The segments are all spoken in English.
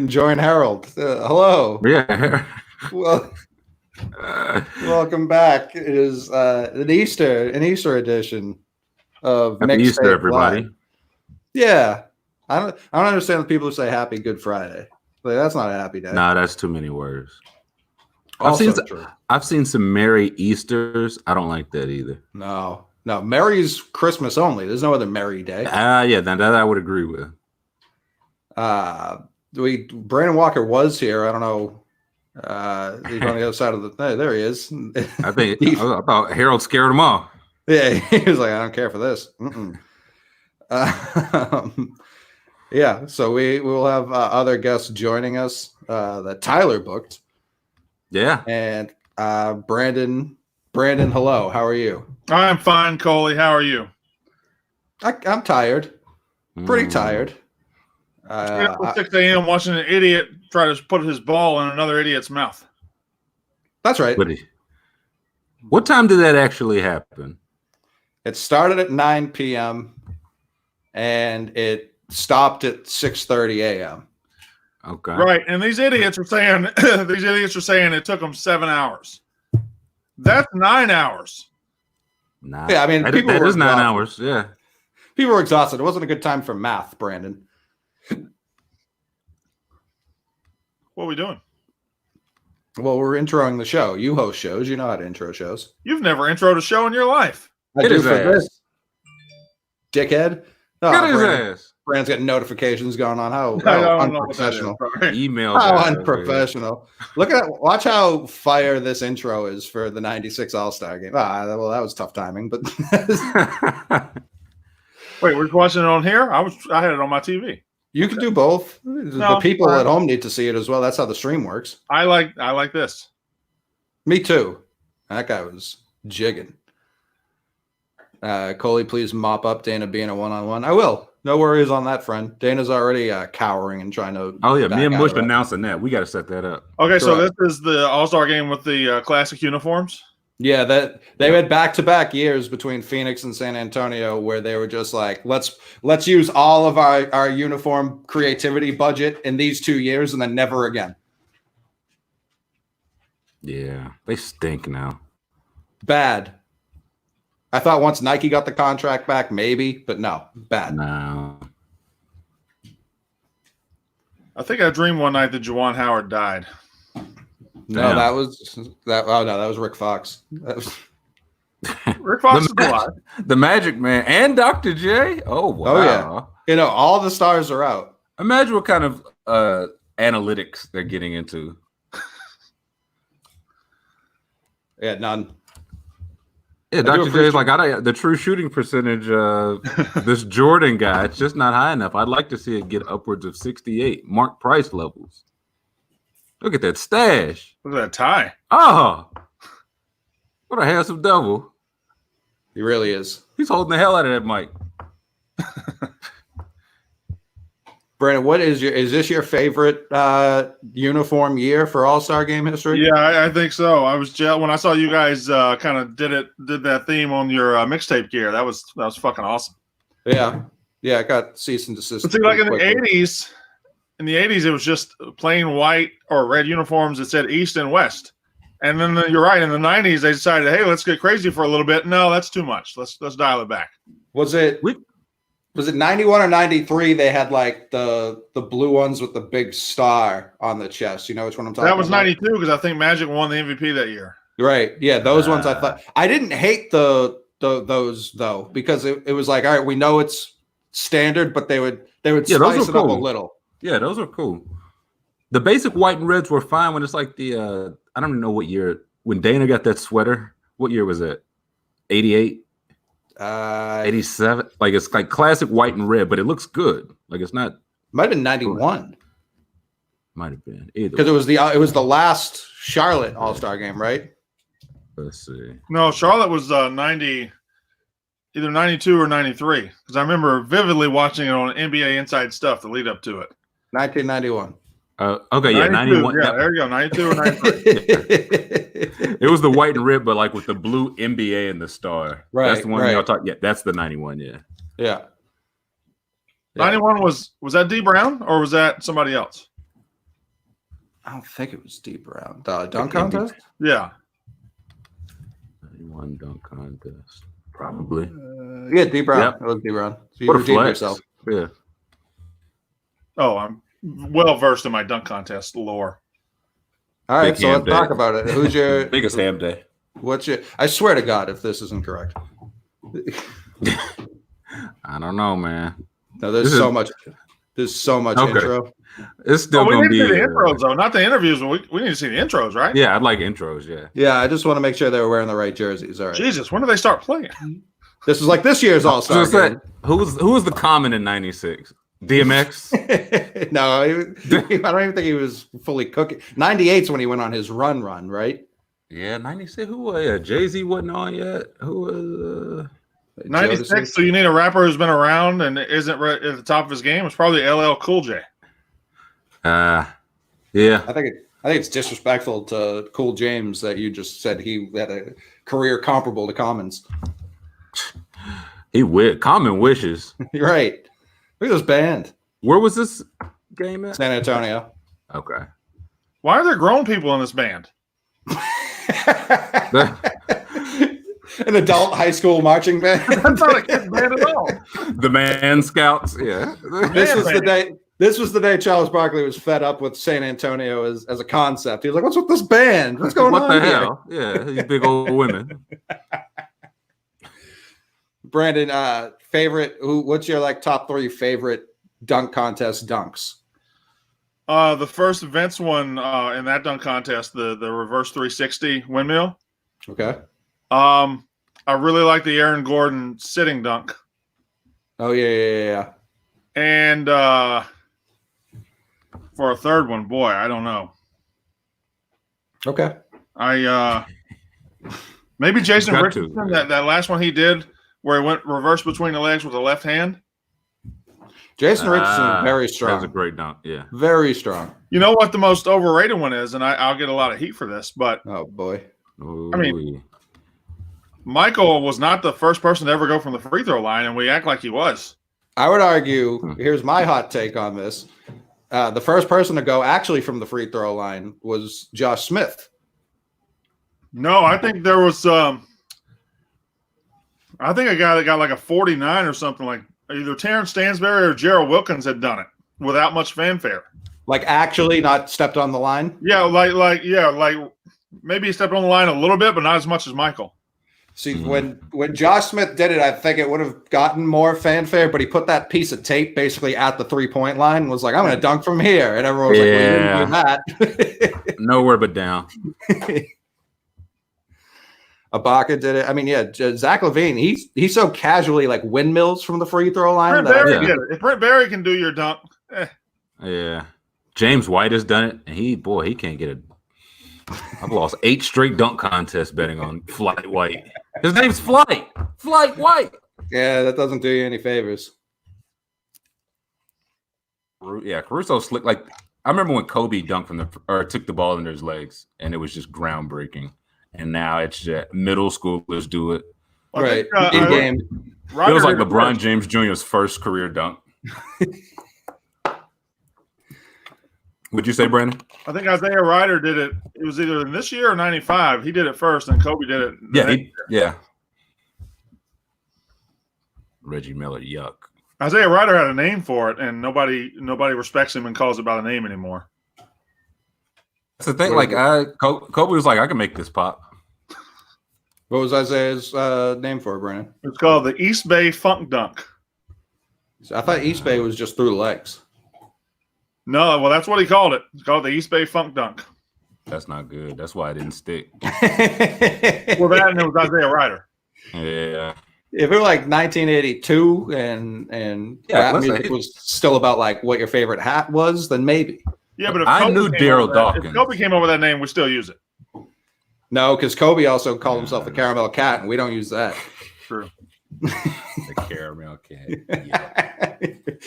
Join Harold. Hello. Yeah. Well, welcome back. It is an Easter edition of Happy Easter, Mixtape everybody. Live. Yeah, I don't understand the people who say Happy Good Friday. Like, that's not a happy day. Nah, that's too many words. Also true. I've seen some Merry Easters. I don't like that either. No. Merry's Christmas only. There's no other Merry day. Yeah, that I would agree with. Brandon Walker was here. I don't know. He's on the other side of the. There he is. I thought Harold scared him off. Yeah, he was like, I don't care for this. Yeah, so we will have other guests joining us that Tyler booked. Yeah. And Brandon, hello. How are you? I'm fine, Coley. How are you? I'm tired. Pretty tired. At 6 a.m. watching an idiot try to put his ball in another idiot's mouth. That's right. What time did that actually happen? It started at 9 p.m. and it stopped at 6:30 a.m. Okay. Right, and these idiots are saying it took them 7 hours. That's 9 hours. Nah. Yeah, I mean, that is 9 hours. Yeah. People were exhausted. It wasn't a good time for math, Brandon. What are we doing? Well, we're introing the show. You host shows. You know how to intro shows. You've never introed a show in your life. I do for this. Dickhead. Get his ass. Brand's got notifications going on. How unprofessional. Email. How unprofessional. Watch how fire this intro is for the 96 All-Star game. Well, that was tough timing, but wait, we're watching it on here? I had it on my TV. You can do both. The people at home need to see it as well. That's how the stream works. I like this. Me too. That guy was jigging. Coley, please mop up Dana being a one-on-one. I will. No worries on that front. Dana's already cowering and trying to. Oh yeah, me and Bush announcing that. We got to set that up. Okay, so this is the All-Star game with the classic uniforms. Yeah, that they had back-to-back years between Phoenix and San Antonio where they were just like, let's use all of our uniform creativity budget in these 2 years and then never again. Yeah, they stink now. Bad. I thought once Nike got the contract back, maybe, but no, bad. No. I think I dreamed one night that Juwan Howard died. No, that was Rick Fox. Rick Fox is alive. The Magic Man and Dr. J. Oh wow! Oh yeah. All the stars are out. Imagine what kind of analytics they're getting into. Yeah, none. Yeah, Dr. J is like, the true shooting percentage this Jordan guy, it's just not high enough. I'd like to see it get upwards of 68, Mark Price levels. Look at that stash. Look at that tie. Oh, what a handsome devil. He really is. He's holding the hell out of that mic. Brandon, is this your favorite uniform year for All-Star game history? Yeah, I think so. I was when I saw you guys kind of did that theme on your mixtape gear. That was fucking awesome. Yeah, I got cease and desist. But see, like in the 80s, it was just plain white or red uniforms that said East and West. And then you're right. In the 90s, they decided, hey, let's get crazy for a little bit. No, that's too much. Let's dial it back. Was it 91 or 93? They had like the blue ones with the big star on the chest. You know which one I'm talking about? That was 92 because I think Magic won the MVP that year. Right. Yeah, those ones I thought. I didn't hate those though because it was like, all right, we know it's standard, but they would spice it up a little. Yeah, those are cool. The basic white and reds were fine when it's like the I don't even know what year when Dana got that sweater. What year was it? 88? 87. Like it's like classic white and red, but it looks good. Like it's not. Might have been 91. Might have been either because it was the last Charlotte All-Star game, right? Let's see. No, Charlotte was 90, either 92 or 93. Because I remember vividly watching it on NBA Inside Stuff, the lead up to it. 1991. Okay, yeah, 91. Yeah, there you go, 92 or 93. It was the white and red, but like with the blue NBA and the star. Right. That's the one y'all talk. Yeah, that's the 91. Yeah. Yeah. 91 was that D Brown or was that somebody else? I don't think it was deep round. Dunk contest? Yeah. 31 dunk contest. Probably. Yeah, deep round. Yep. It was deep round. So you What a redeemed flex. yourself. Yeah. Oh, I'm well versed in my dunk contest lore. All right, Big so ham let's talk day. about it. Who's your Biggest ham day. what's your I swear to God if this isn't correct. I don't know, man. No, there's This is- so much Okay. intro. It's still Oh, we going need to to be. see the intros though, not the interviews. But we need to see the intros, right? Yeah, I'd like intros. Yeah. Yeah, I just want to make sure they were wearing the right jerseys. All right. Jesus, when do they start playing? This is like this year's All-Star So game. who was the common in '96? DMX. No, I don't even think he was fully cooking. 98's when he went on his run, right? Yeah, '96. Who was? Yeah, Jay-Z wasn't on yet. Who was? 96. So you need a rapper who's been around and isn't right at the top of his game. It's probably LL Cool J. Yeah. I think it's disrespectful to Cool James that you just said he had a career comparable to Commons. Common wishes. You're right. Look at this band. Where was this game at? San Antonio. Okay. Why are there grown people in this band? An adult high school marching band. That's not a kid band at all. The Man Scouts. Yeah. This was Man, the day. This was the day Charles Barkley was fed up with San Antonio as a concept. He was like, "What's with this band? What's going What on the here?" hell? Yeah, these big old women. Brandon, what's your like top 3 favorite dunk contest dunks? The first Vince one in that dunk contest, the reverse 360 windmill. Okay. I really like the Aaron Gordon sitting dunk. Oh yeah. And for a third one, boy, I don't know. Okay. Maybe Jason Got to, Richardson, yeah. that last one he did where he went reverse between the legs with the left hand. Jason Richardson, very strong. That was a great dunk. Yeah. Very strong. You know what the most overrated one is, and I'll get a lot of heat for this, but Oh boy. I mean, Michael was not the first person to ever go from the free throw line, and we act like he was. I would argue, here's my hot take on this. The first person to go actually from the free throw line was Josh Smith. No, I think there was I think a guy that got like a 49 or something, like either Terrence Stansberry or Gerald Wilkins had done it without much fanfare. Like actually not stepped on the line. Yeah, like maybe he stepped on the line a little bit, but not as much as Michael. See, when Josh Smith did it, I think it would have gotten more fanfare, but he put that piece of tape basically at the 3-point line and was like, I'm going to dunk from here. And everyone was like, well, you didn't do that. Nowhere but down. Ibaka did it. I mean, yeah, Zach LaVine, he's so casually like windmills from the free throw line. Brent That Barry Yeah. did it. If Brent Barry can do your dunk, Yeah. James White has done it, and he can't get it. I've lost 8 straight dunk contests betting on Flight White. His name's Flight White. yeah, that doesn't do you any favors. Yeah, Caruso's slick. Like I remember when Kobe dunked took the ball under his legs, and it was just groundbreaking. And now it's just middle schoolers do it. Right. I think, In game. Ryder Feels like did it LeBron first. James Jr.'s first career dunk. Would you say, Brandon? I think Isaiah Ryder did it. It was either in this year or 95. He did it first, and Kobe did it. Yeah, yeah. Reggie Miller, yuck. Isaiah Ryder had a name for it, and nobody respects him and calls it by the name anymore. That's the thing. Like Kobe was like, I can make this pop. What was Isaiah's name for it, Brandon? It's called the East Bay Funk Dunk. I thought East Bay was just through legs. No, well, that's what he called it. It's called the East Bay Funk Dunk. That's not good. That's why it didn't stick. Well, that and it was Isaiah Ryder. Yeah. If it were like 1982 and Yeah, rap listen, music was still about like what your favorite hat was, then maybe. Yeah, but if I Kobe knew came Daryl over that- Dawkins. If Kobe came over with that name, we still use it. No, because Kobe also called himself the Caramel Cat, and we don't use that. True. The caramel cat. Yeah.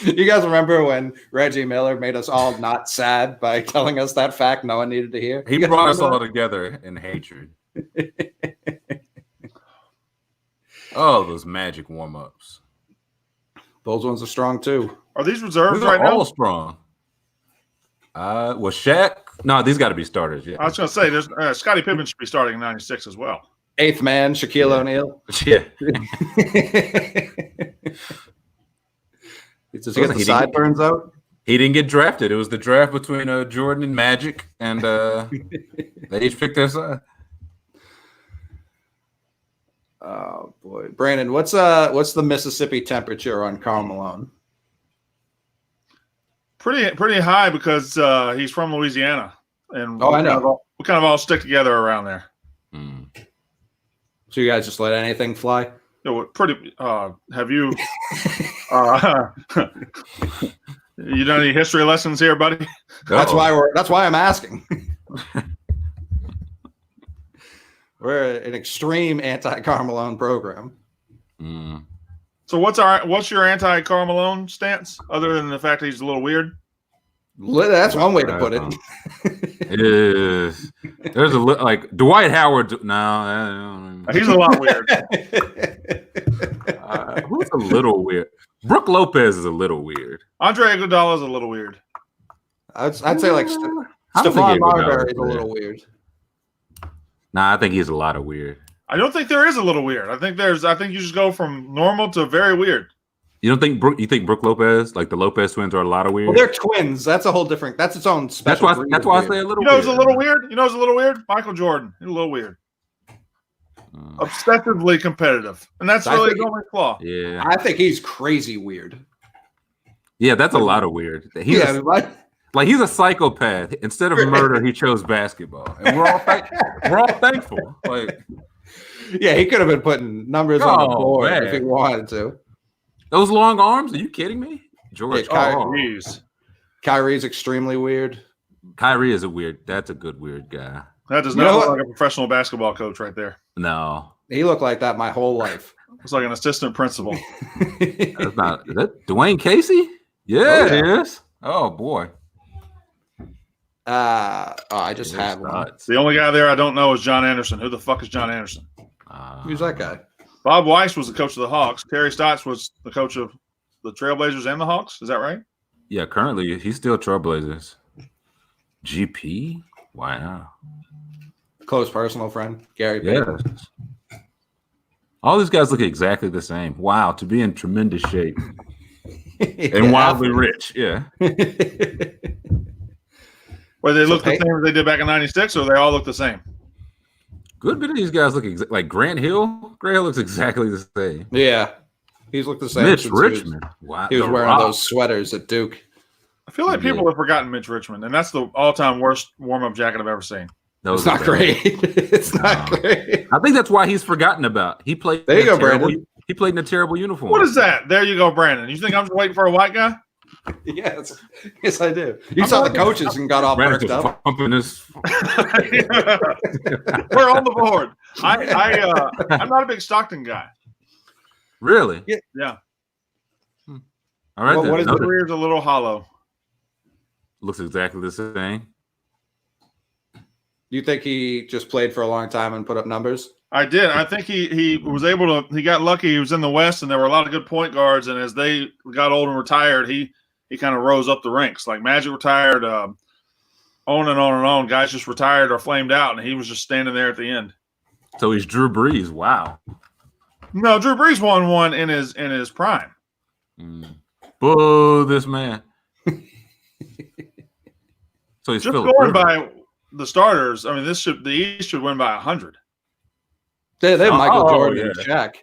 You guys remember when Reggie Miller made us all not sad by telling us that fact no one needed to hear? He You guys brought us remember all together in hatred. Oh, those magic warm-ups. that? Those ones are strong too. Are these reserves These right are all now? strong. Well, Shaq No, these got to be starters. I Yeah. was going to say, there's Scottie Pippen should be starting in '96 as well. Eighth man, Shaquille O'Neal. Yeah. Does he get the sideburns out? He didn't get drafted. It was the draft between Jordan and Magic, and they each picked their side. Oh boy, Brandon, what's the Mississippi temperature on Karl Malone? Pretty high because he's from Louisiana, and I know we kind of all stick together around there. So you guys just let anything fly? Pretty. Have you? You done any history lessons here, buddy? That's why I'm asking. We're an extreme anti-Karl Malone program. So what's your anti-Karl Malone stance, other than the fact that he's a little weird? That's one way to put it. It is. There's like Dwight Howard. No, He's a lot weird. Who's a little weird? Brooke Lopez is a little weird. Andre Iguodala is a little weird. I'd say like Stephon Marbury is a little weird. Nah, I think he's a lot of weird. I don't think there is a little weird. I think you just go from normal to very weird. You don't think you think Brooke Lopez, like the Lopez twins, are a lot of weird? Well, they're twins. That's a whole different. That's its own special. That's why I say a little. You know, it's a little weird. You know, it's a little weird. Michael Jordan, he's a little weird. Obsessively competitive, and that's really his only flaw. Yeah, I think he's crazy weird. Yeah, that's a lot of weird. He's he's a psychopath. Instead of murder, he chose basketball, and we're all thankful. Like, yeah, he could have been putting numbers on the board if he wanted to. Those long arms? Are you kidding me, George? Kyrie's extremely weird. Kyrie is that's a good weird guy. That does not look like a professional basketball coach right there. No. He looked like that my whole life. It's like an assistant principal. That's not. Is that Dwayne Casey? Yeah, it is. Oh boy. I just have one. The only guy there I don't know is John Anderson. Who the fuck is John Anderson? Who's that guy? Bob Weiss was the coach of the Hawks. Terry Stotts was the coach of the Trailblazers and the Hawks. Is that right? Yeah, currently he's still Trailblazers. GP? Wow. Close personal friend, Gary Payton. Yes. All these guys look exactly the same. Wow, to be in tremendous shape. And wildly rich. Yeah. Well, they look the same as they did back in '96, or they all look the same? Good bit of these guys look like Grant Hill. Grant Hill looks exactly the same. Yeah. He's looked the same. Mitch Richmond. Wow. He was wearing those sweaters at Duke. I feel like people have forgotten Mitch Richmond, and that's the all-time worst warm-up jacket I've ever seen. It's not great. It's not great. I think that's why he's forgotten about. He played. There you go, Brandon. He played in a terrible uniform. What is that? There you go, Brandon. You think I'm just waiting for a white guy? Yes, I do. You saw the coaches and got all perked up. We're on the board. I'm not a big Stockton guy. Really? Yeah. All right. Well, what is the career's a little hollow? Looks exactly the same. Do you think he just played for a long time and put up numbers? I did. I think he was able to. He got lucky. He was in the West, and there were a lot of good point guards. And as they got old and retired, he kind of rose up the ranks. Like Magic retired, on and on and on. Guys just retired or flamed out, and he was just standing there at the end. So he's Drew Brees. Wow. No, Drew Brees won one in his prime. Boo, this man. So he's just going by the starters. I mean, the East should win by 100. They have Michael Jordan and Shaq.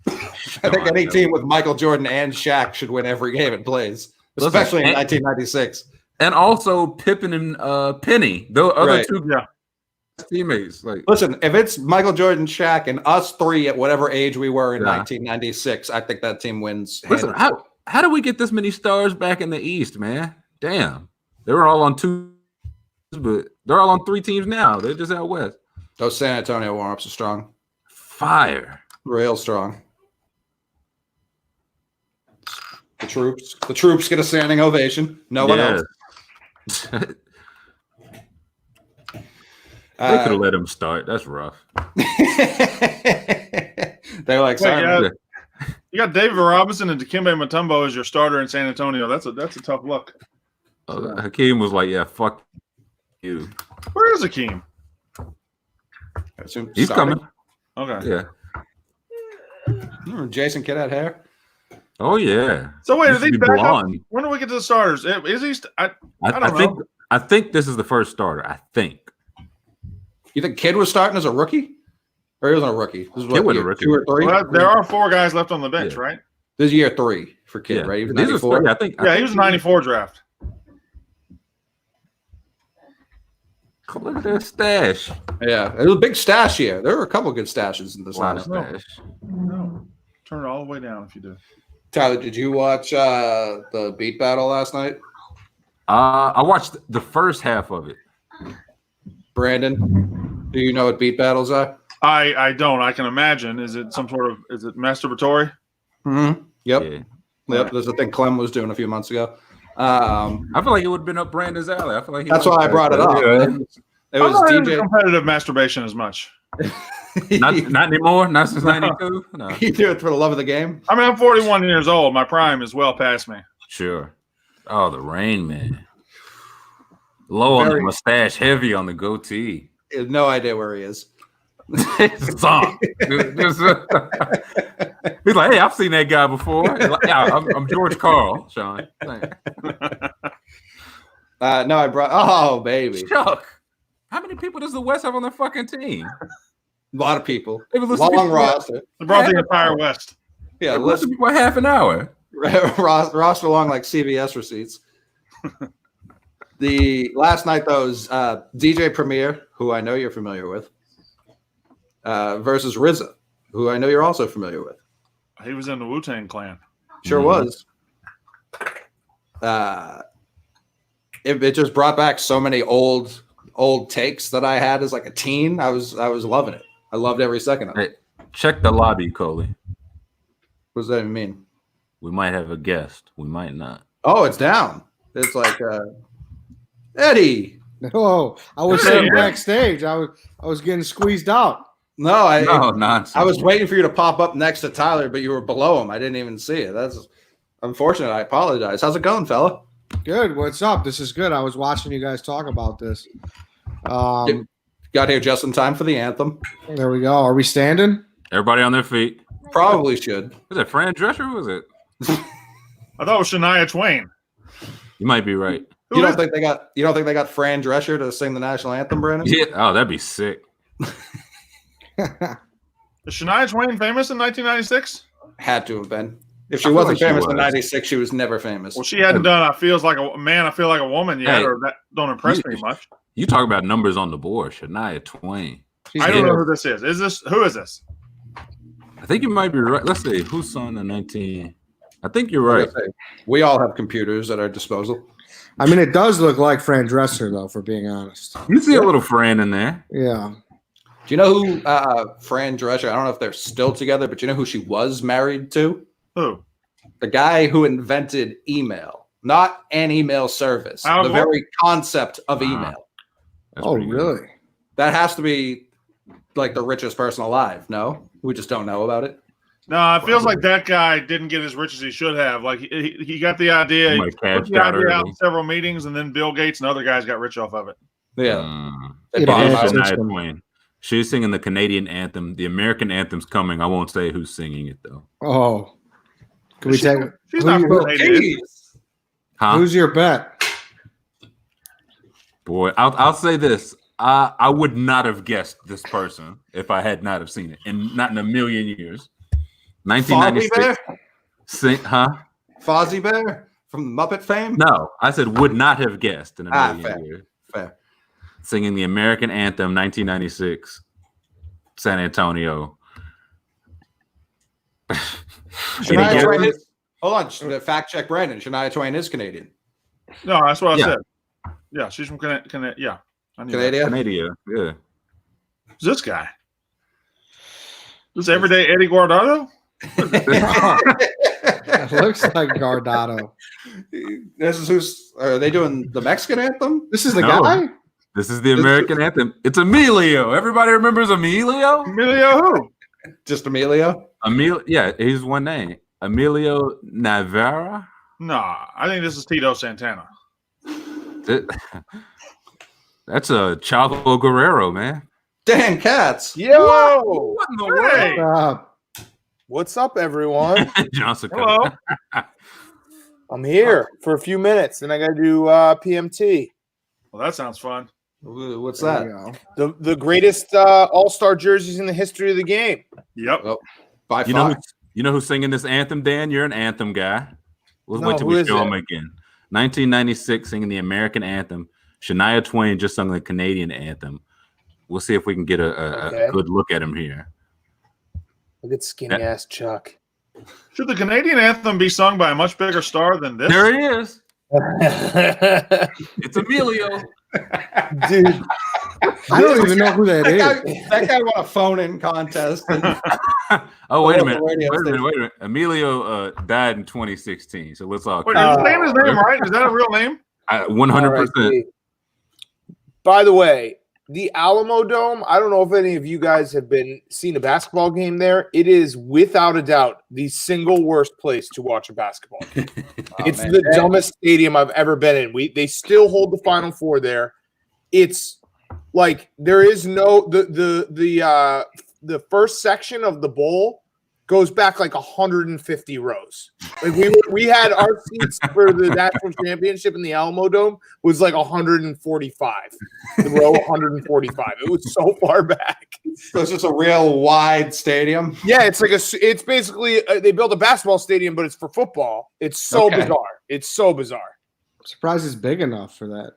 I think any team with Michael Jordan and Shaq should win every game it plays, especially in 1996. And also Pippen and Penny, the other two teammates. Like, listen, if it's Michael Jordan, Shaq, and us three at whatever age we were in 1996, I think that team wins. Listen, how do we get this many stars back in the East, man? Damn. They were all on two, but they're all on three teams now. They're just out west. Those San Antonio warm-ups are strong. Fire. Real strong. The troops get a standing ovation. No one else. They could have let him start. That's rough. They're like, sorry. You got David Robinson and Dikembe Mutombo as your starter in San Antonio. That's a tough look. Hakeem was like, "Yeah, fuck You. Where is Akeem? I assume He's starting. coming. Okay. Yeah. Remember Jason Kidd had hair. Oh yeah. So wait, are Used to they be back up? blonde. When do we get to the starters? Is he? I don't think know. I think this is the first starter. I think. You think Kidd was starting as a rookie, or he wasn't a rookie? This is Kidd wasn't a year rookie. 2 or 3. Well, there are 4 guys left on the bench, Yeah. right? This is year 3 for Kidd, Yeah. right? He was These are 94. I think. Yeah, he was a 94 draft. Look at that stash. Yeah, it was a big stash year. There were a couple good stashes in this Lot of lineup. stash. No. Turn it all the way down if you do. Tyler, did you watch the beat battle last night? I watched the first half of it. Brandon, do you know what beat battles are? I don't. I can imagine. Is it some sort of? Is it masturbatory? Mm-hmm. Yep. Yeah. Yep. There's a thing Clem was doing a few months ago. I feel like it would have been up Brandon's alley. I feel like That's why I brought it up. Yeah. It I'm was not into DJ. competitive masturbation as much. Not anymore. Not since '92. No. He do it for the love of the game. I mean, I'm 41 years old. My prime is well past me. Sure. Oh, the Rain Man. Low on the Very- mustache, heavy on the goatee. He has no idea where he is. Song. He's like, hey, I've seen that guy before. He's like, yeah, I'm George Carl, Sean. Like, No, I brought. Oh, baby, Chuck, how many people does the West have on their fucking team? a lot of people. They were listening Long to roster. I brought the entire West. Yeah, listen listen, for half an hour. roster long like CVS receipts. The last night though was DJ Premier, who I know you're familiar with, versus RZA, who I know you're also familiar with. He was in the Wu-Tang Clan. Sure Mhm. was. It just brought back so many old takes that I had as like a teen. I was loving it. I loved every second of it. Hey, check the lobby, Coley. What does that even mean? We might have a guest. We might not. Oh, it's down. It's like Eddie. Oh, I was Hey, sitting yeah. backstage. I was getting squeezed out. No, No nonsense. I was waiting for you to pop up next to Tyler, but you were below him. I didn't even see it. That's unfortunate. I apologize. How's it going, fella? Good. What's up? This is good. I was watching you guys talk about this. Got here just in time for the anthem. There we go. Are we standing? Everybody on their feet. Probably should. Was it Fran Drescher? Or was it? I thought it was Shania Twain. You might be right. Who You don't is- think they got Fran Drescher to sing the national anthem, Brandon? Yeah. Oh, that'd be sick. Is Shania Twain famous in 1996? Had to have been. If I she feel wasn't like she famous in was. '96, she was never famous. Well, she hadn't done I Feels Like a Man, I Feel Like a Woman yet, Hey. or that don't impress me much. You talk about numbers on the board. Shania Twain. She's I don't good. know who this is. Who is this? I think you might be right. Let's see. Who's son of 19? I think you're right. We all have computers at our disposal. I mean, it does look like Fran Dresser, though, for being honest. You see a little Fran in there. Yeah. Do you know who Fran Drescher? I don't know if they're still together, but you know who she was married to? Who? The guy who invented email, not an email service, Al the Gore? very concept of Wow. email. That's Oh, pretty good. really? That has to be like the richest person alive. No, we just don't know about it. No, it feels like that guy didn't get as rich as he should have. Like he got the idea, He he might put cashed the out idea out early. in several meetings, and then Bill Gates and other guys got rich off of it. Yeah, It They Yeah, bought is him out. it's- Shania Twain. She's singing the Canadian anthem. The American anthem's coming. I won't say who's singing it though. Oh. Can we take? She's who not you- from Canadian. Jeez. Huh? Who's your bet? Boy, I'll say this. I would not have guessed this person if I had not have seen it, and not in a million years. Fozzie 1996. Bear? Huh? Fozzie Bear from Muppet fame? No, I said would not have guessed in a million fair. years. Fair. Singing the American anthem, 1996, San Antonio. Shania Any Twain guesses? is, hold on, fact check Brandon. Shania Twain is Canadian. No, that's what I Yeah. said. Yeah, she's from Canada. Yeah, I knew that. Canadian? Canada, yeah. Who's this guy? This everyday Eddie Guardado? It looks like Gardado. This is who's are they doing the Mexican anthem? This is the No. guy? This is the American anthem. It's Emilio. Everybody remembers Emilio? Emilio who? Just Emilio? Yeah, he's one name. Emilio Navarra. Nah, I think this is Tito Santana. That's a Chavo Guerrero, man. Dan Katz. Yo, What in the Hey. world? what's up, everyone? Johnson. Hello. I'm here for a few minutes, and I got to do PMT. Well, that sounds fun. What's There that? you go. The greatest All-Star jerseys in the history of the game. Yep. Oh, by You far. know who's singing this anthem, Dan? You're an anthem guy. Let's No, wait till who we is show it? him again. 1996, singing the American anthem. Shania Twain just sung the Canadian anthem. We'll see if we can get Okay. a good look at him here. Look at skinny ass Chuck. Should the Canadian anthem be sung by a much bigger star than this? There he is. It's Emilio. Dude, I don't even know who that That is. guy won a phone-in contest. And Oh, wait a Oh, minute. the radio Wait a minute. station. Wait a minute. Emilio died in 2016. So let's all Wait, are you saying his name right? Is that a real name? 100%. RIP. By the way, the Alamo Dome, I don't know if any of you guys have seen a basketball game there. It is without a doubt the single worst place to watch a basketball game. It's man. the dumbest stadium I've ever been in. They still hold the Final Four there. It's like there is no the first section of the bowl goes back like 150 rows. Like we had our seats for the national championship in the Alamo Dome was like 145. The row 145. It was so far back. So it's just a real wide stadium. Yeah, it's it's basically they built a basketball stadium, but it's for football. It's so Okay. bizarre. It's so bizarre. I'm surprised it's big enough for that.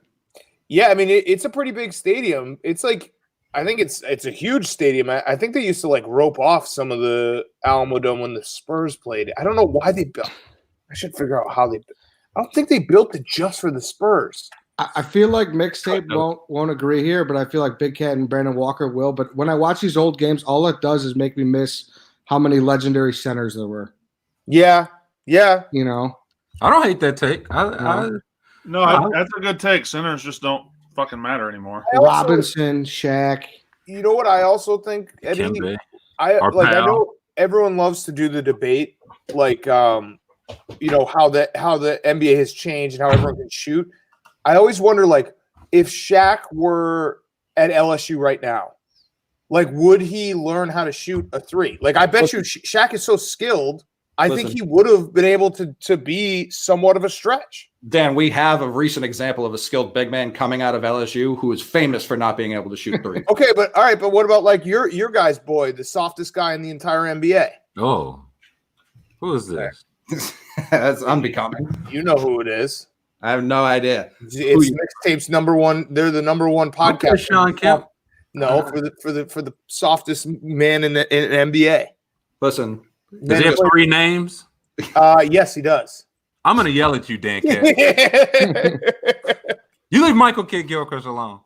Yeah, I mean it's a pretty big stadium. It's like I think it's a huge stadium. I think they used to like rope off some of the Alamo Dome when the Spurs played. I don't know why they built. I should figure out how they. I don't think they built it just for the Spurs. I feel like Mixtape won't agree here, but I feel like Big Cat and Brandon Walker will. But when I watch these old games, all it does is make me miss how many legendary centers there were. Yeah, yeah. You know, I don't hate that take. No, that's a good take. Centers just don't fucking matter anymore. I also- Robinson, Shaq. You know what I also think, Eddie? Kembe. I Our I pal. know everyone loves to do the debate, like you know how the NBA has changed and how everyone can shoot. I always wonder, like, if Shaq were at LSU right now, like, would he learn how to shoot a three? Like, I bet you Shaq is so skilled. I think he would have been able to be somewhat of a stretch. Dan, we have a recent example of a skilled big man coming out of LSU who is famous for not being able to shoot three. Okay, but all right, but what about like your guy's boy, the softest guy in the entire NBA? Oh, who is this? That's unbecoming. You know who it is. I have no idea. It's Mixtape's number one. They're the number one podcast. Okay, Sean Kemp. No, for the softest man in NBA. Listen, Does he have three names? Yes, he does. I'm gonna yell at you, Dan Cat. You leave Michael Kidd Gilchrist alone.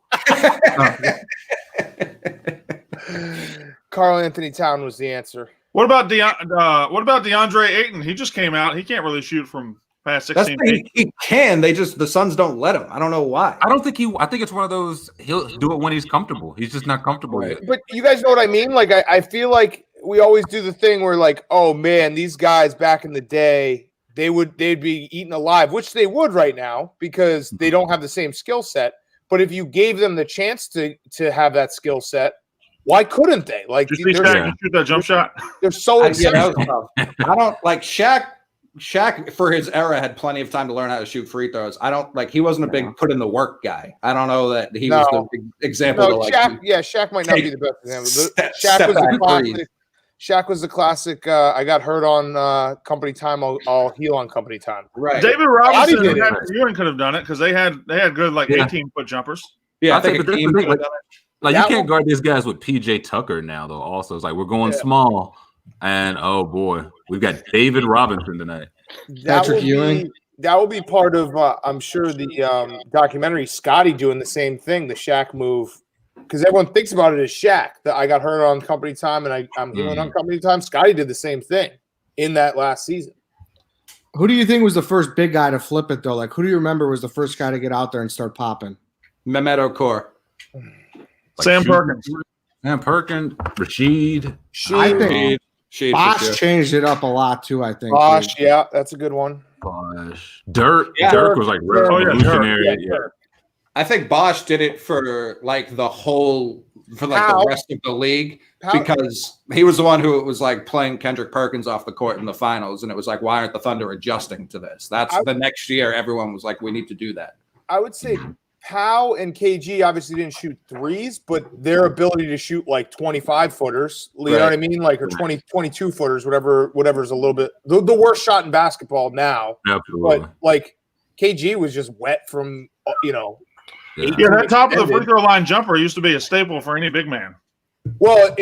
Karl Anthony Town was the answer. What about DeAndre Ayton? He just came out. He can't really shoot from past that's 16 the thing, feet. he can. The Suns don't let him. I don't know why. I think it's one of those. He'll do it when he's comfortable. He's just not comfortable yet. But you guys know what I mean? Like I feel like we always do the thing where like, oh man, these guys back in the day, they'd be eaten alive, which they would right now because they don't have the same skill set. But if you gave them the chance to have that skill set, why couldn't they? Like Did you see they're, Shaq shoot that jump shot? they're so Yeah, exceptional. I don't like Shaq. Shaq for his era had plenty of time to learn how to shoot free throws. I don't like he wasn't a big put in the work guy. I don't know that he was the big example. No, to, like, Shaq might not be the best example. step back threes. Shaq was the classic. I got hurt on company time. I'll heal on company time. Right. David Robinson did and it. Patrick Ewing could have done it because they had good like 18-foot jumpers. Yeah, I I think think a that's team the thing, could have done it. Like That you can't one- guard these guys with PJ Tucker now, though. Also, it's like we're going Yeah. small, and oh boy, we've got David Robinson tonight. Patrick Ewing. That will be part of. I'm sure the documentary. Scotty doing the same thing, the Shaq move, because everyone thinks about it as Shaq. That I got hurt on company time and I'm healing on company time. Scotty did the same thing in that last season. Who do you think was the first big guy to flip it though? Like, who do you remember was the first guy to get out there and start popping? Mehmet Okur. Like Sam shooting- Perkins. Sam Perkins, Rashid. I think Sheed, Bosh changed it up a lot too. I think. Bosh, yeah, that's a good one. Bosh. Dirk. Yeah. Dirk was like Dirk. Oh, yeah, Dirk. revolutionary. Yeah, Yeah. Dirk. I think Bosch did it for like the How? rest of the league How- because he was the one who was like playing Kendrick Perkins off the court in the finals, and it was like, why aren't the Thunder adjusting to this? That's the next year. Everyone was like, we need to do that. I would say Powell and KG obviously didn't shoot threes, but their ability to shoot like 25 footers, you know what I mean? Like, or 22 footers, whatever's a little bit the worst shot in basketball now. Absolutely. But like KG was just wet from, Yeah. Yeah, that top of the free throw line jumper used to be a staple for any big man. Well,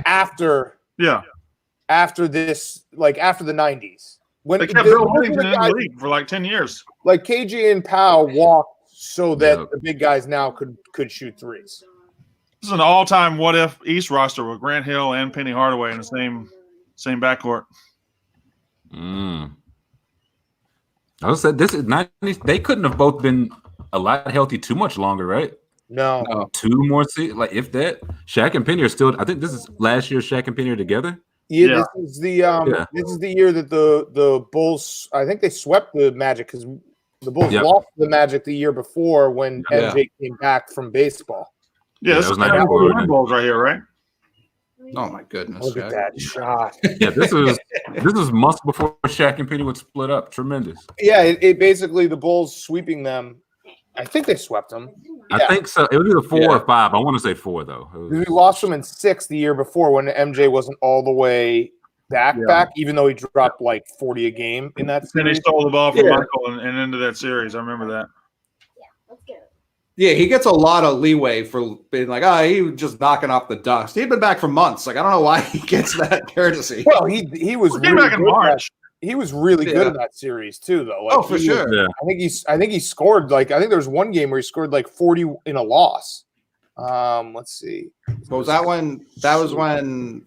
after this, like after the 90s. When They kept Bill Huntington in the league for like 10 years. like KG and Powell walked so that Yep. the big guys now could shoot threes. This is an all-time what-if East roster with Grant Hill and Penny Hardaway in the same backcourt. I was said this is 90s. They couldn't have both been a lot healthy too much longer, right? No. 2 more seasons, like if that. Shaq and Penny are still. I think this is last year. Shaq and Penny are together. Yeah, this is the year that the Bulls. I think they swept the Magic because the Bulls lost the Magic the year before when MJ came back from baseball. Yeah, this that is was the 94, Win Bowls right here, right? Oh my goodness! Look at that shot. Yeah, this is months before Shaq and Penny would split up. Tremendous. Yeah, it basically the Bulls sweeping them. I think they swept them. Yeah. I think so. It was either 4 or 5. I want to say 4 though. We lost them in 6 the year before when MJ wasn't all the way back, even though he dropped like 40 a game in that Then he series. stole the ball from Michael and into that series. I remember that. Yeah, he gets a lot of leeway for being like, he was just knocking off the dust. He'd been back for months. Like, I don't know why he gets that courtesy. Well, he was Came really back in good March. He was really good in that series too, though. Like, For sure. Yeah. I think he scored I think there was one game where he scored like 40 in a loss. Let's see. What was that when? That was when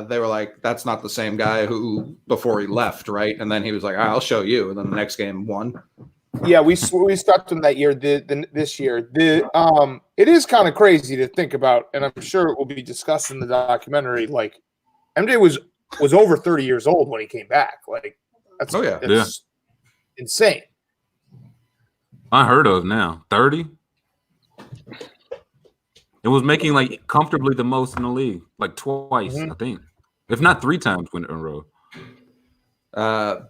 they were like, "That's not the same guy who before he left, right?" And then he was like, "All right, I'll show you." And then the next game won. Yeah, we swept him that year. This year, it is kind of crazy to think about, and I'm sure it will be discussed in the documentary. Like, MJ was over 30 years old when he came back. Like, that's insane. Unheard of now. 30. It was making like comfortably the most in the league, like twice, I think, if not 3 times in a row.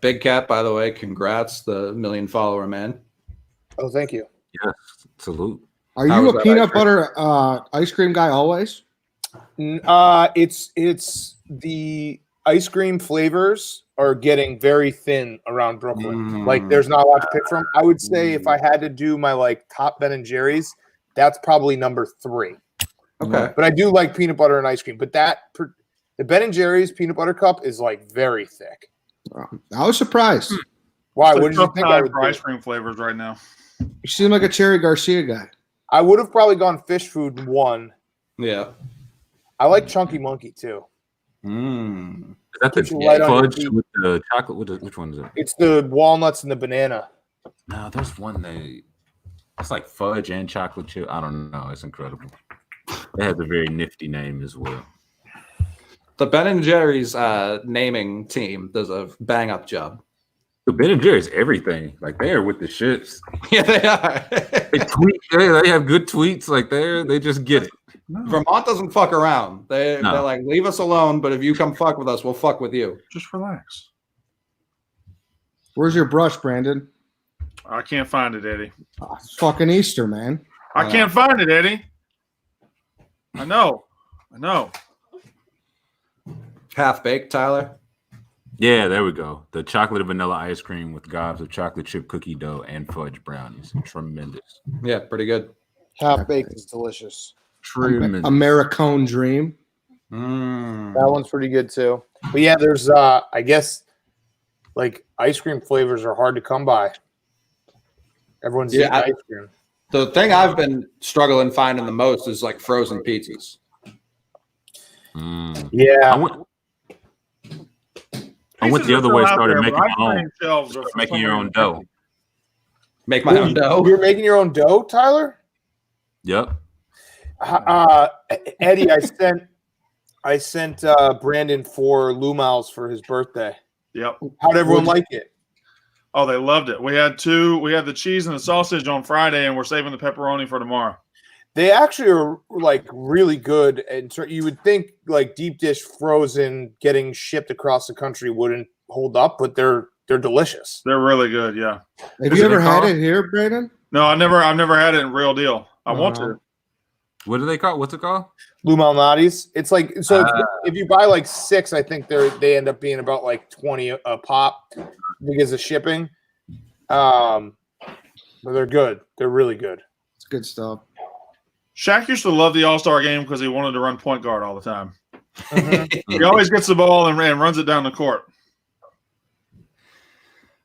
Big Cat, by the way, congrats, the 1 million follower man. Oh, thank you. Yes, salute. Are you a peanut butter ice cream guy always? It's the ice cream flavors are getting very thin around Brooklyn. Like, there's not a lot to pick from. I would say if I had to do my like top Ben and Jerry's, that's probably number 3. Okay, but I do like peanut butter and ice cream. But the Ben and Jerry's peanut butter cup is like very thick. I was surprised. Why? It's What did you think I would for do? ice cream flavors right now? You seem like a Cherry Garcia guy. I would have probably gone fish food 1. yeah. I like Chunky Monkey too. Mm. Is that the Put you light on your fudge feet. with the chocolate? Which one is it? It's the walnuts and the banana. No, there's one it's like fudge and chocolate chip. I don't know. It's incredible. It has a very nifty name as well. The Ben and Jerry's naming team does a bang up job. The Ben and Jerry's everything. Like they're with the shits. Yeah, they are. They tweet. They have good tweets. Like they just get it. Vermont doesn't fuck around. They're No. like, leave us alone, but if you come fuck with us, we'll fuck with you. Just relax. Where's your brush, Brandon? I can't find it, Eddie. Oh, it's fucking Easter, man. I can't find it, Eddie. I know. Half baked, Tyler. Yeah, there we go. The chocolate and vanilla ice cream with gobs of chocolate chip cookie dough and fudge brownies. Tremendous. Yeah, pretty good. Half baked is delicious. Tremendous. Americone Dream. That one's pretty good too. But yeah, there's I guess like ice cream flavors are hard to come by. Everyone's eating ice cream. The thing I've been struggling finding the most is like frozen pizzas. Yeah. I went the other way, started making my own. Shelves Making your own dough. Make my own dough. You're making your own dough, Tyler? Yep. Eddie, I sent Brandon 4 Lumals for his birthday. Yep. How'd everyone like it? Oh, they loved it. We had two. We had the cheese and the sausage on Friday, and we're saving the pepperoni for tomorrow. They actually are like really good, and you would think like deep dish frozen getting shipped across the country wouldn't hold up, but they're delicious. They're really good. Yeah. Have you ever had it here, Brandon? No, I've never had it in Real Deal. I want to. What do they call? What's it called? Blue Malnati's. It's like if you buy like 6, I think they end up being about like 20 a pop because of shipping. But they're good. They're really good. It's good stuff. Shaq used to love the All-Star game because he wanted to run point guard all the time. He always gets the ball and runs it down the court.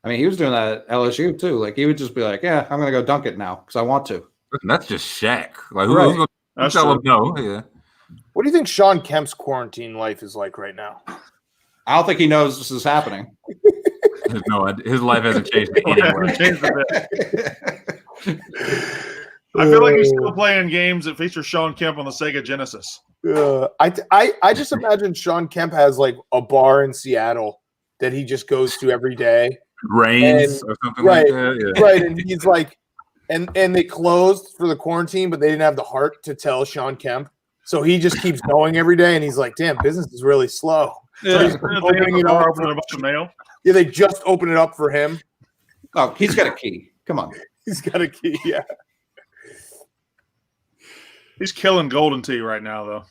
I mean, he was doing that at LSU too. Like he would just be like, "Yeah, I'm gonna go dunk it now because I want to." That's just Shaq. Like who's Right. gonna tell him no? Yeah. What do you think Sean Kemp's quarantine life is like right now? I don't think he knows this is happening. No, his life hasn't changed anyway. Changed a bit. I feel like he's still playing games that feature Sean Kemp on the Sega Genesis. I just imagine Sean Kemp has like a bar in Seattle that he just goes to every day. Rains or something right, like that. Yeah. Right. And he's like, and they closed for the quarantine, but they didn't have the heart to tell Sean Kemp. So he just keeps going every day, and he's like, damn, business is really slow. Yeah. So he's opening it up. Opening a bunch of mail. Yeah, they just open it up for him. Oh, he's got a key. Come on. He's got a key, yeah. He's killing Golden Tee right now, though.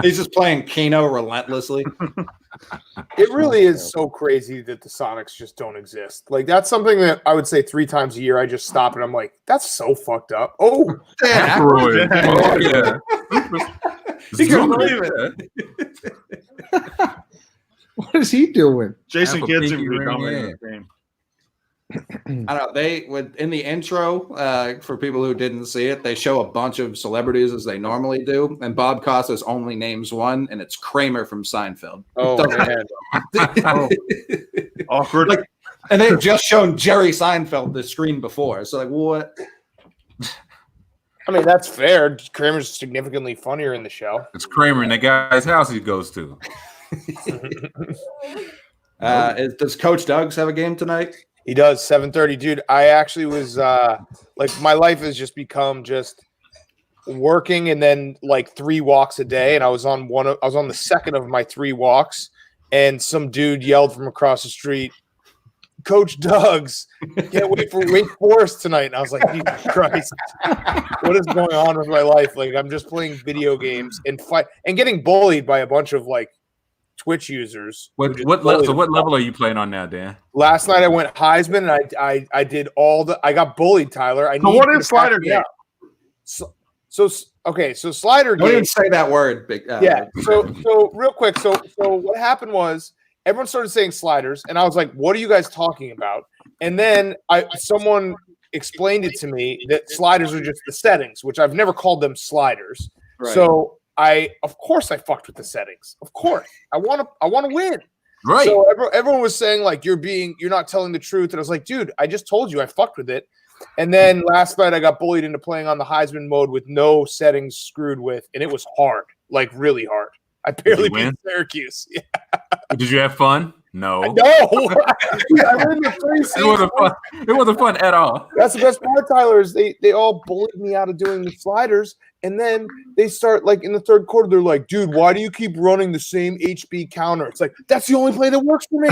He's just playing Keno relentlessly. It really is so crazy that the Sonics just don't exist. Like that's something that I would say 3 times a year. I just stop and I'm like, that's so fucked up. Oh, Aykroyd. Oh, yeah. He couldn't believe it. What is he doing? Jason Half a Kidd pinky seems to be ring, dominating yeah. the game. I don't know. They would in the intro for people who didn't see it. They show a bunch of celebrities as they normally do, and Bob Costas only names one, and it's Kramer from Seinfeld. oh man. Awkward. Like, and they've just shown Jerry Seinfeld the screen before. So like, what? I mean, that's fair. Kramer's significantly funnier in the show. It's Kramer in that guy's house he goes to. Does Coach Doug's have a game tonight? He does 7:30, dude. I actually was like, my life has just become just working and then like 3 walks a day, and I was on the second of my 3 walks, and some dude yelled from across the street, "Coach Doug's, can't wait for Wake Forest tonight." And I was like, Jesus Christ, what is going on with my life? Like, I'm just playing video games and getting bullied by a bunch of like Twitch users. What level are you playing on now, Dan? Last night I went Heisman and I did I got bullied, Tyler. So what is Slider Gate? So okay, so Slider Don't Gate. even say that word. Big. Yeah. So real quick. So what happened was everyone started saying sliders, and I was like, "What are you guys talking about?" And then someone explained it to me that sliders are just the settings, which I've never called them sliders. Right. So of course I fucked with the settings. Of course I want to win. Right. So everyone was saying like you're not telling the truth, and I was like, dude, I just told you I fucked with it. And then last night I got bullied into playing on the Heisman mode with no settings screwed with, and it was hard, like really hard. I barely beat Syracuse. Yeah. Did you have fun? No. No, I won the first It wasn't fun at all. That's the best part, Tyler, is they all bullied me out of doing the sliders, and then they start like in the third quarter, they're like, dude, why do you keep running the same HB counter? It's like, that's the only play that works for me.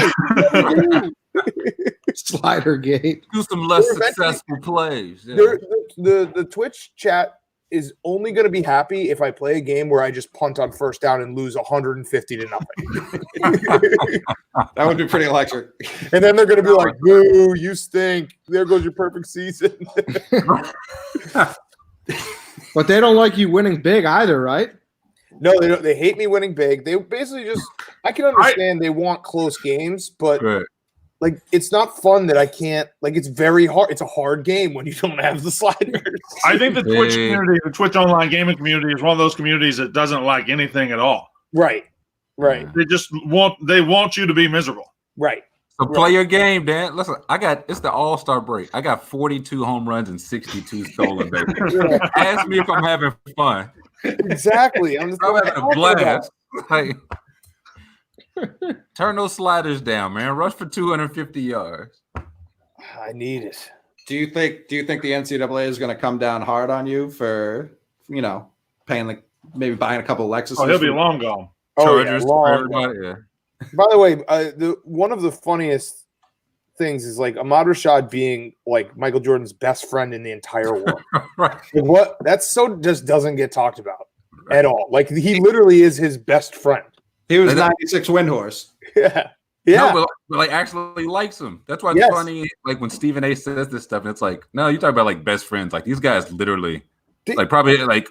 Slider Gate. Do some less successful plays. Yeah. The Twitch chat is only going to be happy if I play a game where I just punt on first down and lose 150 to nothing. That would be pretty electric. And then they're going to be like, boo, you stink. There goes your perfect season. But they don't like you winning big either, right? No, they don't. They hate me winning big. They basically just – I can understand they want close games, but Right. like it's not fun that I can't – like it's very hard. It's a hard game when you don't have the sliders. I think the Twitch community, the Twitch online gaming community, is one of those communities that doesn't like anything at all. Right. They want you to be miserable. Right. So play your game, Dan. Listen, it's the All-Star break. I got 42 home runs and 62 stolen bases. Ask me if I'm having fun. Exactly. I'm having a blast. Like, Turn those sliders down, man. Rush for 250 yards. I need it. Do you think the NCAA is going to come down hard on you for paying maybe buying a couple of Lexuses? Oh, he'll be long gone. Chargers, long for everybody, yeah. By the way, one of the funniest things is like Ahmad Rashad being like Michael Jordan's best friend in the entire world. Right. Like, what? That's so just doesn't get talked about at all. Like he literally is his best friend. He was 96 Windhorse. Yeah. Yeah. No, but like actually likes him. That's why it's Yes. funny. Like when Stephen A says this stuff, and it's like, no, you talk about like best friends. Like these guys literally, like probably like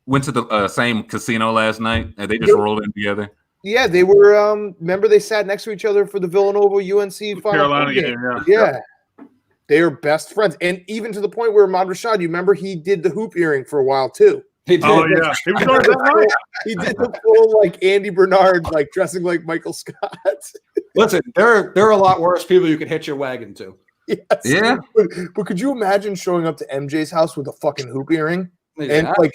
went to the same casino last night, and they just rolled in together. Yeah, they were. Remember they sat next to each other for the Villanova UNC Final Carolina Four game. Yeah, they are best friends, and even to the point where Ahmad Rashad, you remember he did the hoop earring for a while too. He did. Oh yeah, he was doing that right. He did the full like Andy Bernard, like dressing like Michael Scott. Listen, there are a lot worse people you could hitch your wagon to. Yes. Yeah. But could you imagine showing up to MJ's house with a fucking hoop earring? And Yeah. like,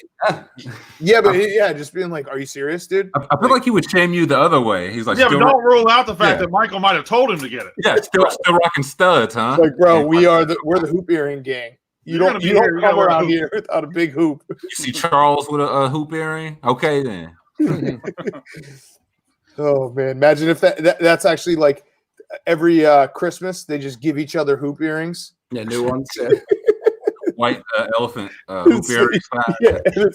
just being like, "Are you serious, dude?" I feel like he would shame you the other way. He's like, Yeah, but still, don't rule out the fact Yeah. that Michael might have told him to get it. yeah, still rocking studs, huh? Like, bro, we're the hoop earring gang. You You're don't gonna be here, you come gotta wear a around hoop. here without a big hoop. You see Charles with a hoop earring? Okay, then. Oh man, imagine if that's actually like every Christmas they just give each other hoop earrings. Yeah, new ones. Yeah. White elephant hoop earrings. Yeah, and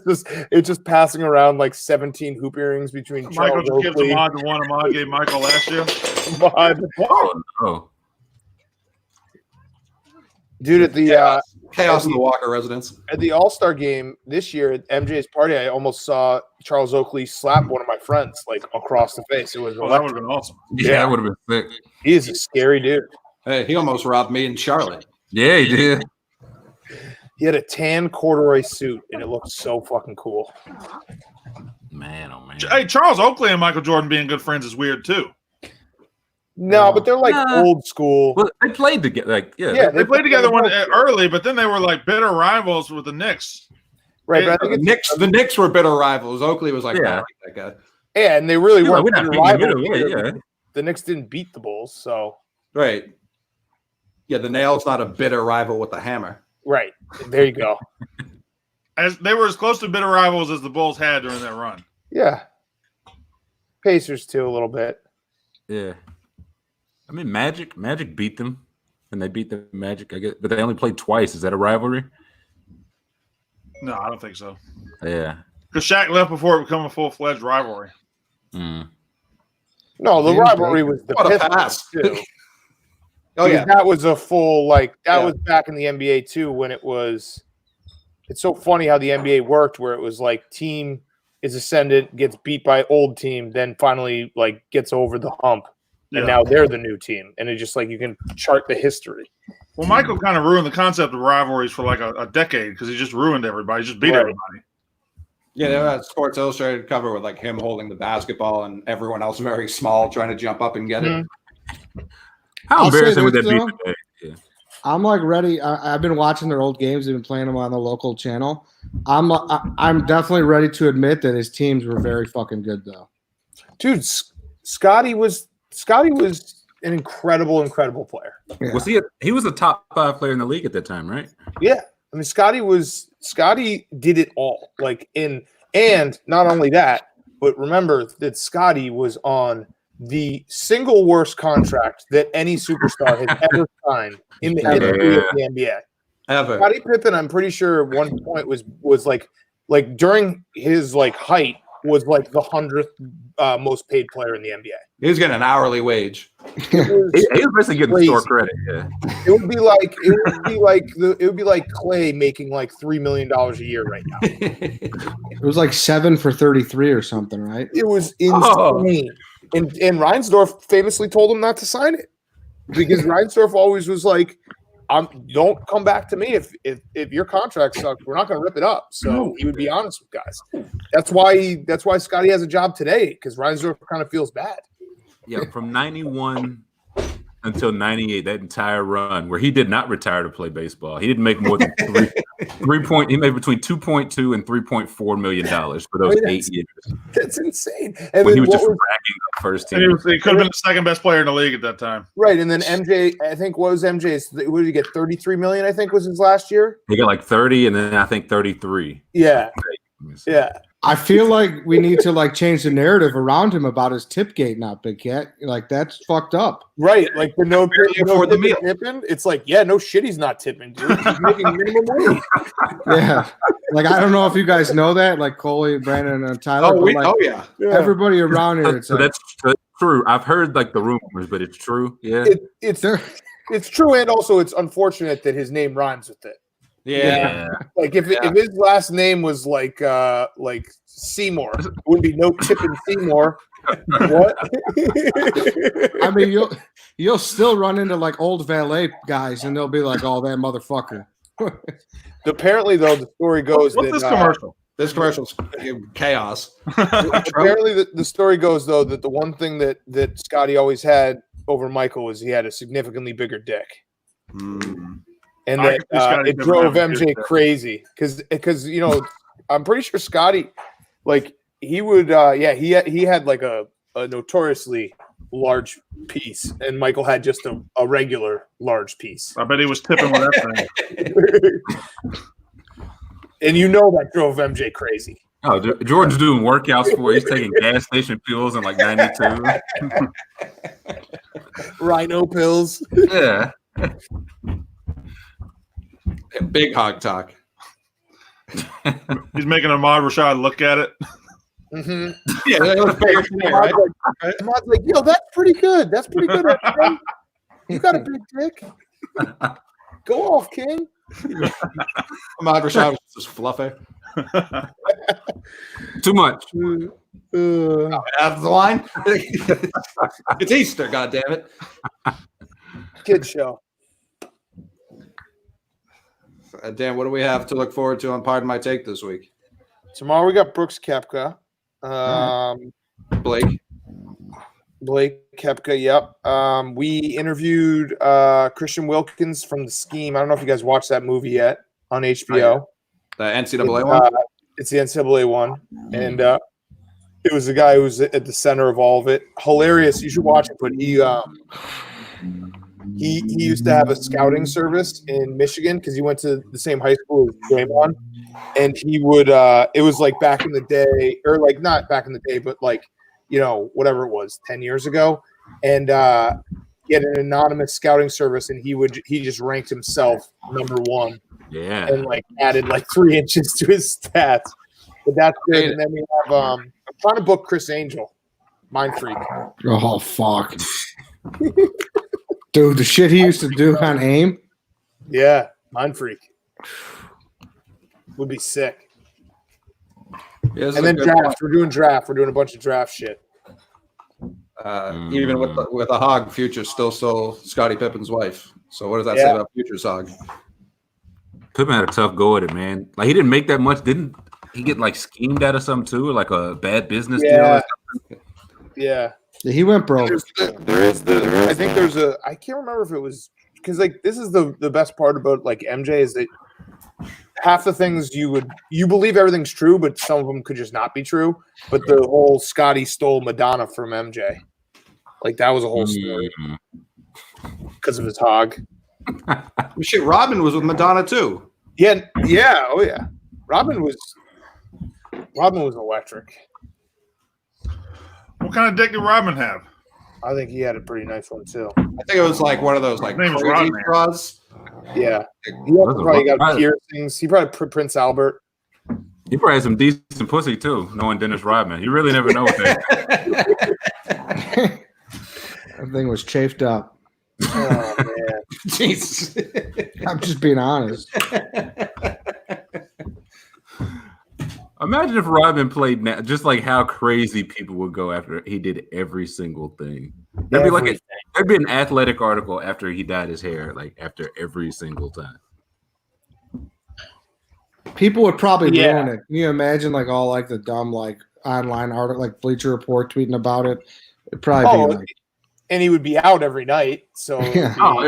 it's just passing around like 17 hoop earrings between Michael Charles just gives Oakley, Ahmad the one Ahmad gave Michael last year. Ahmad. Oh, no. Dude, at the Chaos in the Walker residence. at the All-Star game this year at MJ's party, I almost saw Charles Oakley slap one of my friends like across the face. It was Well, that would electric. have been awesome. Yeah, that would have been sick. He is a scary dude. Hey, he almost robbed me in Charlotte. Yeah, he did. He had a tan corduroy suit and it looked so fucking cool. Man, oh man. Hey, Charles Oakley and Michael Jordan being good friends is weird too. No, but they're like Nah. old school. Well, they played together. Like, Yeah, They played together early, but then they were like bitter rivals with the Knicks. Right, but I think The Knicks were bitter rivals. Oakley was like, Yeah. "I like that guy." yeah, and they really Yeah, weren't we're not bitter beating them rivals either way, either. yeah. The Knicks didn't beat the Bulls, so Right. Yeah, the nail's not a bitter rival with the hammer. right. There you go. As they were as close to bitter rivals as the Bulls had during that run. Yeah. Pacers too a little bit. Yeah. I mean, Magic beat them, and they beat the Magic, I guess, but they only played twice. Is that a rivalry? No, I don't think so. Yeah. Because Shaq left before it became a full-fledged rivalry. Mm. No, the James rivalry was the What a Pistons pass. too. Oh yeah. That was a full that Yeah. was back in the NBA too when it was. It's so funny how the NBA worked, where it was like team is ascendant, gets beat by old team, then finally like gets over the hump, and now they're the new team, and it's just like you can chart the history. Well, Michael kind of ruined the concept of rivalries for like a decade because he just ruined everybody. He just beat Right. everybody. Yeah, they had a Sports Illustrated cover with like him holding the basketball and everyone else very small trying to jump up and get it. How I'll say embarrassing would this, that be though. today? Yeah. I'm like ready. I've been watching their old games. They've been playing them on the local channel. I'm definitely ready to admit that his teams were very fucking good, though. Dude, Scotty was an incredible player. Yeah. Was he was a top 5 player in the league at that time, right? Yeah. I mean, Scotty did it all. And not only that, but remember that Scotty was on the single worst contract that any superstar has ever signed in the history of the NBA. Ever. Scottie Pippen, I'm pretty sure at one point was like during his like height was like the 100th most paid player in the NBA. He was getting an hourly wage. It was, He was basically getting Crazy. store credit. Yeah. it would be like Clay making like $3 million a year right now. It was like 7 for 33 or something, right? It was insane. And Reinsdorf famously told him not to sign it because Reinsdorf always was like, don't come back to me if your contract sucks. We're not going to rip it up. So he would be honest with guys. That's why Scotty has a job today because Reinsdorf kind of feels bad. Yeah, from 91 until 98, that entire run where he did not retire to play baseball. He didn't make more than he made between 2.2 and $3.4 million for those 8 years. That's insane. And When he then was just racking up first And team. he could have been the second best player in the league at that time. Right, and then MJ, I think what was MJ's? What did he get? 33 million, I think, was his last year. He got like 30, and then I think 33. Yeah, yeah. I feel like we need to like change the narrative around him about his tip gate, not Big Cat. Like that's fucked up. Right, like the no afford the meal. tipping. It's like, yeah, no shit, he's not tipping, dude. He's making minimum wage. Yeah. Like I don't know if you guys know that, like Coley, Brandon, and Tyler. but like, yeah. everybody around here, it's So like, that's true. I've heard like the rumors, but it's true. Yeah. It's true, and also it's unfortunate that his name rhymes with it. Yeah. Like if his last name was like Seymour, it would be no tipping Seymour. What? I mean, you'll still run into like old valet guys, and they'll be like, "Oh, that motherfucker." Apparently, though, the story goes What's that this commercial? This commercial's chaos. apparently the story goes though that the one thing that Scotty always had over Michael was he had a significantly bigger dick, and I that could see Scotty it Pippen drove having a MJ huge dick. crazy because you know I'm pretty sure Scotty like he would he had like a notoriously large piece and Michael had just a regular large piece. I bet he was tipping with that thing. And you know that drove MJ crazy. Oh, Jordan's doing workouts for. He's taking gas station pills in like 92. Rhino pills. Yeah. Big hog talk. He's making Ahmad Rashad look at it. Mm-hmm. Yeah, that was bigger than that, right? Ahmad's like, yo, that's pretty good. That's pretty good. MJ. You got a big dick. Go off, King. Ahmad Rashad was just fluffy. Too much. That's the line. It's Easter, goddammit. Kid show. Dan, what do we have to look forward to on Pardon My Take this week? Tomorrow we got Brooks Koepka. Blake Koepka, yep. We interviewed Christian Wilkins from The Scheme. I don't know if you guys watched that movie yet on HBO. The NCAA one? It's the NCAA one. And it was the guy who was at the center of all of it. Hilarious. You should watch it. But he used to have a scouting service in Michigan because he went to the same high school as Draymond. And he would it was like back in the day, or like not back in the day, but like, you know, whatever it was, 10 years ago. And he had an anonymous scouting service and he just ranked himself number one. Yeah. And like added like 3 inches to his stats. But that's good. And then we have I'm trying to book Chris Angel, Mind Freak. Oh fuck, dude! The shit he used to do on AIM. Yeah, Mind Freak. Would be sick. Yeah, And then draft. We're doing draft. We're doing a bunch of draft shit. Even with a hog, Future still Scottie Pippen's wife. So what does that say about Future's hog? Pippen had a tough go at it, man. Like he didn't make that much. Didn't he get like schemed out of something too, like a bad business deal? Or something? Yeah. He went broke. I think there's I can't remember if it was because like this is the best part about like MJ is that half the things you believe everything's true, but some of them could just not be true. But the whole Scotty stole Madonna from MJ, like that was a whole story because of his hog. Shit, Robin was with Madonna too. Yeah, oh yeah. Robin was electric. What kind of dick did Rodman have? I think he had a pretty nice one too. I think it was like one of those like His name was crazy Rodman. straws. Yeah, he probably got piercings. He probably Prince Albert. He probably had some decent pussy too, knowing Dennis Rodman. You really never know with that. That thing was chafed up. Oh man. Jesus. I'm just being honest. Imagine if Rodman played now, just like how crazy people would go after he did every single thing. There'd be an athletic article after he dyed his hair, like after every single time. People would probably ruin it. Can you imagine like all like the dumb like online article like Bleacher Report tweeting about it? It'd probably be like, And he would be out every night. So Yeah. all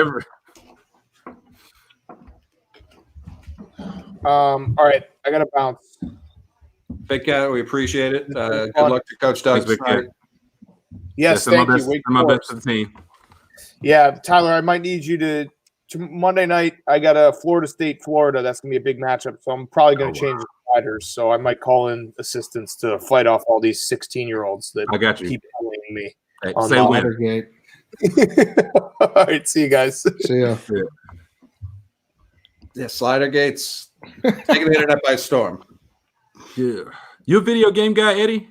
right, I gotta bounce. Big Cat, we appreciate it. Good luck to Coach Doug. Thanks, Big Cat. Yes, send thank my you. best, Wake send my best Forest. to the team. Yeah, Tyler, I might need you to Monday night. I got a Florida State, Florida. That's gonna be a big matchup. So I'm probably gonna change the fighters. So I might call in assistants to fight off all these 16-year-olds that I got you. keep bullying me. Hey, on say the win. Watergate. All right, see you guys. See ya. Yeah, Slider Gates taking the internet by storm. Yeah. You a video game guy, Eddie?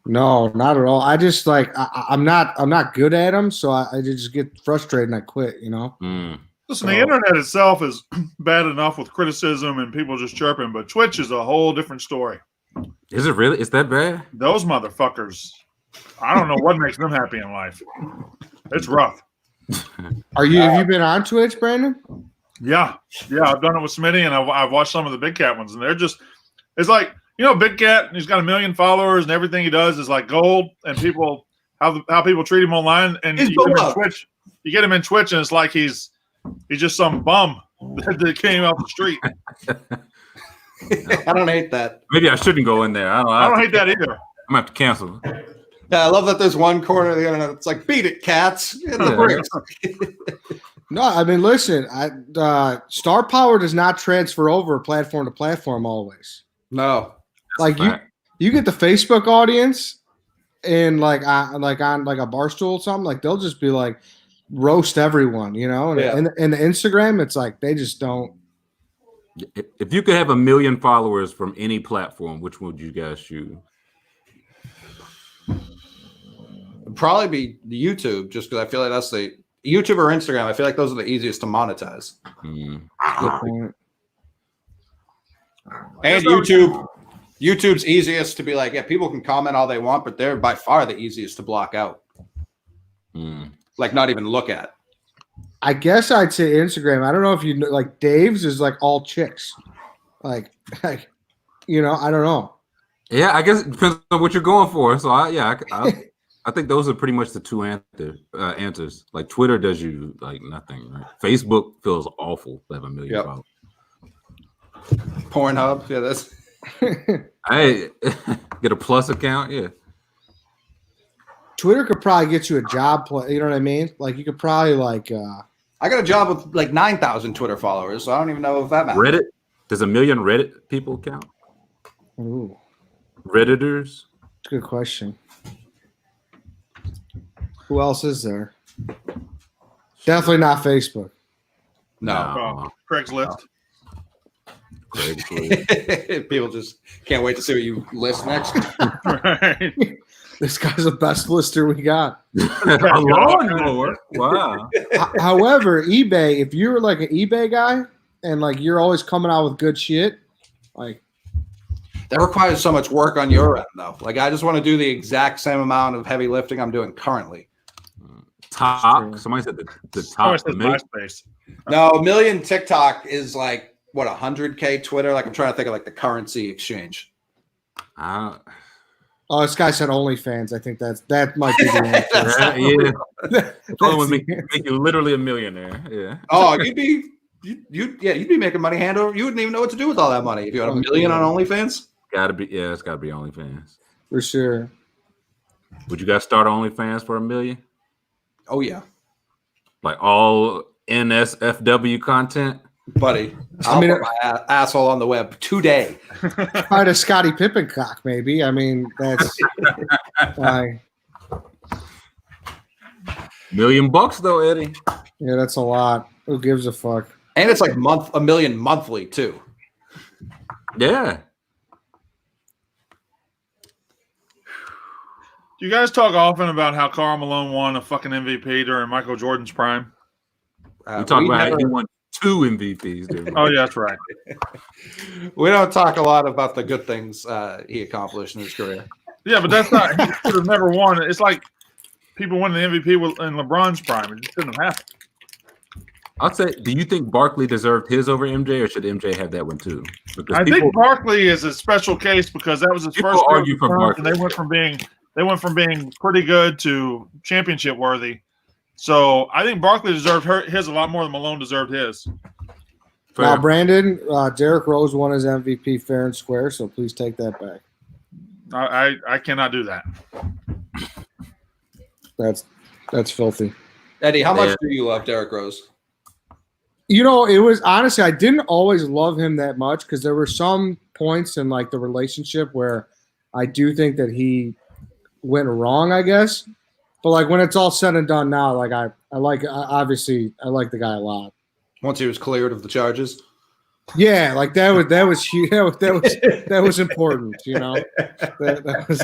No, not at all. I just like I'm not good at them, so I just get frustrated and I quit. You know. Mm. Listen, the internet itself is bad enough with criticism and people just chirping, but Twitch is a whole different story. Is it really? Is that bad? Those motherfuckers, I don't know what makes them happy in life. It's rough. Have you been on Twitch, Brandon? Yeah, I've done it with Smitty, and I've watched some of the Big Cat ones, and they're just, it's like, you know, Big Cat, he's got 1 million followers, and everything he does is like gold, and people, how people treat him online, and He's you get him in beloved. Twitch, and it's like he's just some bum that came out the street. I don't hate that. Maybe I shouldn't go in there. I don't hate that either. I'm gonna have to cancel. Yeah, I love that there's one corner of the internet. It's like, beat it, cats. In the bricks. No, I mean, listen, star power does not transfer over platform to platform always. No. Like you get the Facebook audience and like on like a Barstool or something, like they'll just be like roast everyone, you know. And Yeah. and the Instagram, it's like they just don't. If you could have 1 million followers from any platform, which would you guys choose? It'd probably be YouTube, just because I feel like that's the YouTube or Instagram. I feel like those are the easiest to monetize. Mm. Good point. And YouTube's easiest to be like, yeah, people can comment all they want, but they're by far the easiest to block out. Mm. Like, not even look at. I guess I'd say Instagram. I don't know if you know, like Dave's is like all chicks, like you know. I don't know. Yeah, I guess it depends on what you're going for. So I think those are pretty much the two answers. Like Twitter does you like nothing, right? Facebook feels awful to have 1 million Yep. followers. Pornhub, yeah, that's Hey, get a plus account, yeah. Twitter could probably get you a job. You know what I mean? Like you could probably like. I got a job with like 9,000 Twitter followers, so I don't even know if that matters. Reddit, does 1 million Reddit people count? Ooh, Redditors? that's a good question. Who else is there? Definitely not Facebook. No. Craigslist. Craigslist. People just can't wait to see what you list next. Right. This guy's the best lister we got. A lawnmower. Wow. However, eBay, if you're like an eBay guy and like you're always coming out with good shit, like That requires so much work on your end, though. Like, I just want to do the exact same amount of heavy lifting I'm doing currently. Top. Somebody said the Oh, it top. says million. MySpace. No, 1 million TikTok is like, what, 100K Twitter? Like, I'm trying to think of like the currency exchange. Uh, oh, this guy said OnlyFans. I think that might be the answer. yeah. That's Only would the make you literally a millionaire. Yeah. Oh, you'd be making money hand over. You wouldn't even know what to do with all that money if you had 1 million on OnlyFans. It's gotta be OnlyFans. for sure. Would you guys start OnlyFans for 1 million? Oh yeah, Like all NSFW content? buddy. I mean, I'll put my asshole on the web today. Try to Scottie Pippen cock, maybe. I mean, that's $1 million though, Eddie. yeah, that's a lot. Who gives a fuck? And it's like $1 million monthly too. Yeah. You guys talk often about how Karl Malone won a fucking MVP during Michael Jordan's prime. We talk about how he won 2 MVPs. Dude. Oh, yeah, that's right. We don't talk a lot about the good things he accomplished in his career. Yeah, but that's not. He should have never won. It's like people winning the MVP in LeBron's prime. It just shouldn't have happened. I'd say, do you think Barkley deserved his over MJ, or should MJ have that one too? Because I think Barkley is a special case because that was his People first argue for return, and Barkley. they went from being pretty good to championship worthy. So I think Barkley deserved his a lot more than Malone deserved his. Fair. Now, Brandon, Derrick Rose won his MVP fair and square, so please take that back. I cannot do that. That's filthy. Eddie, how much do you love Derrick Rose? You know, it was honestly, I didn't always love him that much because there were some points in like the relationship where I do think that he went wrong, I guess. But like when it's all said and done now, like I like the guy a lot. Once he was cleared of the charges. Yeah, like that was huge. That was important, you know. That was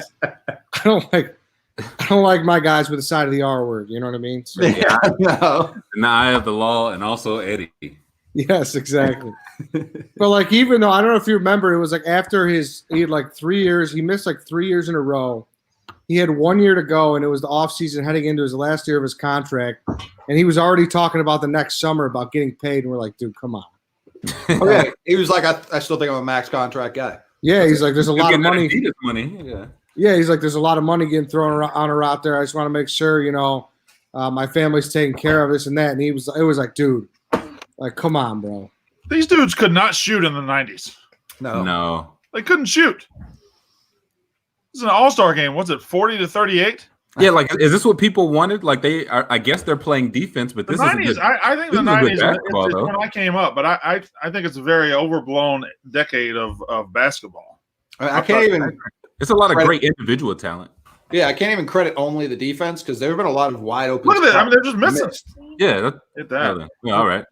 I don't like my guys with the side of the R word, you know what I mean? So, Yeah, no. Now I have the law and also Eddie. yes, exactly. But like even though I don't know if you remember, it was like after he had like 3 years, he missed like 3 years in a row. He had 1 year to go, and it was the offseason heading into his last year of his contract. And he was already talking about the next summer about getting paid. And we're like, dude, come on. Okay. He was like, I still think I'm a max contract guy. Yeah, he's like, there's a lot of money. Yeah. Yeah, he's like, there's a lot of money getting thrown on or out there. I just want to make sure, you know, my family's taking care of this and that. And it was like, dude, like, come on, bro. These dudes could not shoot in the 90s. No. They couldn't shoot. This is an all-star game. What's it, 40-38? Yeah, like, is this what people wanted? Like, I guess they're playing defense, but The this 90s, is I think the this is good 90s basketball, is though. when I came up, but I think it's a very overblown decade of basketball. I can't even. It's a lot of great individual talent. Yeah, I can't even credit only the defense because there have been a lot of wide open. Look at that. I mean, they're just missing. Yeah. Hit that. Yeah, all right.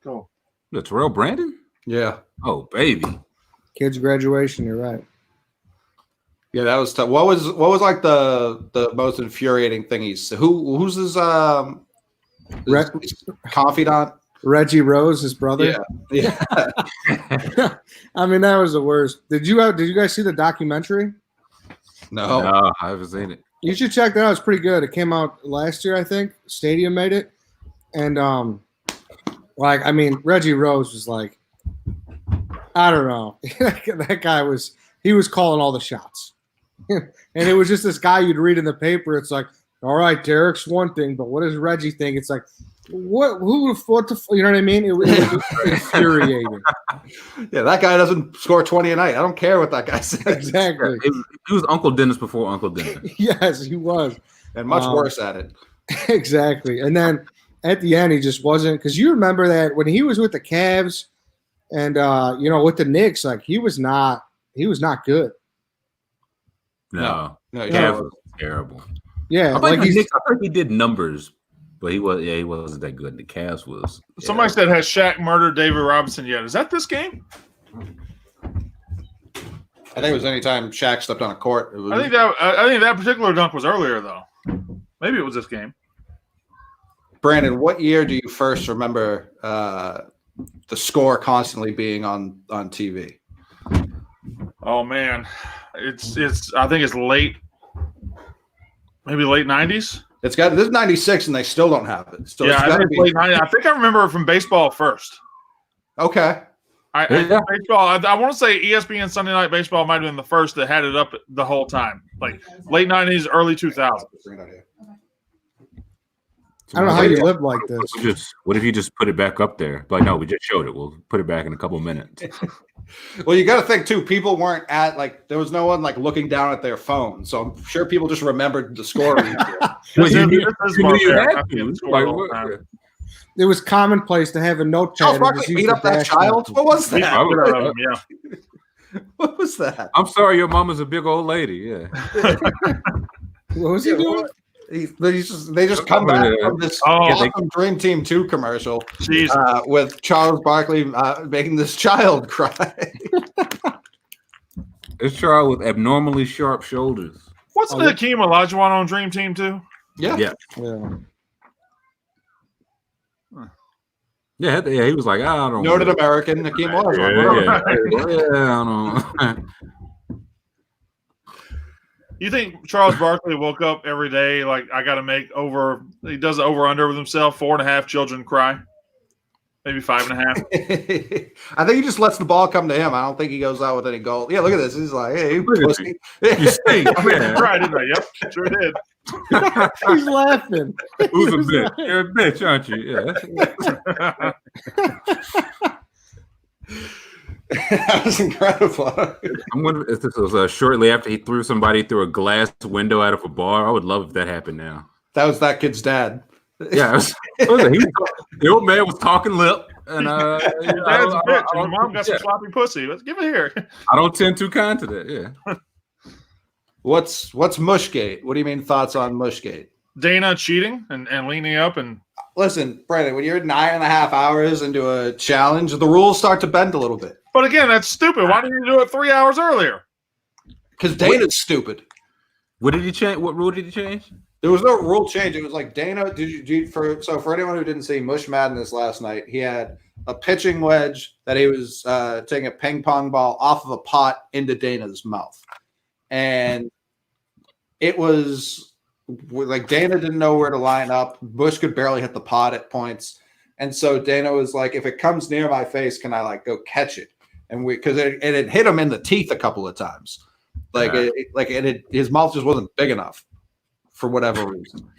Go. The Terrell Brandon? Yeah. Oh, baby. Kids' graduation, you're right. Yeah, that was tough. What was like the most infuriating thing who's his confidant? Reggie Rose, his brother. Yeah. I mean, that was the worst. Did you guys see the documentary? No. No, I haven't seen it. You should check that out. It's pretty good. It came out last year, I think. Stadium made it. And like, I mean, Reggie Rose was like, I don't know. That guy was calling all the shots. And it was just this guy you'd read in the paper. It's like, all right, Derrick's one thing, but what does Reggie think? It's like, what the, you know what I mean? It was infuriating. Yeah, that guy doesn't score 20 a night. I don't care what that guy says. Exactly. He was Uncle Dennis before Uncle Dennis. Yes, he was. And much worse at it. Exactly. And then at the end, he just wasn't, because you remember that when he was with the Cavs and, you know, with the Knicks, like he was not good. No. Cavs was terrible. Yeah. I Like think he did numbers, but he wasn't that good. The Cavs was. Somebody said, has Shaq murdered David Robinson yet? Is that this game? I think it was anytime Shaq stepped on a court. I think that particular dunk was earlier, though. Maybe it was this game. Brandon, what year do you first remember the score constantly being on TV? Oh man, it's I think it's maybe late 90s. This is 96 and they still don't have it. So Yeah, I think it's late 90s. I think I remember it from baseball first. Okay. Baseball. I want to say ESPN Sunday Night Baseball might have been the first that had it up the whole time, like late 90s, early 2000s. I don't know how you live like this. What if you just put it back up there? Like, no, we just showed it. We'll put it back in a couple of minutes. Well, you got to think too. People weren't there was no one like looking down at their phone, so I'm sure people just remembered the score. It was commonplace to have a notepad. Charles Barkley beat up that child. What was that? Yeah. What was that? I'm sorry, your mama's a big old lady. Yeah. What was he doing? They just come back from this awesome Dream Team 2 commercial with Charles Barkley making this child cry. This child with abnormally sharp shoulders. What's the Hakeem Olajuwon on Dream Team 2? Yeah. Yeah, he was like, I don't know. Noted American Hakeem Olajuwon. Yeah, I don't know. You think Charles Barkley woke up every day like I got to he does over under with himself, 4.5 children cry, maybe 5.5. I think he just lets the ball come to him. I don't think he goes out with any goal. Yeah, look at this. He's like, hey, pussy. You stink. I cried, didn't I? Yep, sure did. He's laughing. Who's a bitch? You're a bitch, aren't you? Yeah. That was incredible. I'm wondering if this was shortly after he threw somebody through a glass window out of a bar. I would love if that happened now. That was that kid's dad. Yeah, the old man was talking lip, and Your dad's a bitch, and your mom got some sloppy pussy. Let's give it here. I don't tend too kind to that. Yeah. What's Mushgate? What do you mean thoughts on Mushgate? Dana cheating and leaning up and Listen, Brandon, when you're 9.5 hours into a challenge, the rules start to bend a little bit. but again, that's stupid. Why didn't you do it 3 hours earlier? Because Dana's stupid. What did he change? What rule did he change? There was no rule change. It was like Dana. For anyone who didn't see Mush Madness last night, he had a pitching wedge that he was taking a ping pong ball off of a pot into Dana's mouth, and it was like Dana didn't know where to line up. Bush could barely hit the pot at points, and so Dana was like, "If it comes near my face, can I like go catch it?" And because it had hit him in the teeth a couple of times, his mouth just wasn't big enough for whatever reason.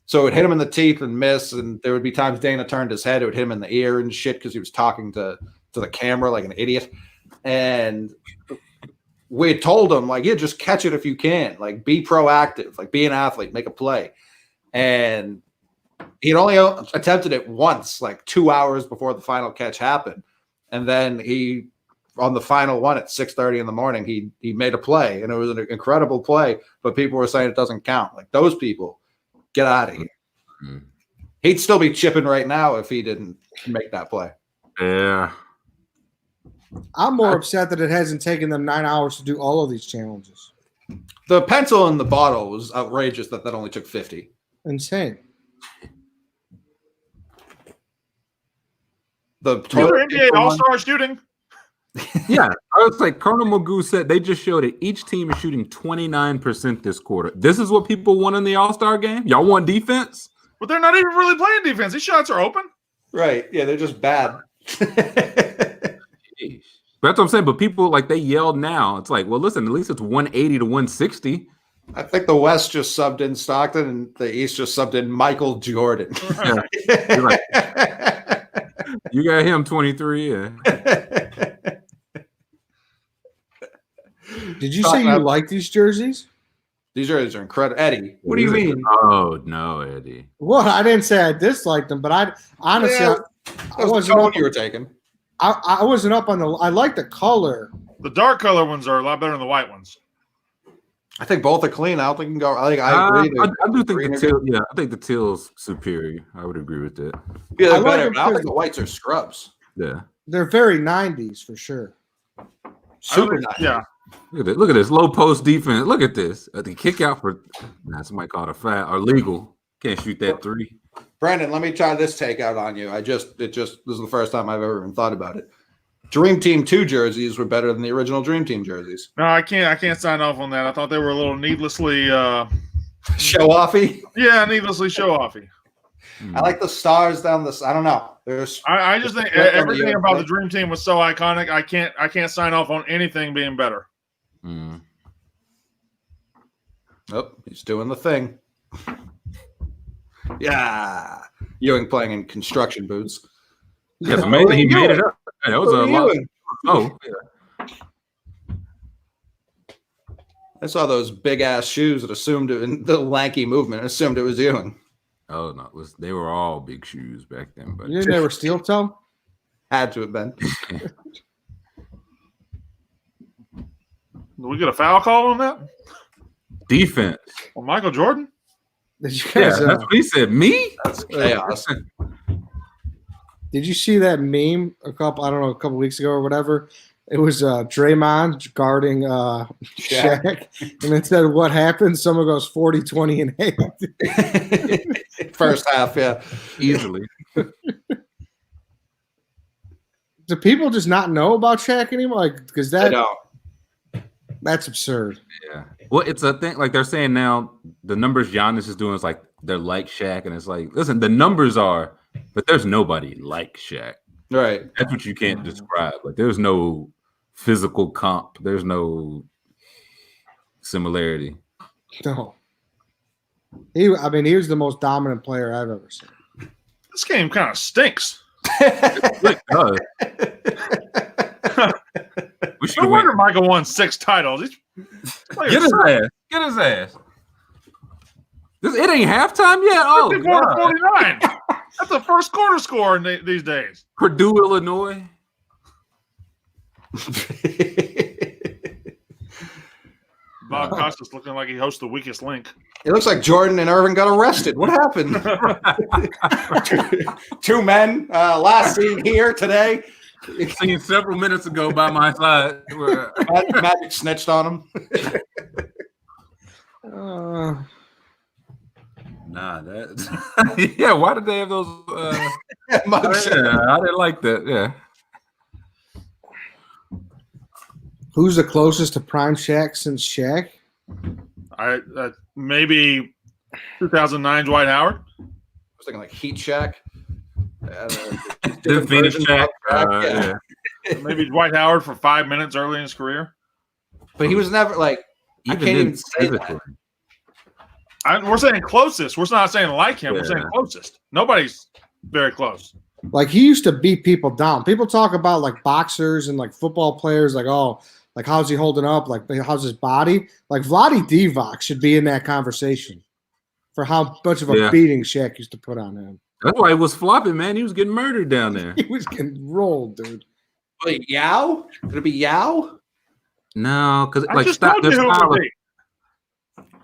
So it hit him in the teeth and miss, and there would be times Dana turned his head, it would hit him in the ear and shit because he was talking to the camera like an idiot. And we had told him, like, yeah, just catch it if you can. Like, be proactive. Like, be an athlete. Make a play. And he'd only attempted it once, like 2 hours before the final catch happened. And then he, on the final one at 6:30 in the morning, he made a play. And it was an incredible play. But people were saying it doesn't count. Like, those people, get out of here. Mm-hmm. He'd still be chipping right now if he didn't make that play. Yeah. I'm more upset that it hasn't taken them 9 hours to do all of these challenges. The pencil in the bottle was outrageous that only took 50. Insane. The Another NBA All-Star shooting. Yeah. I was like, Colonel Magoo said they just showed it. Each team is shooting 29% this quarter. This is what people want in the All-Star game? Y'all want defense? But they're not even really playing defense. These shots are open. Right. Yeah, they're just bad. But that's what I'm saying. But people, like, they yelled now. It's like, well, listen, at least it's 180 to 160. I think the West just subbed in Stockton and the East just subbed in Michael Jordan. Yeah. You're like, you got him 23. Yeah. Did you say you like these jerseys? These jerseys are incredible. Eddie, what do you mean? Oh, no, Eddie. Well, I didn't say I disliked them, but I honestly, Yeah, I wasn't up, you were taking. I wasn't up on the. I like the color. The dark color ones are a lot better than the white ones. I think both are clean. I don't think you can go. I agree. I do think the teal. Yeah, I think the teal's superior. I would agree with that. Yeah, I they're like better. them But I don't too. think the whites are scrubs. Yeah. They're very 90s for sure. Super nice. Yeah. Look at this low post defense. Look at this. The kick out for somebody called a foul or legal. Can't shoot that three. Brandon, let me try this takeout on you. This is the first time I've ever even thought about it. Dream Team 2 jerseys were better than the original Dream Team jerseys. No, I can't sign off on that. I thought they were a little needlessly Show offy. needlessly show offy. I like the stars down this. I don't know. There's I just think everything about the Dream Team was so iconic. I can't sign off on anything being better. Mm. Oh, he's doing the thing. Yeah. Ewing playing in construction boots. Yeah, it's amazing he made it up. Yeah, that was a lot. Oh, yeah. I saw those big ass shoes that assumed it in the lanky movement. Assumed it was Ewing. Oh no, they were all big shoes back then. But You didn't ever steel toe? Had to have been. Did we get a foul call on that? defense. Well, Michael Jordan? Did you Yeah, guys? that's what he said. Me? That's chaos. Did you see that meme a couple weeks ago or whatever? It was Draymond guarding Shaq, and it said, "What happened?" Someone goes 40, 20, and 8. First half, yeah. Easily. Do people just not know about Shaq anymore? Like, because I know. that's absurd. Yeah. Well, it's a thing. Like they're saying now, the numbers Giannis is doing is like they're like Shaq, and it's like, listen, the numbers are, but there's nobody like Shaq. Right. That's what you can't describe. Like there's no physical comp. There's no similarity. No. He was the most dominant player I've ever seen. This game kind of stinks. Like, We should No have wonder went. Michael won 6 titles. Get his ass. Get his ass. It ain't halftime yet. Oh, 54-49. That's the first quarter score in these days. Purdue, Illinois. Bob Costas looking like he hosts the weakest link. It looks like Jordan and Irvin got arrested. What happened? Two men last seen here today. Seen several minutes ago by my side. Magic snitched on him. Nah, that. Yeah, why did they have those? I didn't like that. Yeah. Who's the closest to prime Shaq since Shaq? Maybe 2009 Dwight Howard. I was thinking like Heat Shack. The Phoenix Shaq. Yeah. Maybe Dwight Howard for 5 minutes early in his career. But he was never like. I can't even say that. We're saying closest. We're not saying like him. Yeah. We're saying closest. Nobody's very close. Like he used to beat people down. People talk about like boxers and like football players, like, oh, like how's he holding up? Like how's his body? Like Vlade Divac should be in that conversation for how much of a beating Shaq used to put on him. That's why he was flopping, man. He was getting murdered down there. He was getting rolled, dude. Wait, Yao? Could it be Yao? No, because I like just told you who it would be.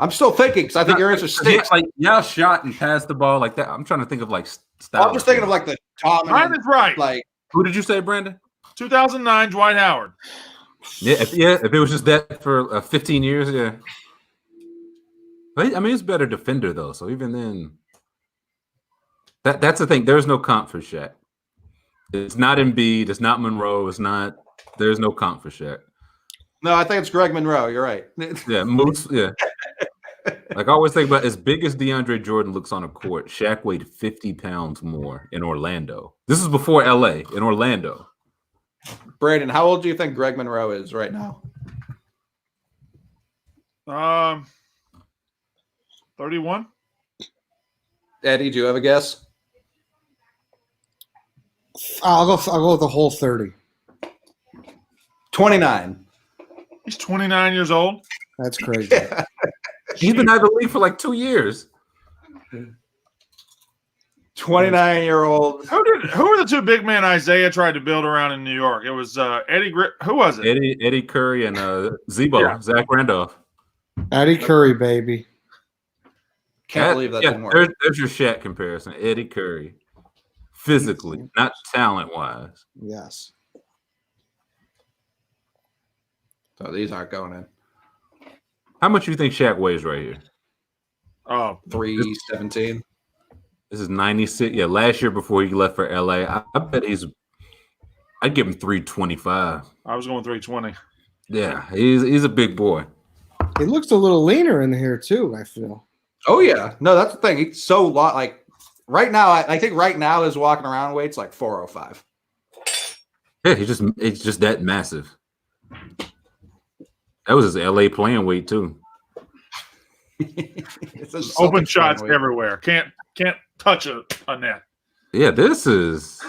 I'm still thinking because I think your answer stinks. Like Yao shot and passed the ball like that. I'm trying to think of like style. I'm just thinking of like the dominant. Mine is right. Like who did you say, Brandon? 2009 Dwight Howard. Yeah, if it was just that for 15 years, yeah. But I mean, he's a better defender though. So even then, that's the thing. There's no comp for Shaq. It's not Embiid. It's not Monroe. It's not. There's no comp for Shaq. no, I think it's Greg Monroe. You're right. Yeah, Moose. Yeah. Like I always think about as big as DeAndre Jordan looks on a court, Shaq weighed 50 pounds more in Orlando. This is before LA, in Orlando. Brandon, how old do you think Greg Monroe is right now? 31. Eddie, do you have a guess? I'll go with the whole 30. 29. He's 29 years old. That's crazy. Yeah. He's been out of the league for like 2 years. 29-year-old. Who were the two big men Isaiah tried to build around in New York? It was Eddie. Who was it? Eddie Curry and Zebo, Zach Randolph. Eddie Curry, baby. Can't believe that didn't work. There's your Shaq comparison. Eddie Curry. Physically, not talent-wise. Yes. So these aren't going in. How much do you think Shaq weighs right here? Oh, 317. This is 96. Yeah, last year before he left for LA, I bet I'd give him 325. I was going 320. Yeah, he's a big boy. He looks a little leaner in here too, I feel. Oh yeah, no, that's the thing. He's so like right now. I think right now his walking around weight's like 405. Yeah, it's just that massive. That was his LA playing weight too. It's Open shots everywhere. Can't touch a net. Yeah, this is.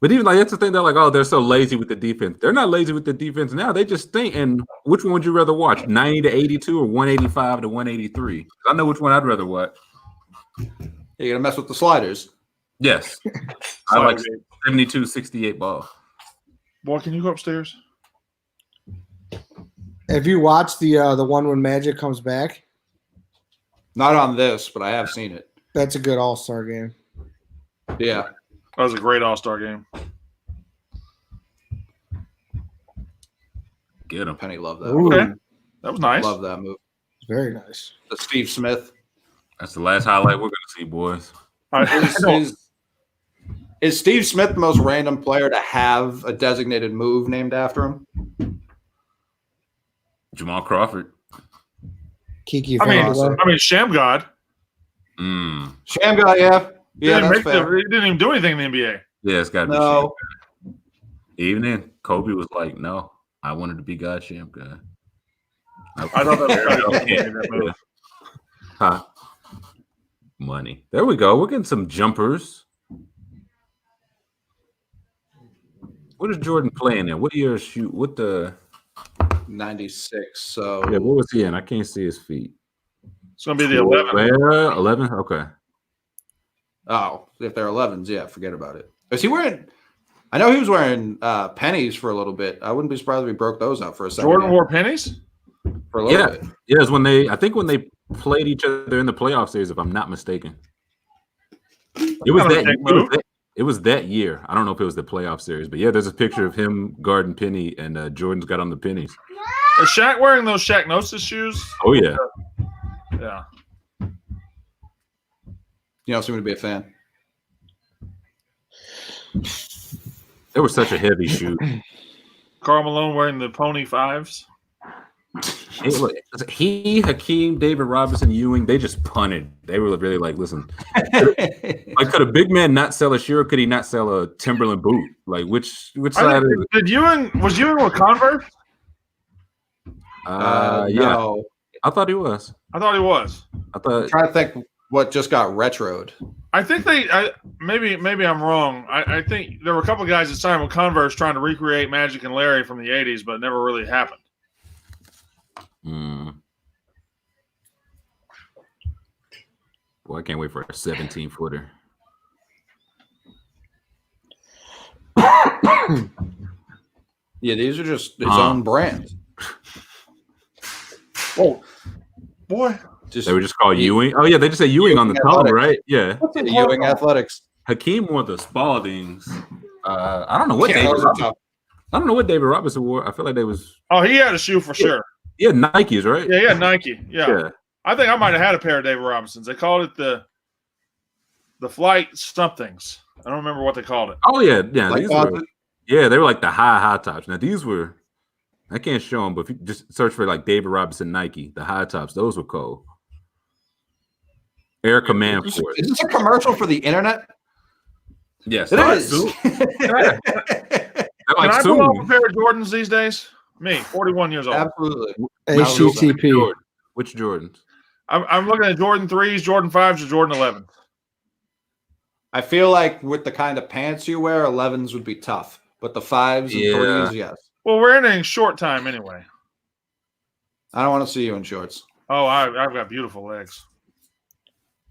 But even like that's the thing. They're like, oh, they're so lazy with the defense. They're not lazy with the defense now. They just think. And which one would you rather watch? 90 to 82 or 185 to 183? I know which one I'd rather watch. You're gonna mess with the sliders. Yes, I like 72-68 ball. Boy, can you go upstairs? Have you watched the one when Magic comes back? Not on this, but I have seen it. That's a good All-Star game. Yeah. That was a great All-Star game. Get him. Penny loved that. Ooh, Okay. That was nice. Love that move. very nice. The Steve Smith. That's the last highlight we're gonna see, boys. Is Steve Smith the most random player to have a designated move named after him? Jamal Crawford. Kiki I Vandeweghe. mean, Sham God. Sham guy, yeah. Yeah, that's He fair. didn't even do anything in the NBA. Yeah, it's got to be. No. Sham. Even then, Kobe was like, "No, I wanted to be God Sham guy." I thought that was that move. Huh. Money. There we go. We're getting some jumpers. What is Jordan playing in? What year shoot? What the 96. So yeah? What was he in? I can't see his feet. It's gonna be the 11. 11. Okay. oh, if they're 11s, yeah, forget about it. Is he wearing? I know he was wearing pennies for a little bit. I wouldn't be surprised if he broke those out for a second. Jordan wore pennies. for a little Yeah, bit. yeah. It's when they. I think when they played each other in the playoff series, if I'm not mistaken. It was Not a that. dick move. It was that year. I don't know if it was the playoff series, but yeah, there's a picture of him guarding Penny, and Jordan's got on the pennies. Is Shaq wearing those Shaq Gnosis shoes? Oh yeah. Yeah. You don't seem to be a fan. It was such a heavy shoot. Karl Malone wearing the Pony 5s. Hakeem, David Robinson, Ewing, they just punted. They were really like, listen, like, could a big man not sell a shoe, or could he not sell a Timberland boot? Like, which side is it? Did Ewing with Converse? Yeah, No. I thought he was. I thought he was. I thought I'm trying to think what just got retroed. I think maybe I'm wrong. I think there were a couple of guys that signed with Converse trying to recreate Magic and Larry from the 80s, but it never really happened. Well, I can't wait for a 17-footer. Yeah, these are just his own brand. Oh, boy. Just They were just called Ewing. Oh yeah, they just say Ewing on the tongue, Athletics. right? Yeah. Ewing Athletics. Hakeem wore the Spaldings. I don't know what Yeah, David those are Robinson, tough. I don't know what David Robinson wore. I feel like they was Oh, he had a shoe for sure. Nikes, right? Yeah, Nike. Yeah. I think I might have had a pair of David Robinsons. They called it the Flight somethings. I don't remember what they called it. Oh yeah. Like These were, they were like the high tops. Now these were, I can't show them, but if you just search for like David Robinson Nike, the high tops, those were cold. Erica Manford. Is this a commercial for the internet? Yes, It is. They're Can like I pull off a soon. pair of Jordans these days? Me, 41 years old. Absolutely. HTTP. Which Jordans? I'm looking at Jordan 3s, Jordan 5s, or Jordan 11s. I feel like with the kind of pants you wear, 11s would be tough, but the 5s and Yeah. 3s, yes. Well, we're in short time anyway. I don't want to see you in shorts. Oh, I've got beautiful legs.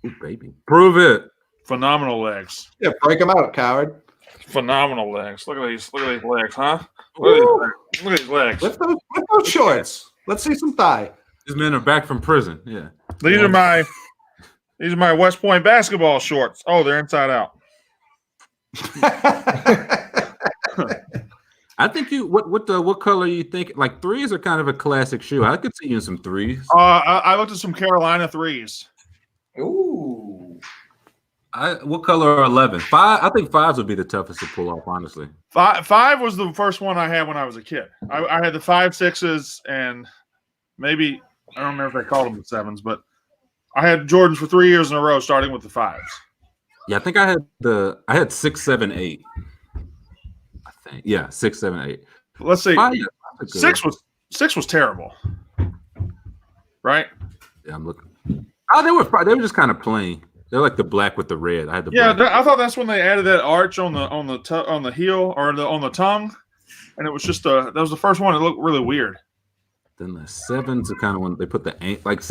Ooh, baby. Prove it. Phenomenal legs. Yeah, break them out, coward. Phenomenal legs. Look at these legs, huh? Look at these legs. Lift those shorts. Let's see some thigh. These men are back from prison. Yeah. These are my West Point basketball shorts. Oh, they're inside out. I think you what color you think? Like 3s are kind of a classic shoe. I could see you in some 3s. I looked at some Carolina 3s. Ooh. What color are 11? 5. I think 5s would be the toughest to pull off, honestly. Five was the first one I had when I was a kid. I had the 5, 6s, and maybe I don't remember if they called them the 7s, but I had Jordans for 3 years in a row, starting with the 5s. Yeah, I think I had 6, 7, 8. I think 6, 7, 8. Let's see. 5, yeah, Six was terrible, right? yeah, I'm looking. Oh, they were just kind of plain. They're like the black with the red. I had the black. I thought that's when they added that arch on the heel or on the tongue, and it was just that was the first one. It looked really weird. Then the 7s are kind of when they put the 8. Like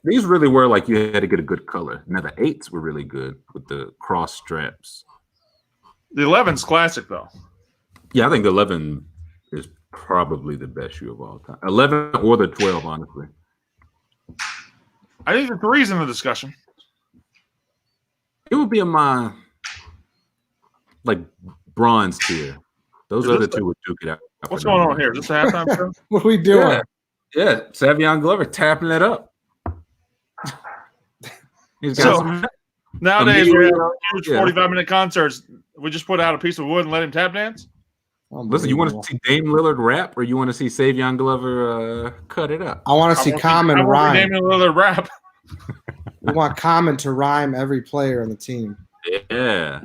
these really were like you had to get a good color. Now the 8s were really good with the cross straps. The 11's classic though. Yeah, I think the 11 is probably the best shoe of all time. 11 or the 12, honestly. I think the 3's in the discussion. It would be in my like bronze tier. Those Is other this two would duke it out. What's going on here? Is this a halftime show? What are we doing? Yeah, Savion Glover tapping it up. He's got So- some. Nowadays, we have huge Yeah. 45-minute concerts. We just put out a piece of wood and let him tap dance. Listen, you want to see Dame Lillard rap, or you want to see Savion Glover cut it up? I want to see Common I rhyme. Damian Lillard rap. We want Common to rhyme every player on the team. Yeah.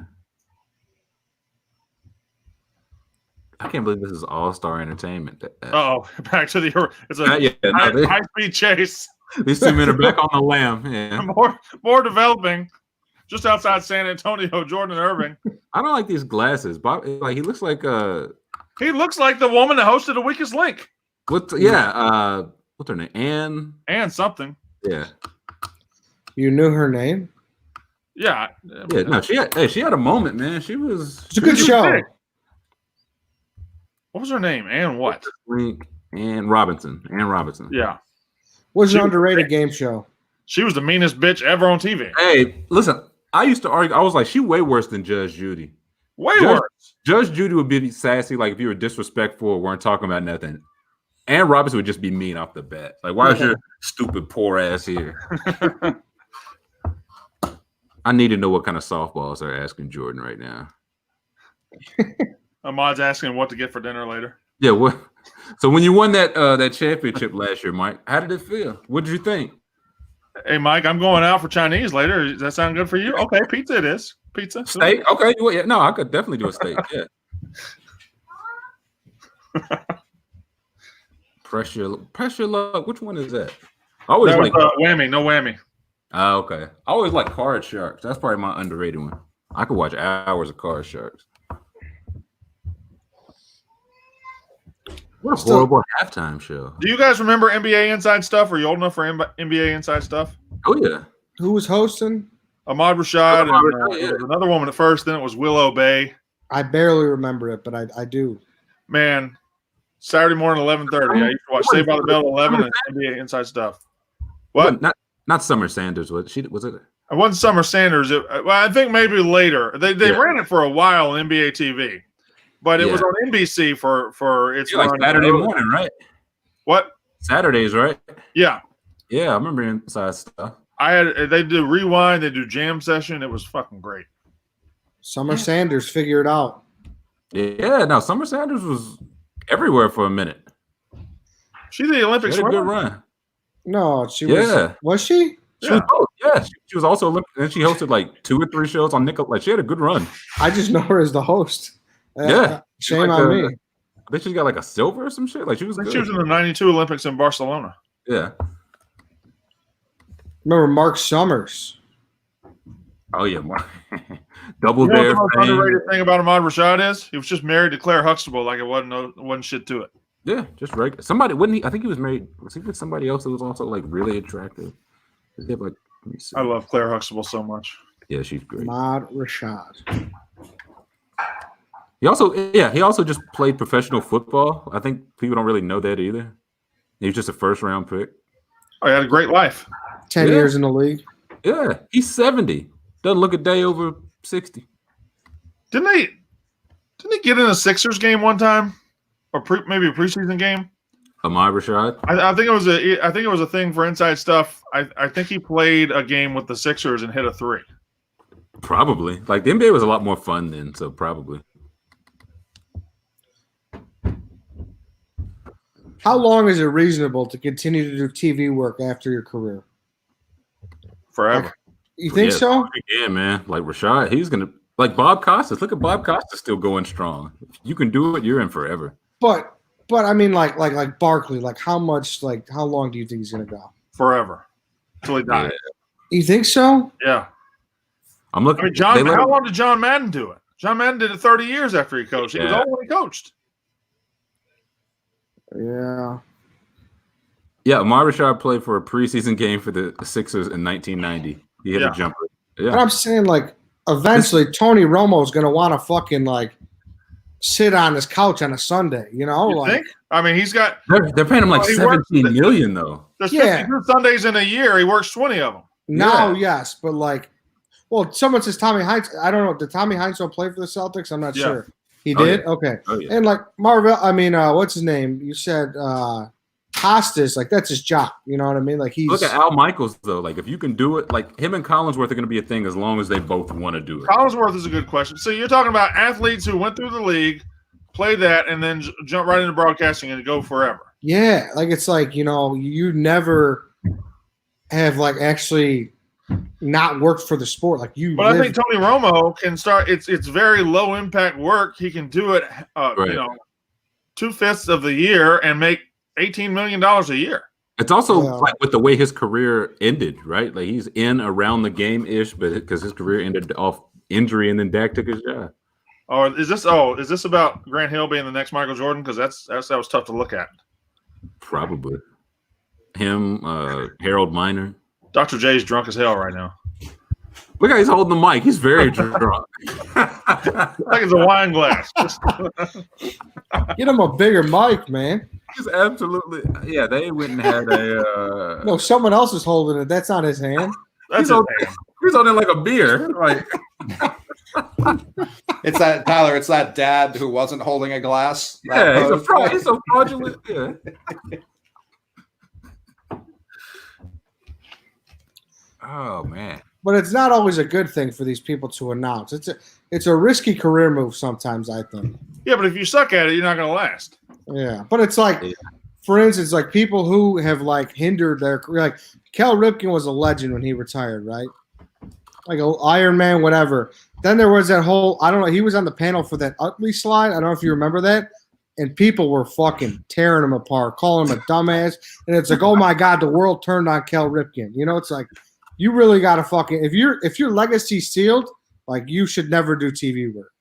I can't believe this is All-Star Entertainment. Oh, back to the. It's a Yeah, high-speed chase. these 2 men are back on the lam. Yeah. More developing. Just outside San Antonio, Jordan Irving. I don't like these glasses. Bob, like he looks like He looks like the woman that hosted The Weakest Link. What's her name? Ann. And something. Yeah. You knew her name? Yeah. Yeah. No, she had a moment, man. She was. It's a good show. big. What was her name? Ann what? Ann Robinson. Ann Robinson. Yeah. Was an underrated game show. She was the meanest bitch ever on TV. Hey, listen. I used to argue. I was like, she way worse than Judge Judy. Way worse. Judge Judy would be sassy, like if you were disrespectful or weren't talking about nothing. Ann Robinson would just be mean off the bat. Like, why is your stupid poor ass here? I need to know what kind of softballs they're asking Jordan right now. Ahmad's asking what to get for dinner later. Yeah, what? So when you won that championship last year, Mike, how did it feel? What did you think? Hey, Mike, I'm going out for Chinese later. Does that sound good for you? Okay, pizza it is. Pizza. Steak? Okay. Yeah, no, I could definitely do a steak. Yeah. Pressure luck. Which one is that? I always That was, like whammy. No whammy. Oh, okay. I always like Card Sharks. That's probably my underrated one. I could watch hours of Card Sharks. What a horrible halftime show. Do you guys remember NBA Inside Stuff? Are you old enough for NBA Inside Stuff? Oh, yeah. Who was hosting? Ahmad Rashad. Ahmad And, Rashad, yeah. there was another woman at first. Then it was Willow Bay. I barely remember it, but I do. Man, Saturday morning, 11:30. I used to watch Saved by the Bell at 11 and NBA Inside Stuff. What? Not Summer Sanders. Was it? It wasn't Summer Sanders. Well, I think maybe later. They ran it for a while on NBA TV, but it was on NBC for its like run. Saturday morning, right? What? Saturdays, right? Yeah. Yeah, I remember Inside Stuff. They do Rewind. They do Jam Session. It was fucking great. Summer Sanders, figure it out. Yeah, no, Summer Sanders was everywhere for a minute. She's the Olympic She had a good swimmer. run. No, she was. Yeah. Was she? She was both. Yeah, she was also Olympic, and she hosted like 2 or 3 shows on Nickel. Like she had a good run. I just know her as the host. Yeah. Shame like on me. I think she got like a silver or some shit. Like she was I think good. she was in the '92 Olympics in Barcelona. Yeah. Remember Mark Summers? Oh yeah, Mark. Double You know what dare. the most fame. underrated thing about Ahmad Rashad is? He was just married to Claire Huxtable. Like it wasn't shit to it. Yeah, just regular. Somebody wouldn't he? I think he was married. Was he with somebody else that was also like really attractive? Is it like? Let me see. I love Claire Huxtable so much. Yeah, she's great. Ahmad Rashad. He also just played professional football. I think people don't really know that either. He was just a first round pick. Oh, he had a great life. 10 Yeah. years in the league. Yeah, he's 70. Doesn't look a day over 60. Didn't he get in a Sixers game one time, or maybe a preseason game? Ahmad Rashad. I think it was a thing for Inside Stuff. I think he played a game with the Sixers and hit a 3. Probably. Like the NBA was a lot more fun then, so probably. How long is it reasonable to continue to do TV work after your career? Forever. You think Yeah, so? Yeah, man. Like Rashad, he's gonna like Bob Costas. Look at Bob Costas still going strong. If you can do it, you're in forever. But I mean, like Barkley. Like how long do you think he's gonna go? Forever. Until he died. You think so? Yeah. I'm looking. I mean, how long did John Madden do it? John Madden did it 30 years after he coached. He was Yeah. old when he coached. Yeah. Yeah, Ahmad Rashad played for a preseason game for the Sixers in 1990. He hit Yeah. a jumper. But Yeah, I'm saying, like, eventually Tony Romo's gonna want to fucking like sit on his couch on a Sunday. You know, You like think? I mean, he's got they're paying him like Well, he works- 17 million though. there's Yeah. 52 Sundays in a year. He works 20 of them. now, yes, but like, well, someone says Tommy Heinz. I don't know. Did Tommy Heinz play for the Celtics? I'm not Yeah. sure. He Oh, did. yeah. Okay. Oh yeah. And like Marvel, I mean, what's his name? You said Costas. Like that's his job. You know what I mean? Like he's. Look at Al Michaels though. Like if you can do it, like him and Collinsworth are going to be a thing as long as they both want to do it. Collinsworth is a good question. So you're talking about athletes who went through the league, play that, and then jump right into broadcasting and go forever. Yeah, like it's like you never have like actually not worked for the sport. Like you. But I think Tony Romo can start. It's very low impact work. He can do it, Right. 2/5 of the year and make $18 million a year. It's also Yeah. like with the way his career ended, right? Like he's in around the game ish, but because his career ended off injury and then Dak took his job. Or is this about Grant Hill being the next Michael Jordan? Because that was tough to look at. Probably him, Harold Miner. Dr. J's drunk as hell right now. Look how he's holding the mic. He's very drunk. Like it's a wine glass. Get him a bigger mic, man. He's absolutely. Yeah, they went and had a. No, someone else is holding it. That's not his hand. That's he's holding like a beer. Like It's that Tyler. It's that dad who wasn't holding a glass. yeah, he's a fraud. He's a fraudulent. Yeah. Oh man. But it's not always a good thing for these people to announce. It's a risky career move sometimes, I think. Yeah, but if you suck at it, you're not going to last. Yeah, but it's like, for instance, like people who have like hindered their career. Like Cal Ripken was a legend when he retired, right? Like Iron Man, whatever. Then there was that whole, I don't know, he was on the panel for that Utley slide. I don't know if you remember that. And people were fucking tearing him apart, calling him a dumbass. And it's like, oh my God, the world turned on Cal Ripken. You know, it's like, you really got to fucking, if your legacy's sealed, like you should never do TV work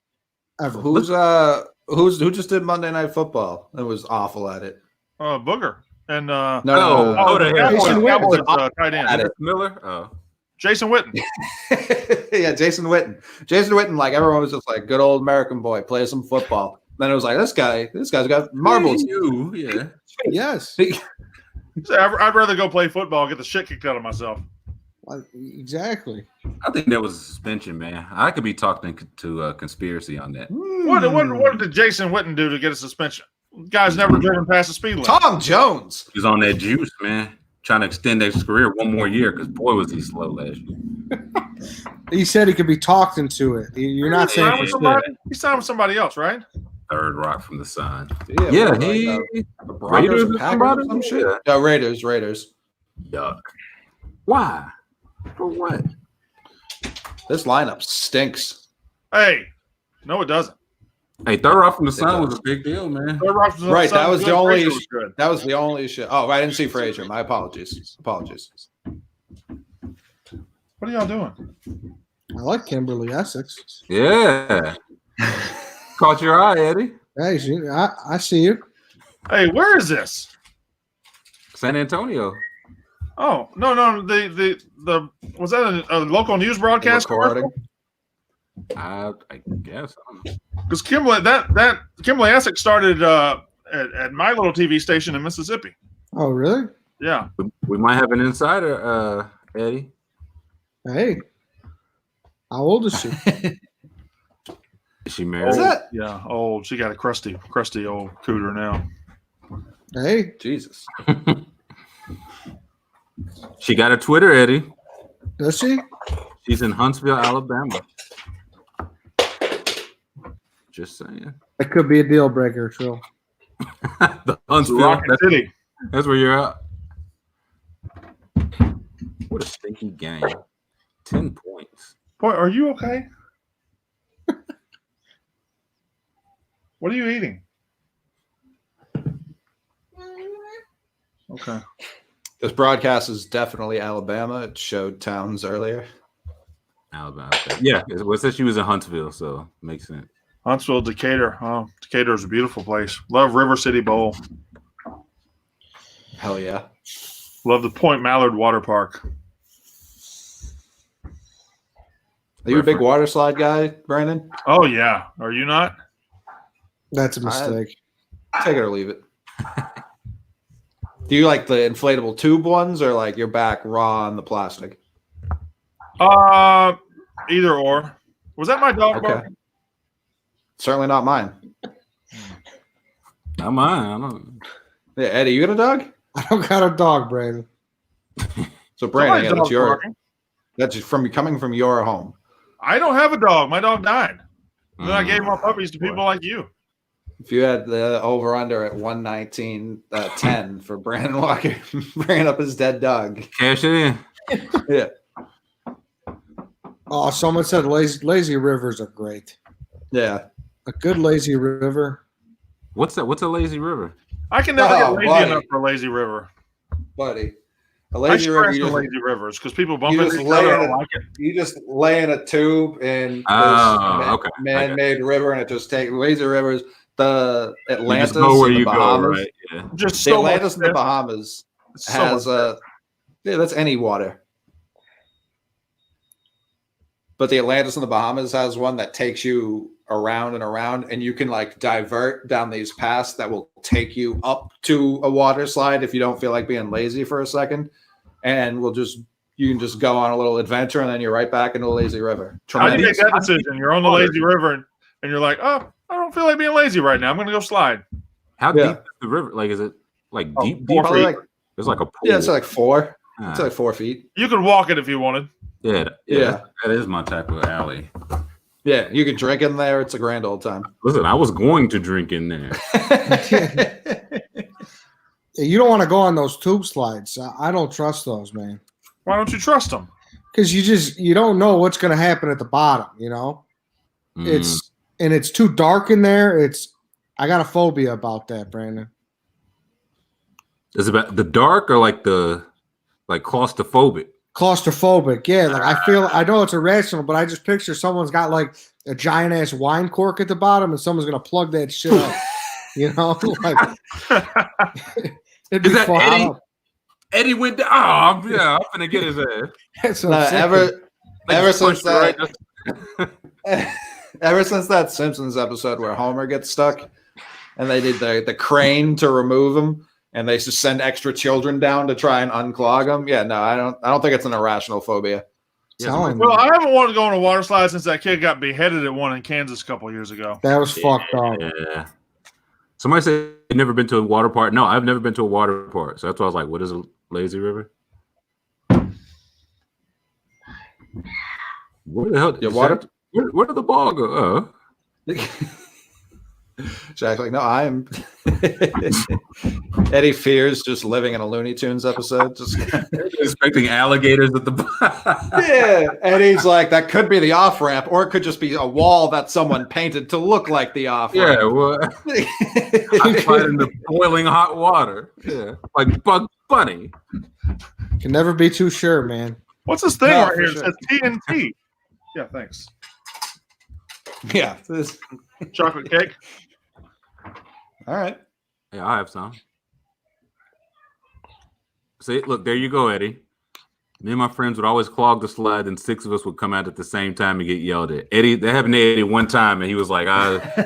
ever. Who just did Monday Night Football and was awful at it? Booger. And No. the Cowboys tight end. At it. Miller. Oh. Jason Witten. Yeah, Jason Witten. Jason Witten, like everyone was just like, good old American boy, play some football. Then it was like, this guy's got marbles. You, yeah. Yes, I'd rather go play football and get the shit kicked out of myself. exactly. I think that was a suspension, man. I could be talking to a conspiracy on that. What did Jason Witten do to get a suspension? Guy's never driven past the speed limit. Tom Jones. He was on that juice, man, trying to extend his career one more year because boy was he slow last year. He said he could be talked into it. You're not saying for sure. He signed with somebody else, right? Third rock from the sun. Yeah, Yeah, he the Broncos or Packers or some shit. No, Raiders. Yuck. Why? For what? This lineup stinks. Hey, no, it doesn't. Hey, third rock from the sun was a big deal, man. Right, that was the only. Good. That was the only shit. Oh, I didn't see Frazier. My apologies. What are y'all doing? I like Kimberly Essex. Yeah. Caught your eye, Eddie. Hey, I see you. Hey, where is this? San Antonio. Oh no, the was that a local news broadcast? Recording. I guess. Because Kimberly Essex started at my little TV station in Mississippi. Oh, really? Yeah. We might have an insider, Eddie. Hey, how old is she? Is she married? Is that Yeah, old. She got a crusty old cooter now. Hey, Jesus? She got a Twitter, Eddie. does she? She's in Huntsville, Alabama. Just saying. That could be a deal breaker, Trill. The Huntsville. Rocket City. That's where you're at. What a stinky game. 10 points. Boy, are you okay? What are you eating? Okay. This broadcast is definitely Alabama. It showed towns earlier. Alabama. Yeah, it said she was in Huntsville, so makes sense. Huntsville, Decatur. Oh, Decatur is a beautiful place. Love River City Bowl. Hell yeah. Love the Point Mallard Water Park. Are you a big water slide guy, Brandon? Oh yeah. Are you not? That's a mistake. Take it or leave it. Do you like the inflatable tube ones or like your back raw on the plastic? Either or. Was that my dog? Okay. barking? Certainly not mine. Not mine. I don't. Yeah, Eddie, you got a dog? I don't got a dog, Brandon. So Brandon, Somebody's yeah, dog's barking. that's from coming from your home. I don't have a dog. My dog died. Then I Mm. gave my puppies to people like you. If you had the over under at 119.10 for Brandon Walker bringing up his dead dog. Cash it in. Yeah. Oh, someone said lazy rivers are great. Yeah. A good lazy river. What's that? What's a lazy river? I can never Oh, get lazy buddy. enough for a lazy river. Buddy. A I lazy river, stress the lazy rivers because people bump into each other. I don't like it. you just lay in a tube in this Okay. man-made river, and it just takes lazy rivers. The You Atlantis just go where and the you Bahamas. go, right? Yeah. Just The so much Atlantis and the fish. Bahamas So has much yeah, that's any water. But the Atlantis and the Bahamas has one that takes you around and around, and you can like divert down these paths that will take you up to a water slide if you don't feel like being lazy for a second, and you can just go on a little adventure, and then you're right back into the lazy river. How do you make Tremendous. that decision? You're on the lazy river and you're like, oh, I don't feel like being lazy right now. I'm going to go slide. How Yeah. deep is the river? Like, is it like Oh, deep? probably Deep? like, It's like a pool. yeah, it's like 4. Ah, It's like 4 feet. You could walk it if you wanted. yeah, Yeah. That is my type of alley. Yeah, you can drink in there. It's a grand old time. Listen, I was going to drink in there. You don't want to go on those tube slides. I don't trust those, man. Why don't you trust them? Because you don't know what's going to happen at the bottom. You know, Mm. it's too dark in there. I got a phobia about that, Brandon. Is it about the dark or like claustrophobic? Claustrophobic, yeah. Like I know it's irrational, but I just picture someone's got like a giant ass wine cork at the bottom, and someone's gonna plug that shit up. You know, like it'd be Is that fun. Eddie? Eddie went down. Oh, yeah, I'm gonna get his ass. That's what I'm saying. Ever since Pushed it that, ever since that Simpsons episode where Homer gets stuck, and they did the crane to remove him, and they just send extra children down to try and unclog him. Yeah, no, I don't think it's an irrational phobia. Telling Well, you. I haven't wanted to go on a water slide since that kid got beheaded at one in Kansas a couple years ago. That was fucked up. Yeah. Somebody said you've never been to a water park. No, I've never been to a water park. So that's why I was like, what is a lazy river? Where the hell? Yeah, water- Where did the ball go? Jack's like, no, I'm Eddie Fears just living in a Looney Tunes episode. Just Expecting alligators at the yeah, Eddie's like, that could be the off ramp, or it could just be a wall that someone painted to look like the off Yeah, ramp. well, I'm fighting the boiling hot water. Yeah, like Bug Bunny. Can never be too sure, man. What's this thing No, right for here? sure. It says TNT. Yeah, thanks. Yeah. this- Chocolate cake. All right. Yeah, I have some. See, look, there you go, Eddie. Me and my friends would always clog the slide, and 6 of us would come out at the same time and get yelled at. Eddie, that happened to Eddie one time, and he was like,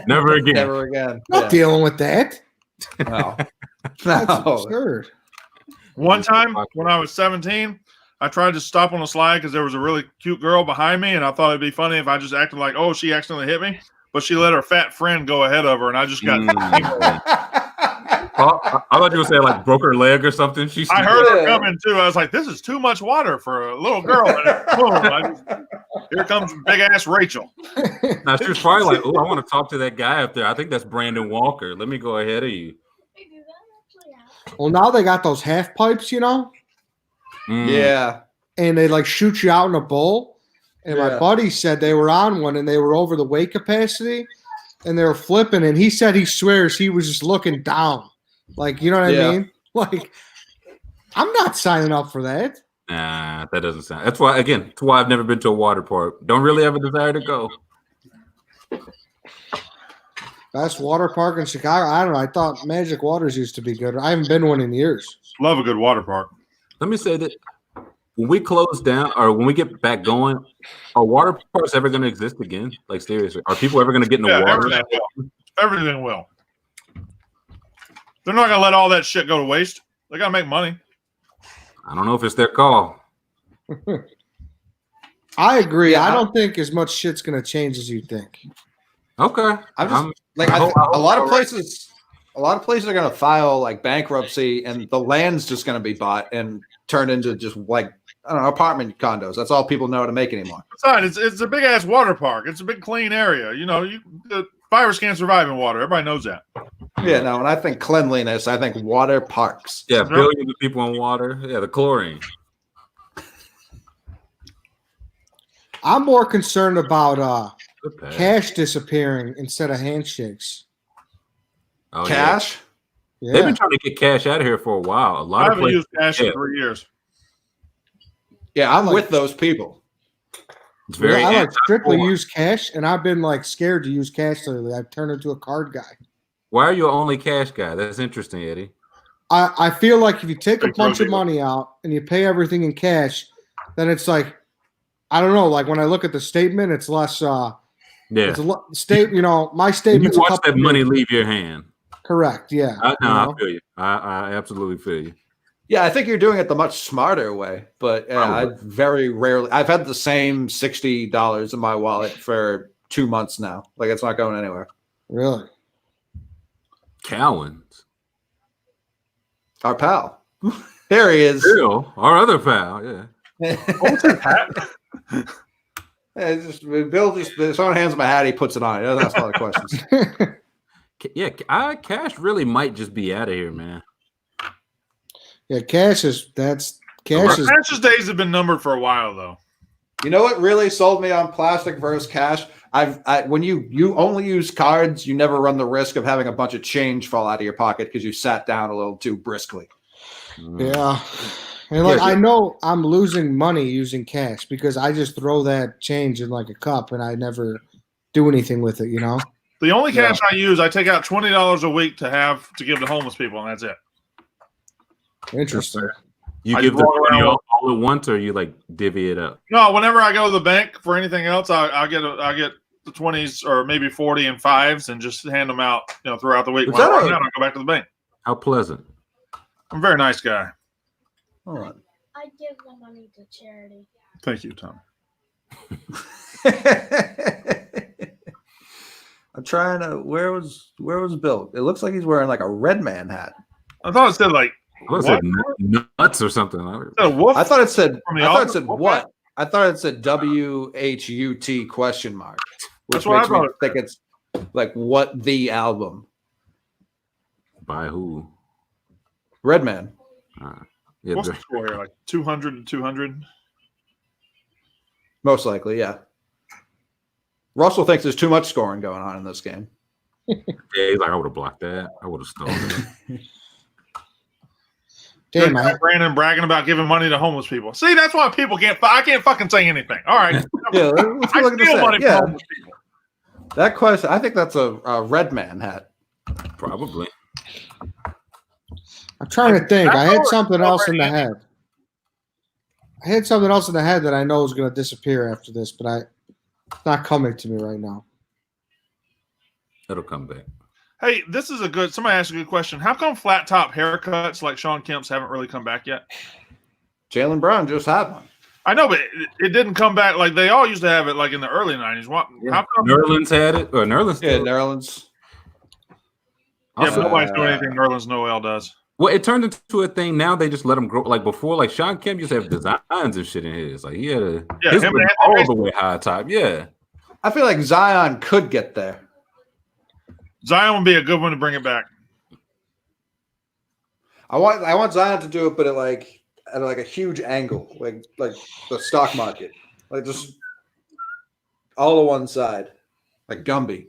never again. Never again. Not Yeah. dealing with that. No. That's No. absurd. One time when I was 17, I tried to stop on the slide because there was a really cute girl behind me, and I thought it'd be funny if I just acted like, oh, she accidentally hit me. But she let her fat friend go ahead of her, and I just got. Oh, I thought you would say like broke her leg or something. I heard her coming too. I was like, "This is too much water for a little girl." And boom! Here comes big ass Rachel. Now she was probably like, "Oh, I want to talk to that guy up there. I think that's Brandon Walker. Let me go ahead of you." Well, now they got those half pipes, you know, Mm. Yeah. and they like shoot you out in a bowl. And my Yeah. buddy said they were on one and they were over the weight capacity and they were flipping. And he said he swears he was just looking down. Like, you know what Yeah. I mean? Like, I'm not signing up for that. Nah, that doesn't sound. That's why I've never been to a water park. Don't really have a desire to go. Best water park in Chicago. I don't know. I thought Magic Waters used to be good. I haven't been one in years. Love a good water park. Let me say that when we close down or when we get back going, are water parks ever going to exist again? Like seriously, are people ever going to get in the Yeah, water? everything will. Everything will. They're not gonna let all that shit go to waste. They gotta make money. I don't know if it's their call. I agree. Yeah, I don't think as much shit's going to change as you think. Okay, I'm just like I hope- a lot of places. A lot of places are going to file like bankruptcy, and the land's just going to be bought and turned into just like I don't know apartment condos. That's all people know how to make anymore. Besides, it's a big ass water park. It's a big clean area. You know, the virus can't survive in water. Everybody knows that. Yeah, no. When I think cleanliness, I think water parks. Yeah, billions of people in water. Yeah, the chlorine. I'm more concerned about Good pass. cash disappearing instead of handshakes. Oh, yeah. Cash. They've Yeah. been trying to get cash out of here for a while. A I lot of haven't places. used cash yeah. in 3 years. Yeah, I'm like- with those people. It's very. I like strictly anti-poor. use cash, and I've been like scared to use cash lately. I've turned into a card guy. Why are you only cash guy? That's interesting, Eddie. I feel like if you take a Big bunch of deal. money out and you pay everything in cash, then it's like, I don't know. Like when I look at the statement, it's less. Yeah. It's my You statement's a watch couple that money leave your hand. correct. Yeah. I you know? feel you. I absolutely feel you. Yeah, I think you're doing it the much smarter way. But yeah, I Probably. very rarely. I've had the same $60 in my wallet for 2 months now. Like it's not going anywhere. Really. Cowens. Our pal, there he is. Bill, our other pal. Yeah. What's his hat? Bill just someone hands him a hat, he puts it on. He doesn't ask a lot of questions. Yeah, Cash really might just be out of here, man. Yeah. Cash is. Cash's days have been numbered for a while, though. You know what really sold me on plastic versus cash? When you only use cards, you never run the risk of having a bunch of change fall out of your pocket because you sat down a little too briskly. Yeah. And like Yeah. I know I'm losing money using cash because I just throw that change in like a cup and I never do anything with it, you know? The only cash I use, I take out $20 a week to give to homeless people, and that's it. Interesting. You I give just the walk money around all at once, or you like divvy it up? No, whenever I go to the bank for anything else, I get the 20s or maybe 40 and 5s and just hand them out, throughout the week. Is When I that run a- out, I go back to the bank. How pleasant. I'm a very nice guy. Hold on. I give the money to charity. Thank you, Tom. I'm trying to. Where was Bill? It looks like he's wearing like a red man hat. I thought it said like What was What? it? Nuts or something? woof. I thought it said. From the I thought it album? said What? what? I thought it said WHUT question mark. Which That's what I makes me thought it think it's like what the album. By who? Redman. Yeah, What's the score here? Like 200 and 200? Most likely, yeah. Russell thinks there's too much scoring going on in this game. yeah, he's like, I would have blocked that. I would have stolen it. Damn, Good guy, Brandon bragging about giving money to homeless people. See, that's why people can't. I can't fucking say anything. All right, Yeah, let's I look at steal this. money from Yeah, homeless people. that question. I think that's a red man hat. Probably. I'm trying to think. I had That's something else in the already- head. I had something else in the head that I know is going to disappear after this, but it's not coming to me right now. It'll come back. Hey, this is a good. Somebody asked a good question. How come flat top haircuts like Sean Kemp's haven't really come back yet? Jalen Brown just had one. I know, but it didn't come back like they all used to have it like in the early 90s. What? How come? Nerlens had it. Or Nerlens. Yeah, still- Nerlens. Yeah, but nobody's doing Uh, anything Nerlens Noel does. Well, it turned into a thing. Now they just let him grow. Like before, like Sean Kemp used to have designs and shit in his. Like he had Yeah, his him was and all Anthony the way high top. Yeah. I feel like Zion could get there. Zion would be a good one to bring it back. I want Zion to do it, but at like a huge angle, like the stock market, like just all to one side, like Gumby.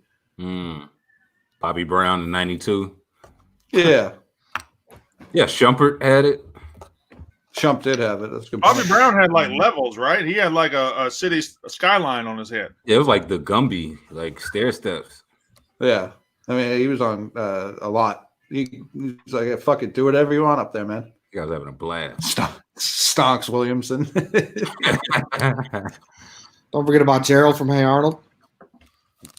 Bobby Brown in '92. Yeah, Yeah, Shumpert had it. Shump did have it. That's a good. Bobby point. Brown had like levels, right? He had like a city skyline on his head. Yeah, it was like the Gumby, like stair steps. Yeah, I mean he was on a lot. He's like, yeah, fuck it, do whatever you want up there, man. You guys having a blast. Stonks Williamson. Don't forget about Gerald from Hey Arnold.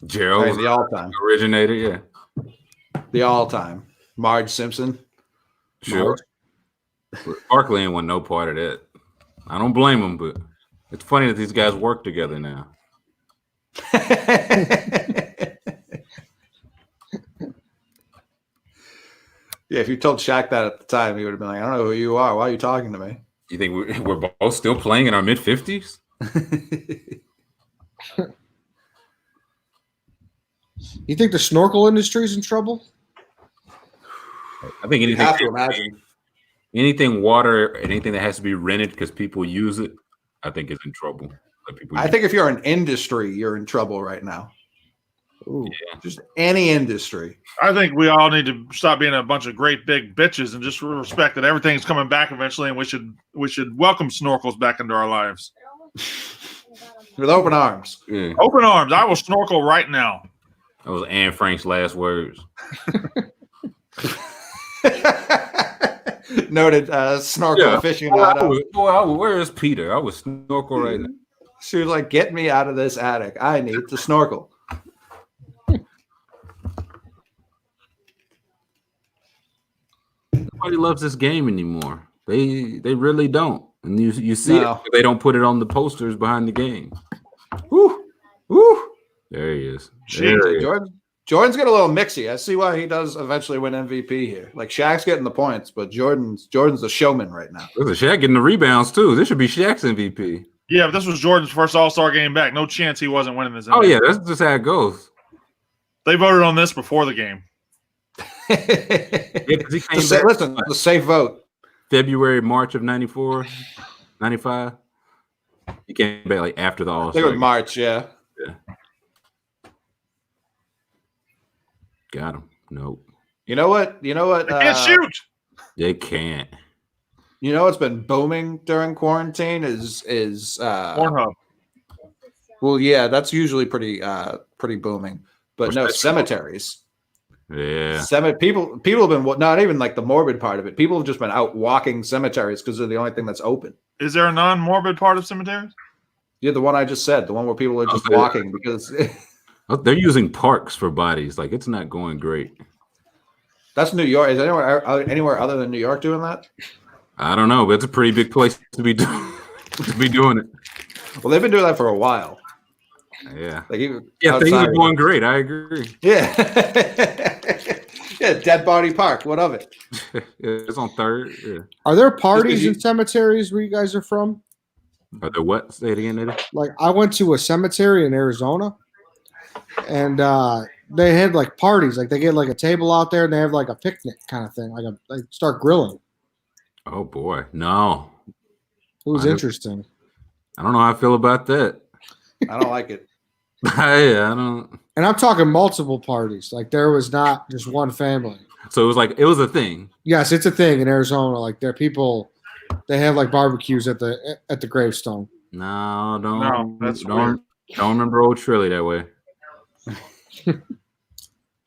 Gerald Hey, was the the all-time, originator. Yeah, the all-time. Marge Simpson. sure. Barkley ain't want no part of that. I don't blame him, but it's funny that these guys work together now. Yeah, if you told Shaq that at the time, he would have been like, I don't know who you are. Why are you talking to me? You think we're both still playing in our mid-50s? You think the snorkel industry is in trouble? I think You anything, have to imagine. anything water, anything that has to be rented because people use it, I think is in trouble. Like people I think if you're an industry, you're in trouble right now. Ooh. Just any industry. I think we all need to stop being a bunch of great big bitches and just respect that everything's coming back eventually, and we should welcome snorkels back into our lives. With open arms. Yeah. Open arms. I will snorkel right now. That was Anne Frank's last words. Noted snorkel aficionado. Where is Peter? I was snorkel right now. She was like, get me out of this attic. I need to snorkel. Nobody loves this game anymore. They really don't. And you see No. it, but they don't put it on the posters behind the game. Woo. Woo. There he is. Jeez, There he is. Jordan's got a little mixy. I see why he does eventually win MVP here. Like Shaq's getting the points, but Jordan's the showman right now. Look at Shaq getting the rebounds too. This should be Shaq's MVP. Yeah, but this was Jordan's first All-Star game back. No chance he wasn't winning this. Oh MVP. yeah, that's just how it goes. They voted on this before the game. Yeah, 'cause he came back Listen, it's a safe vote. February, March of 94, 95. He came back like after the I think it All-Star. was March, yeah. Got him. Nope. You know what? They can't shoot. They can't. You know what's been booming during quarantine is Pornhub. well, yeah, that's usually pretty booming. But What's no, that? cemeteries. Yeah. People have been not even like the morbid part of it. People have just been out walking cemeteries because they're the only thing that's open. Is there a non-morbid part of cemeteries? Yeah, the one I just said, the one where people are just Okay. walking because Oh, they're using parks for bodies. Like it's not going great. that's New York. Is anywhere other than New York doing that? I don't know, but it's a pretty big place to be doing it. Well, they've been doing that for a while. Yeah. Like even Yeah, things are outside- going great. I agree. Yeah, yeah. Dead Body Park. What of it? It's on third. Yeah. Are there parties you- in cemeteries where you guys are from? Are there what? Say it again, Eddie. Like I went to a cemetery in Arizona, and they had like parties. Like they get like a table out there, and they have like a picnic kind of thing. Like start grilling. Oh boy, no. It was I- interesting. I don't know how I feel about that. I don't like it. Yeah, I don't. And I'm talking multiple parties. Like there was not just one family. So it was a thing. Yes, it's a thing in Arizona. Like there are people, they have like barbecues at the gravestone. No, don't. No, that's weird. Don't remember old Shirley that way.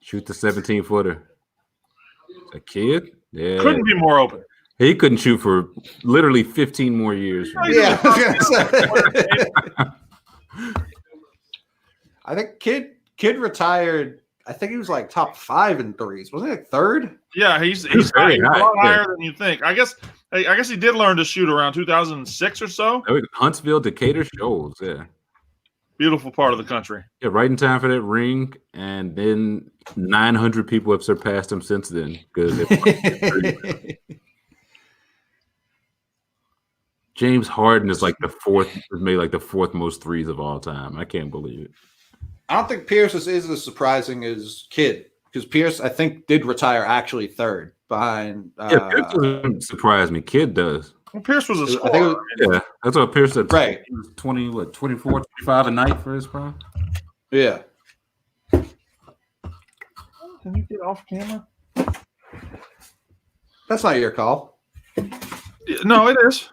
Shoot the 17-footer. A kid? Yeah. Couldn't be more open. He couldn't shoot for literally 15 more years. Yeah, I was gonna say. I think kid retired. I think he was like top 5 in threes. Wasn't he like third? Yeah, he's very a lot high, yeah. higher than you think. I guess he did learn to shoot around 2006 or so. Huntsville, Decatur, Shoals. Yeah. Beautiful part of the country. Yeah, right in time for that ring. And then 900 people have surpassed him since then. Because James Harden is like made like the fourth most threes of all time. I can't believe it. I don't think Pierce is as surprising as Kidd because Pierce, I think, did retire actually third behind. Yeah, Pierce doesn't surprise me. Kid does. Well, Pierce was a I think scorer. it was- Yeah, that's what Pierce said. Right. He was 24, 25 a night for his prime. Yeah. Can you get off camera? That's not your call. No, it is.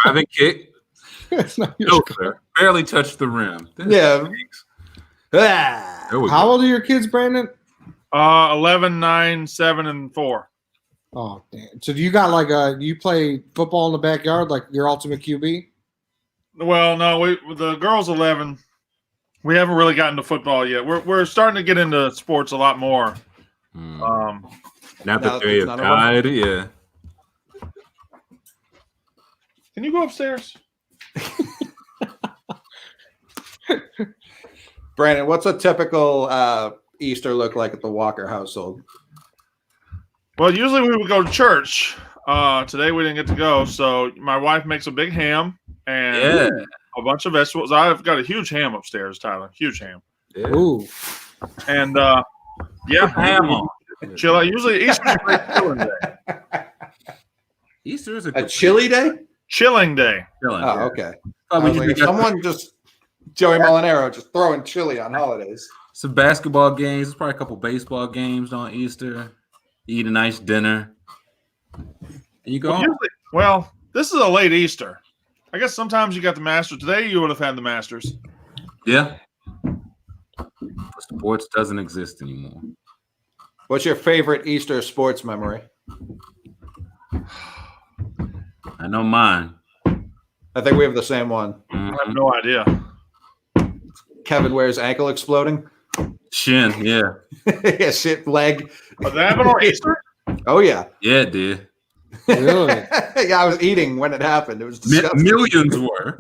Driving kick. It's not your No, sir. Barely touched the rim. Yeah. Ah. There we How go. old are your kids, Brandon? 11, 9, 7, and 4. Oh, damn. So do you got like you play football in the backyard, like your ultimate QB? Well, no, the girls 11. We haven't really gotten to football yet. We're starting to get into sports a lot more. Hmm. Now Not that they there's have none of them? died. Yeah. Can you go upstairs? Brandon, what's a typical Easter look like at the Walker household? Well, usually we would go to church. Today we didn't get to go, so my wife makes a big ham and Yeah. a bunch of vegetables. I've got a huge ham upstairs, Tyler. Huge ham. Yeah. Ooh. And yeah, Ham on. chill out. Usually Easter's a great chilling day. Easter is A chilly day? Chilling day. Oh, okay. I was like, if someone just Joey Molinaro just throwing chili on holidays. Some basketball games. There's probably a couple baseball games on Easter. You eat a nice dinner. And you go home. Well, this is a late Easter. I guess sometimes you got the Masters. Today you would have had the Masters. Yeah. Sports doesn't exist anymore. What's your favorite Easter sports memory? I know mine. I think we have the same one. I have no idea. Kevin Ware's ankle exploding. Shin, yeah. Yeah, shit, leg. Was that happened on Easter? Oh, yeah. Yeah, it did. Really? Yeah, I was eating when it happened. It was disgusting. Millions were.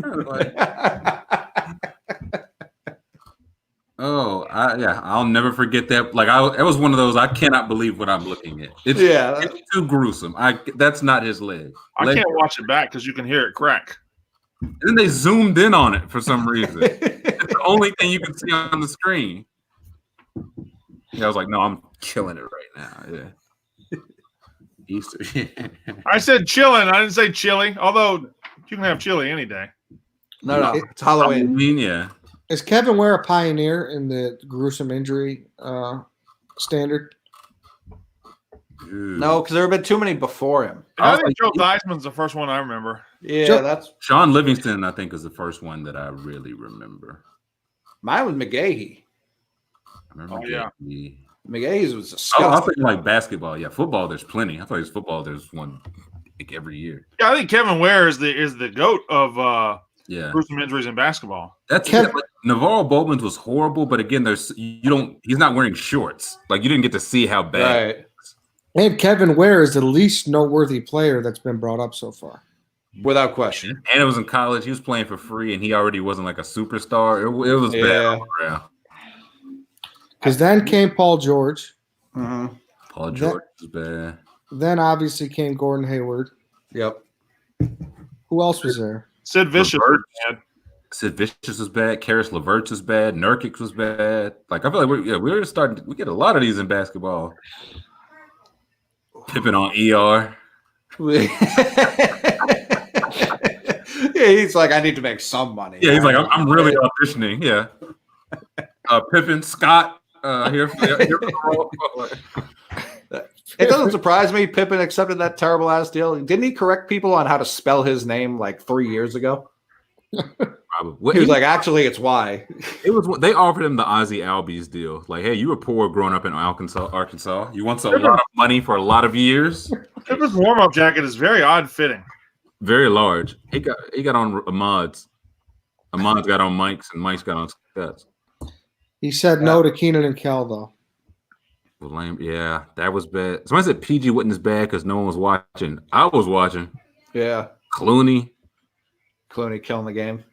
I'll never forget that. Like, it was one of those. I cannot believe what I'm looking at. It's too gruesome. That's not his leg. I can't watch it back because you can hear it crack. And then they zoomed in on it for some reason. It's the only thing you can see on the screen. Yeah, I was like, no, I'm killing it right now. Yeah. Easter. I said chilling. I didn't say chili. Although you can have chili any day. No, it's Halloween. I mean, yeah. Is Kevin Ware a pioneer in the gruesome injury standard? No, because there have been too many before him. I think Joe Theismann's the first one I remember. Yeah, that's Sean Livingston, I think, is the first one that I really remember. mine was McGahee. I remember McGahee's was I disgusting. think like basketball. Yeah, football, there's plenty. I thought it was football, there's one like every year. Yeah, I think Kevin Ware is the GOAT of Yeah. gruesome injuries in basketball. That's it. Like, Navarro Bowman's was horrible, but again, he's not wearing shorts. Like you didn't get to see how bad. Right. And Kevin Ware is the least noteworthy player that's been brought up so far. Without question. And it was in college. He was playing for free, and he already wasn't like a superstar. It was bad all around. Because then came Paul George. Mm-hmm. Paul George was bad. Then obviously came Gordon Hayward. Yep. Who else was there? Sid Vicious was bad. Sid Vicious was bad. Karis LeVert was bad. Nurkic was bad. Like I feel like we're starting. We get a lot of these in basketball. Pippen on ER. Yeah, he's like, I need to make some money. Yeah, he's like, I'm really auditioning. Yeah. Pippen, Scott, here for the role. It doesn't surprise me. Pippen accepted that terrible ass deal. Didn't he correct people on how to spell his name like 3 years ago? Probably. He was like, actually, it's Y. It was. They offered him the Ozzy Albies deal. Like, hey, you were poor growing up in Arkansas. You want a lot of money for a lot of years. Pippen's warm-up jacket is very odd fitting. Very large. He got on Ahmad's. Ahmad's got on Mike's, and Mike's got on Scott's. He said no to Keenan and Kel, though. Well, lame. Yeah, that was bad. Somebody said PG wasn't as bad because no one was watching. I was watching. Yeah. Clooney killing the game.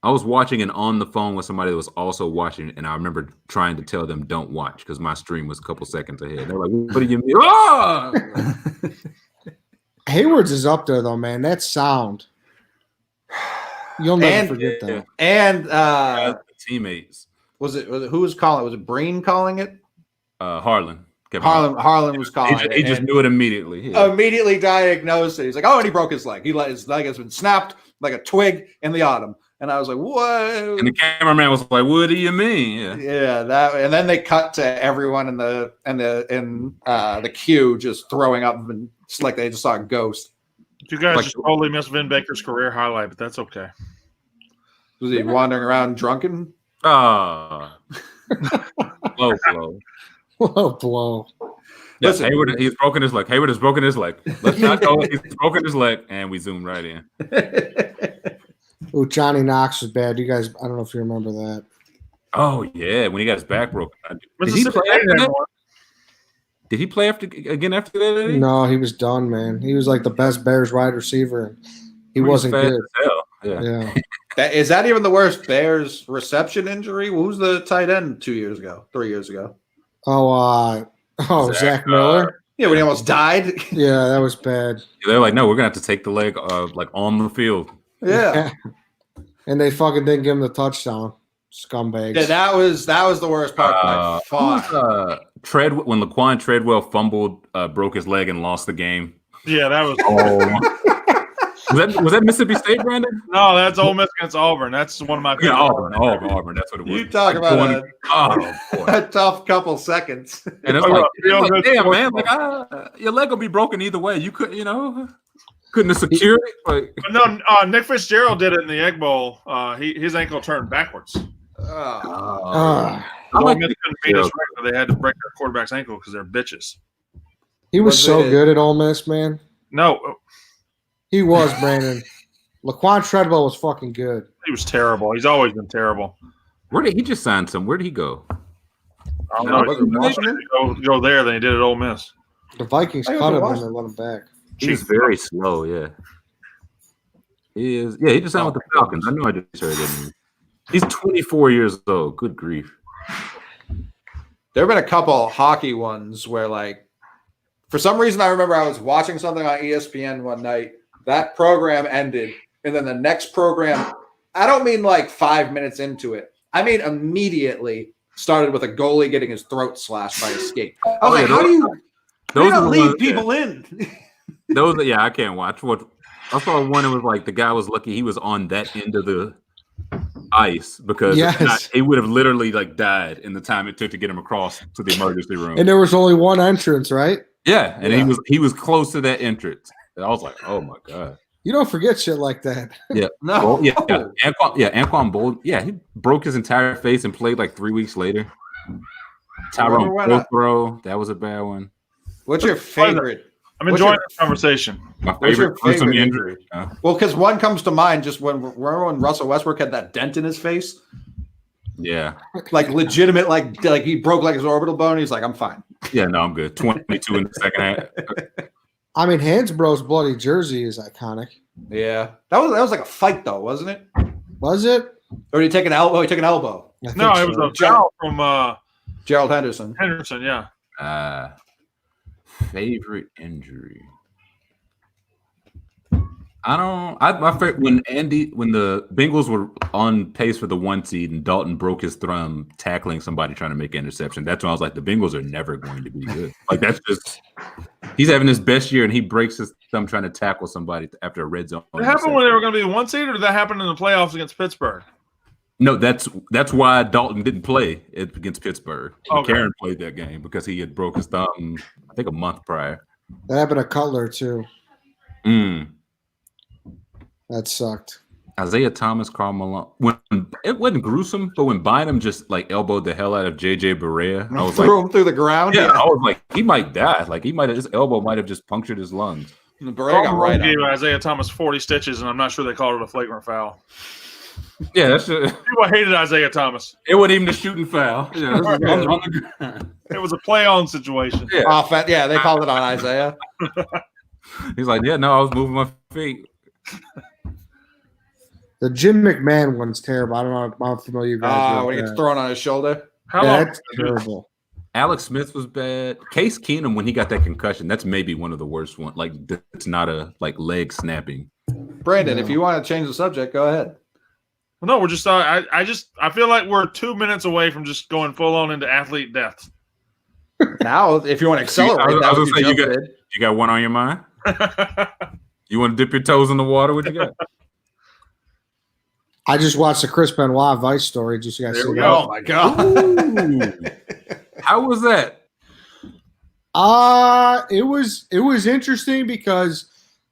I was watching and on the phone with somebody that was also watching, and I remember trying to tell them don't watch because my stream was a couple seconds ahead. They're like, "What do you mean?" Ah! Hayward's is up there though, man. That sound, you'll never forget that. And teammates. Was it who was calling it? Was it Breen calling it? Harlan. Harlan was calling it. He just knew it immediately. Yeah. Immediately diagnosed it. He's like, oh, and he broke his leg. His leg has been snapped like a twig in the autumn. And I was like, what? And the cameraman was like, what do you mean? Yeah, that. And then they cut to everyone in the queue just throwing up, and it's like they just saw a ghost. You guys just totally missed Vin Baker's career highlight, but that's okay. Was he wandering around drunken? Low blow. Low blow. Yeah, listen, Hayward, he's broken his leg. Hayward has broken his leg. Let's not go. He's broken his leg, and we zoom right in. Oh, Johnny Knox was bad. You guys, I don't know if you remember that. Oh yeah, when he got his back broken. Did he play after that? No, he was done, man. He was like the best Bears wide receiver. He wasn't good. Yeah. Is that even the worst Bears reception injury? Who's the tight end 3 years ago? Zach Miller. Yeah, when he almost died. Yeah, that was bad. They're like, no, we're gonna have to take the leg like on the field. Yeah. And they fucking didn't give him the touchdown. Scumbags. Yeah, that was the worst part by far. When Laquan Treadwell fumbled, broke his leg and lost the game. Yeah, that was. Was that Mississippi State, Brandon? No, that's Ole Miss against Auburn. That's one of my Yeah, favorite. Auburn. That's what it was. You talk about oh boy. a tough couple seconds. And it's Oh, like, feel it's like, good damn, sports man, like your leg will be broken either way. You couldn't, couldn't have secured it. Like, But no, Nick Fitzgerald did it in the Egg Bowl. His ankle turned backwards. Uh, I like Ole Miss Nick couldn't beat us Fitzgerald. right, they had to break their quarterback's ankle because they're bitches. he was Was so it- good at Ole Miss, man. No, He was, Brandon. Laquan Treadwell was fucking good. he was terrible. He's always been terrible. Where did he just sign some? Where did he go? I don't No, know. was it Washington? Go there than he did at Ole Miss. The Vikings I cut was him and watching. they let him back. He's very slow, yeah. He is. Yeah, he just signed with the Falcons. I know I just heard him. He's 24 years old. Good grief. There have been a couple hockey ones where, like, for some reason, I remember I was watching something on ESPN one night. That program ended, and then the next program, I don't mean like 5 minutes into it. I mean immediately started with a goalie getting his throat slashed by a skate. I was Oh, like, yeah, how do you Those are don't the leave ones, people in? Those, yeah, I can't watch. What I saw one. It was like the guy was lucky he was on that end of the ice because if Yes. not, he would have literally like died in the time it took to get him across to the emergency room. And there was only one entrance, right? Yeah, and Yeah. he was close to that entrance. And I was like, oh my god. You don't forget shit like that. No. Well, Anquan Bold. Yeah, he broke his entire face and played like 3 weeks later. Remember when Tyrone throw. That was a bad one. What's your favorite? I'm What's enjoying your- this conversation. My What's your favorite gruesome favorite injury. Well, because one comes to mind just remember when Russell Westbrook had that dent in his face? Yeah. Like legitimate, like he broke like his orbital bone. He's like, I'm fine. Yeah, no, I'm good. 22 in the second half. I mean, Hansbrough's bloody jersey is iconic. Yeah. That was like a fight though, wasn't it? Was it? Or did he take an elbow? He took an elbow. I think No, so. it was a foul from Gerald Henderson. Henderson. Yeah. Favorite injury. My favorite when the Bengals were on pace for the 1 seed and Dalton broke his thumb tackling somebody trying to make an interception. That's when I was like, the Bengals are never going to be good. Like that's just he's having his best year and he breaks his thumb trying to tackle somebody after a red zone. Did it happen when they were going to be the 1 seed, or did that happen in the playoffs against Pittsburgh? No, that's why Dalton didn't play against Pittsburgh. Okay. Karen played that game because he had broke his thumb, I think, a month prior. That happened to Cutler too. That sucked. Isaiah Thomas, Karl Malone. When it wasn't gruesome, but when Bynum just like elbowed the hell out of JJ Barea, I was Threw like, him through the ground. yeah, I was like, he might die. Like his elbow might have just punctured his lungs. The Beret got right gave on. Isaiah Thomas 40 stitches, and I'm not sure they called it a flagrant foul. Yeah, that's just, People hated Isaiah Thomas. it wasn't even a shooting foul. Yeah, this is on the ground. It was a play-on situation. Yeah. Yeah, they called it on Isaiah. He's like, yeah, no, I was moving my feet. The Jim McMahon one's terrible. I don't know how familiar you guys are When he with gets that. thrown on his shoulder. How long? That's terrible. Alex Smith was bad. Case Keenum, when he got that concussion, that's maybe one of the worst ones. Like, it's not a leg snapping. Brandon, if you want to change the subject, go ahead. Well, no, we're just. I feel like we're 2 minutes away from just going full on into athlete death. Now, if you want to accelerate, I was that gonna would say, you you just got- did. You got one on your mind? You want to dip your toes in the water? What you got? I just watched the Chris Benoit Vice story. Just you guys There see we that? go. Oh my god! Ooh. How was that? It was interesting because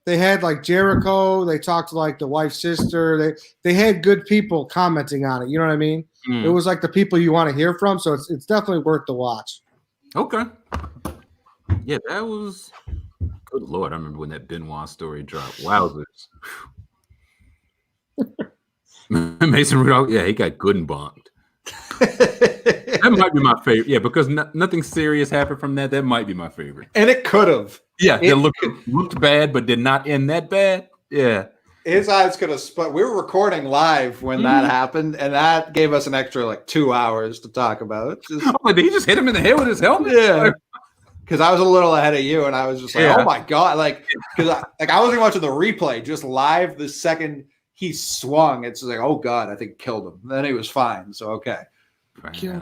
they had like Jericho. They talked to like the wife's sister. They had good people commenting on it. You know what I mean? It was like the people you want to hear from. So it's definitely worth the watch. Okay. Yeah, that was good Lord. I remember when that Benoit story dropped. Wowzers. Mason Rudolph, yeah, he got good and bonked. That might be my favorite. Yeah, because nothing serious happened from that. That might be my favorite. And it could have. Yeah, It it looked bad, but did not end that bad. Yeah. His eyes could have split. We were recording live when that happened, and that gave us an extra like 2 hours to talk about. Just- I'm like, did he just hit him in the head with his helmet? yeah. Because I was a little ahead of you, and I was just like, Yeah. "Oh my god!" Like, because I wasn't watching the replay, just live. The second he swung, it's like, "Oh god!" I think it killed him. Then he was fine, so okay. Yeah,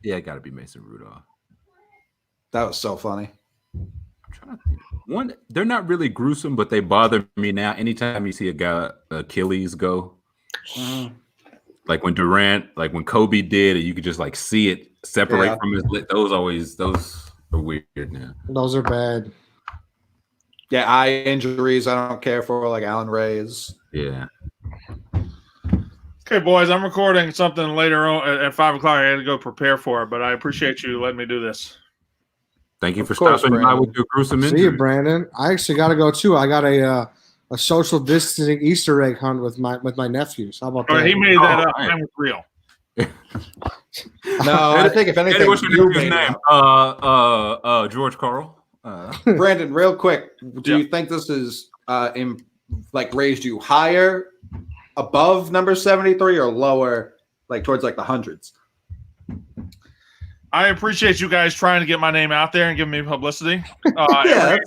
it got to be Mason Rudolph. That was so funny. I'm trying to think. One, they're not really gruesome, but they bother me now. Anytime you see a guy Achilles go, like when Durant, like when Kobe did it, you could just like see it separate from his lip. Those are weird now. Those are bad. Yeah, eye injuries. I don't care for like Alan Ray's. Yeah. Okay, boys, I'm recording something later on at 5 o'clock. I got to go prepare for it, but I appreciate you letting me do this. Thank you for Of course, stopping by Brandon. with your gruesome See injury. you, Brandon. I actually got to go too. I got a social distancing Easter egg hunt with my nephews. How about All that? right, he made that up. right. Mine was real. No, I think if anything, Eddie, what's your you nephew's made name? it. George Carl. Brandon, real quick, do Yeah. you think this is like raised you higher, above number 73, or lower, like towards like the hundreds? I appreciate you guys trying to get my name out there and giving me publicity. Yeah,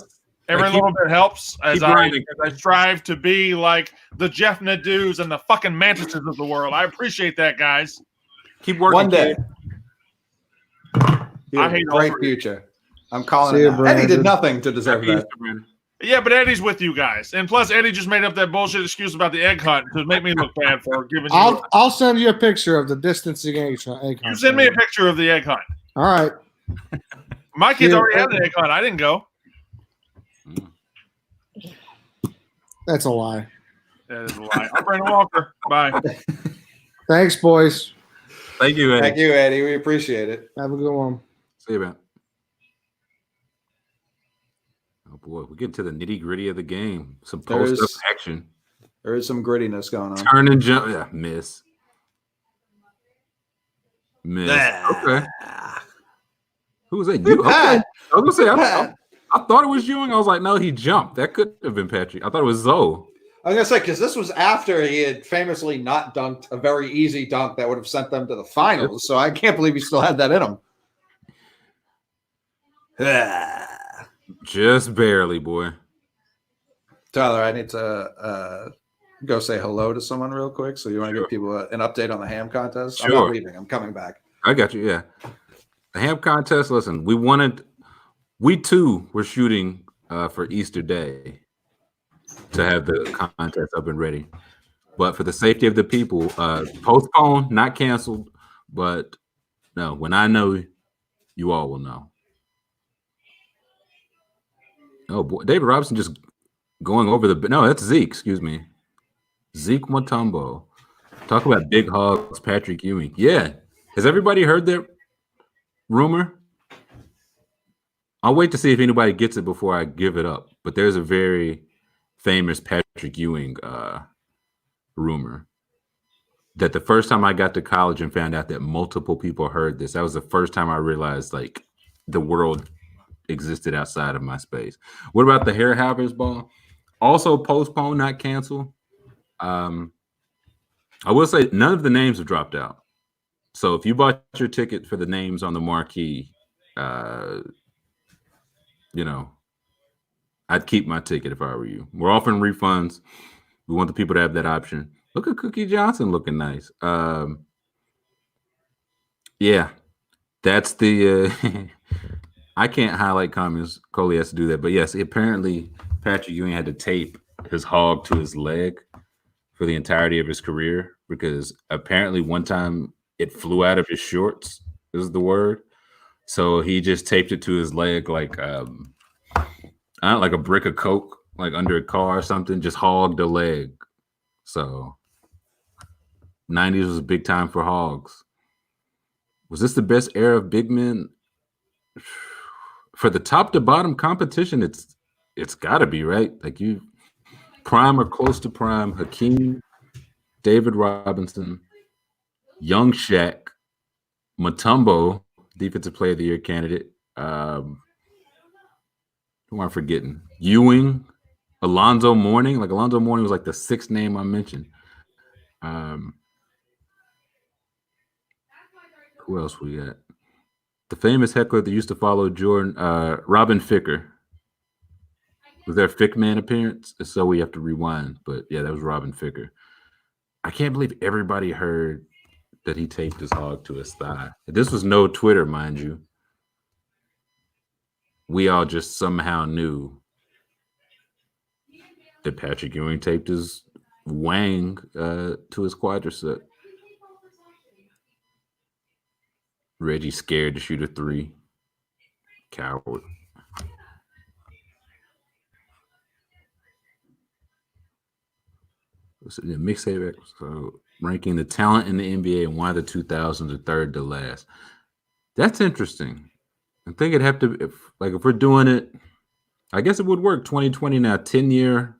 Every Keep- little bit helps as keep I grinding. strive to be like the Jeff Nadeau's and the fucking Mantises of the world. I appreciate that, guys. Keep working. one day. kid. You have I hate a all great three. future. I'm calling See it you, now. Eddie did Brandon. nothing to deserve Happy that. Easter, man. Yeah, but Eddie's with you guys, and plus Eddie just made up that bullshit excuse about the egg hunt to make me look bad for giving you. I'll send you a picture of the distancing egg hunt. You send me a picture of the egg hunt. All right. My kids Yeah. already had the egg hunt. I didn't go. That's a lie. That is a lie. I'm Brandon Walker. Bye. Thanks, boys. Thank you, Eddie. Thank you, Eddie. We appreciate it. Have a good one. See you, man. Oh boy, we get to the nitty gritty of the game. Some post up There's- action. There is some grittiness going on. Turn and jump. Yeah, miss. Miss. Okay. Who was that? You? Okay. Pat. I was gonna say, Pat. I thought it was Ewing. I was like, no, he jumped. That couldn't have been Patrick. I thought it was Zoe. I was gonna say because this was after he had famously not dunked a very easy dunk that would have sent them to the finals. So I can't believe he still had that in him. Just barely, boy. Tyler, I need to go say hello to someone real quick. So you want to Sure. give people an update on the ham contest? I'm Sure. not leaving. I'm coming back. I got you. Yeah. The ham contest. Listen, we too were shooting for Easter Day to have the contest up and ready. But for the safety of the people, postponed, not canceled. But no, when I know, you all will know. Oh boy, David Robinson just going over the. No, that's Zeke. Excuse me, Zeke Mutombo. Talk about big hogs, Patrick Ewing. Yeah, has everybody heard that rumor? I'll wait to see if anybody gets it before I give it up. But there's a very famous Patrick Ewing rumor that the first time I got to college and found out that multiple people heard this, that was the first time I realized like the world existed outside of my space. What about the Hair Havers ball? Also postponed, not canceled. I will say none of the names have dropped out. So if you bought your ticket for the names on the marquee, I'd keep my ticket if I were you. We're offering refunds. We want the people to have that option. Look at Cookie Johnson looking nice. Yeah, that's the. I can't highlight comments. Coley has to do that, but yes, apparently Patrick Ewing had to tape his hog to his leg for the entirety of his career because apparently one time it flew out of his shorts. Is the word. So he just taped it to his leg like like a brick of Coke, like under a car or something, just hogged the leg. So 90s was a big time for hogs. Was this the best era of big men? For the top to bottom competition, it's gotta be, right? Like you prime or close to prime, Hakeem, David Robinson, Young Shaq, Mutombo, defensive player of the year candidate. Who am I forgetting? Ewing, Alonzo Mourning. Like Alonzo Mourning was like the sixth name I mentioned. Who else we got? The famous heckler that used to follow Jordan, Robin Ficker. Was there a Fick Man appearance? If so, we have to rewind. But yeah, that was Robin Ficker. I can't believe everybody heard that he taped his hog to his thigh. This was no Twitter, mind you. we all just somehow knew that Patrick Ewing taped his wang to his quadricep. Reggie scared to shoot a 3. Coward. So the mixtape, so ranking the talent in the NBA and why the 2000s are third to last. That's interesting. I think it'd have to, if we're doing it, I guess it would work. 2020 now, 10-year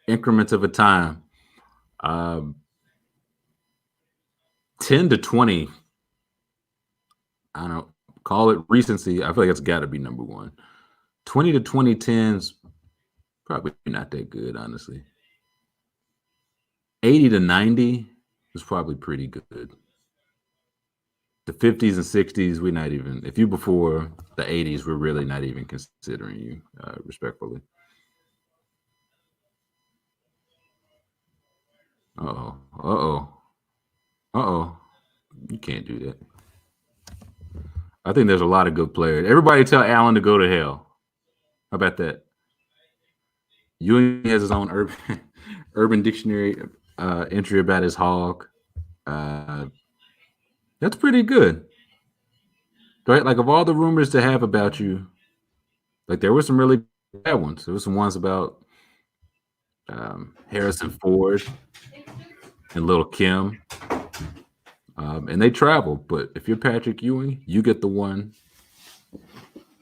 increments of a time. 10 to 20. I don't know. Call it recency. I feel like it's got to be number one. 20 to 2010s, probably not that good, honestly. 80 to 90 is probably pretty good. The 50s and 60s, we're not even, if you before the 80s, we're really not even considering you, respectfully. Uh-oh. You can't do that. I think there's a lot of good players. Everybody tell Allen to go to hell. How about that? Ewing has his own urban dictionary entry about his hog. That's pretty good. Right? Like, of all the rumors to have about you, like, there were some really bad ones. There were some ones about Harrison Ford and Lil' Kim. And they travel, but if you're Patrick Ewing, you get the one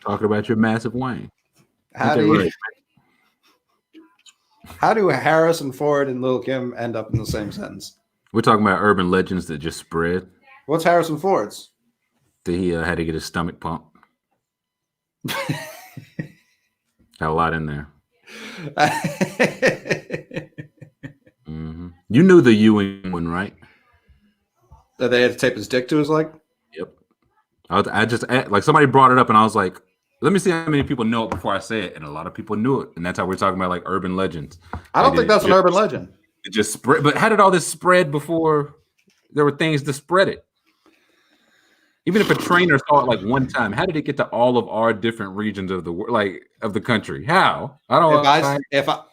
talking about your massive wang. How do Harrison Ford and Lil' Kim end up in the same sentence? We're talking about urban legends that just spread. What's Harrison Ford's? That he had to get his stomach pumped. Got a lot in there. Mm-hmm. You knew the Ewing one, right? That they had to tape his dick to his leg? Yep. I just, like, somebody brought it up and I was like, let me see how many people know it before I say it. And a lot of people knew it. And that's how we're talking about, like, urban legends. I don't think that's an urban legend. It just spread. But how did all this spread before there were things to spread it? Even if a trainer saw it like one time, how did it get to all of our different regions of the world, like of the country? How? I don't know.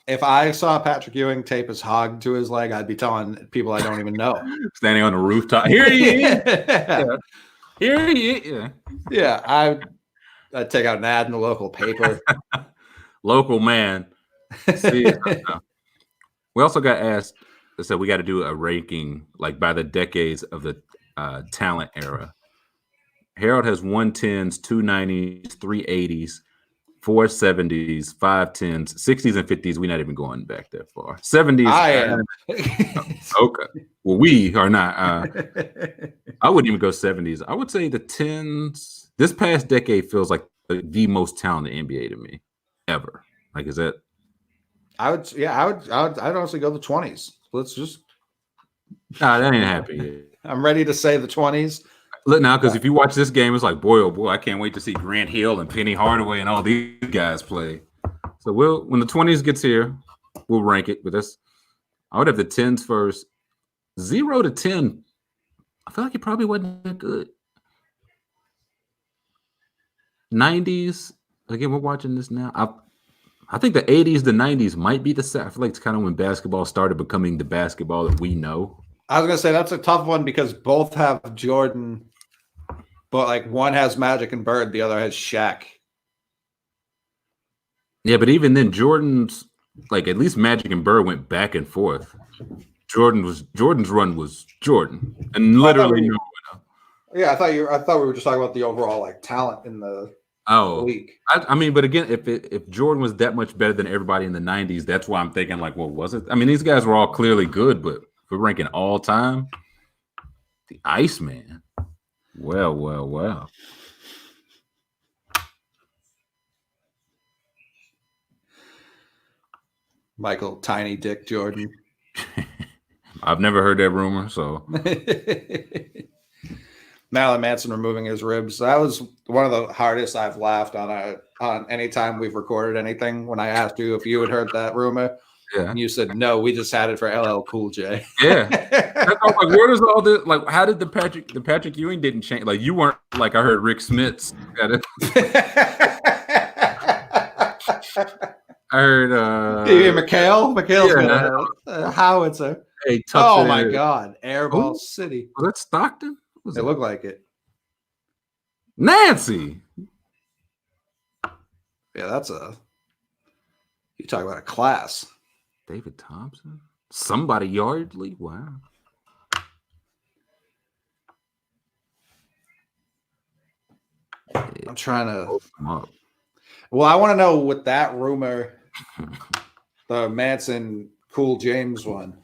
If I saw Patrick Ewing tape his hog to his leg, I'd be telling people I don't even know. Standing on the rooftop. Here he is. Yeah. Here he is. Yeah, I'd take out an ad in the local paper. Local man. See, we also got asked. They said we got to do a ranking like by the decades of the talent era. Harold has 110s, 290s, 380s, 470s, 510s, 60s, and 50s. We're not even going back that far. 70s. I am. Okay. Well, we are not. I wouldn't even go 70s. I would say the 10s. This past decade feels like the most talented NBA to me ever. Like, is that? I'd honestly go the 20s. Let's just. Nah, that ain't happening. I'm ready to say the 20s. Look now, because if you watch this game, it's like, boy, oh boy, I can't wait to see Grant Hill and Penny Hardaway and all these guys play. So when the 20s gets here, we'll rank it. But I would have the 10s first. 0 to 10, I feel like it probably wasn't that good. 90s, again, we're watching this now. I think the 80s, the 90s might be the set. I feel like it's kind of when basketball started becoming the basketball that we know. I was gonna say that's a tough one because both have Jordan, but like one has Magic and Bird, the other has Shaq. Yeah, but even then, Jordan's like at least Magic and Bird went back and forth. Jordan's run was Jordan, and literally Yeah, I thought we were just talking about the overall like talent in the league. I mean, but again, if Jordan was that much better than everybody in the 90s, that's why I'm thinking like, well, was it? I mean, these guys were all clearly good, but if we're ranking all time, the Iceman. Well. Michael Tiny Dick Jordan. I've never heard that rumor, so. Marilyn Manson removing his ribs. That was one of the hardest I've laughed on any time we've recorded anything. When I asked you if you had heard that rumor, yeah, and you said no, we just had it for LL Cool J. Yeah, I was like, where does all this? Like, how did the Patrick Ewing didn't change? Like, you weren't like I heard Rick Smits. I heard. You hear McHale? McHale's yeah. gonna howitzer. Hey, Oh my God, Airball City. Was that Stockton? Was It looked like it. Nancy? Yeah, that's a. You talk about a class. David Thompson? Somebody Yardley? Wow. I'm trying to. Look 'em up. Well, I want to know what that rumor, the Manson Cool James one.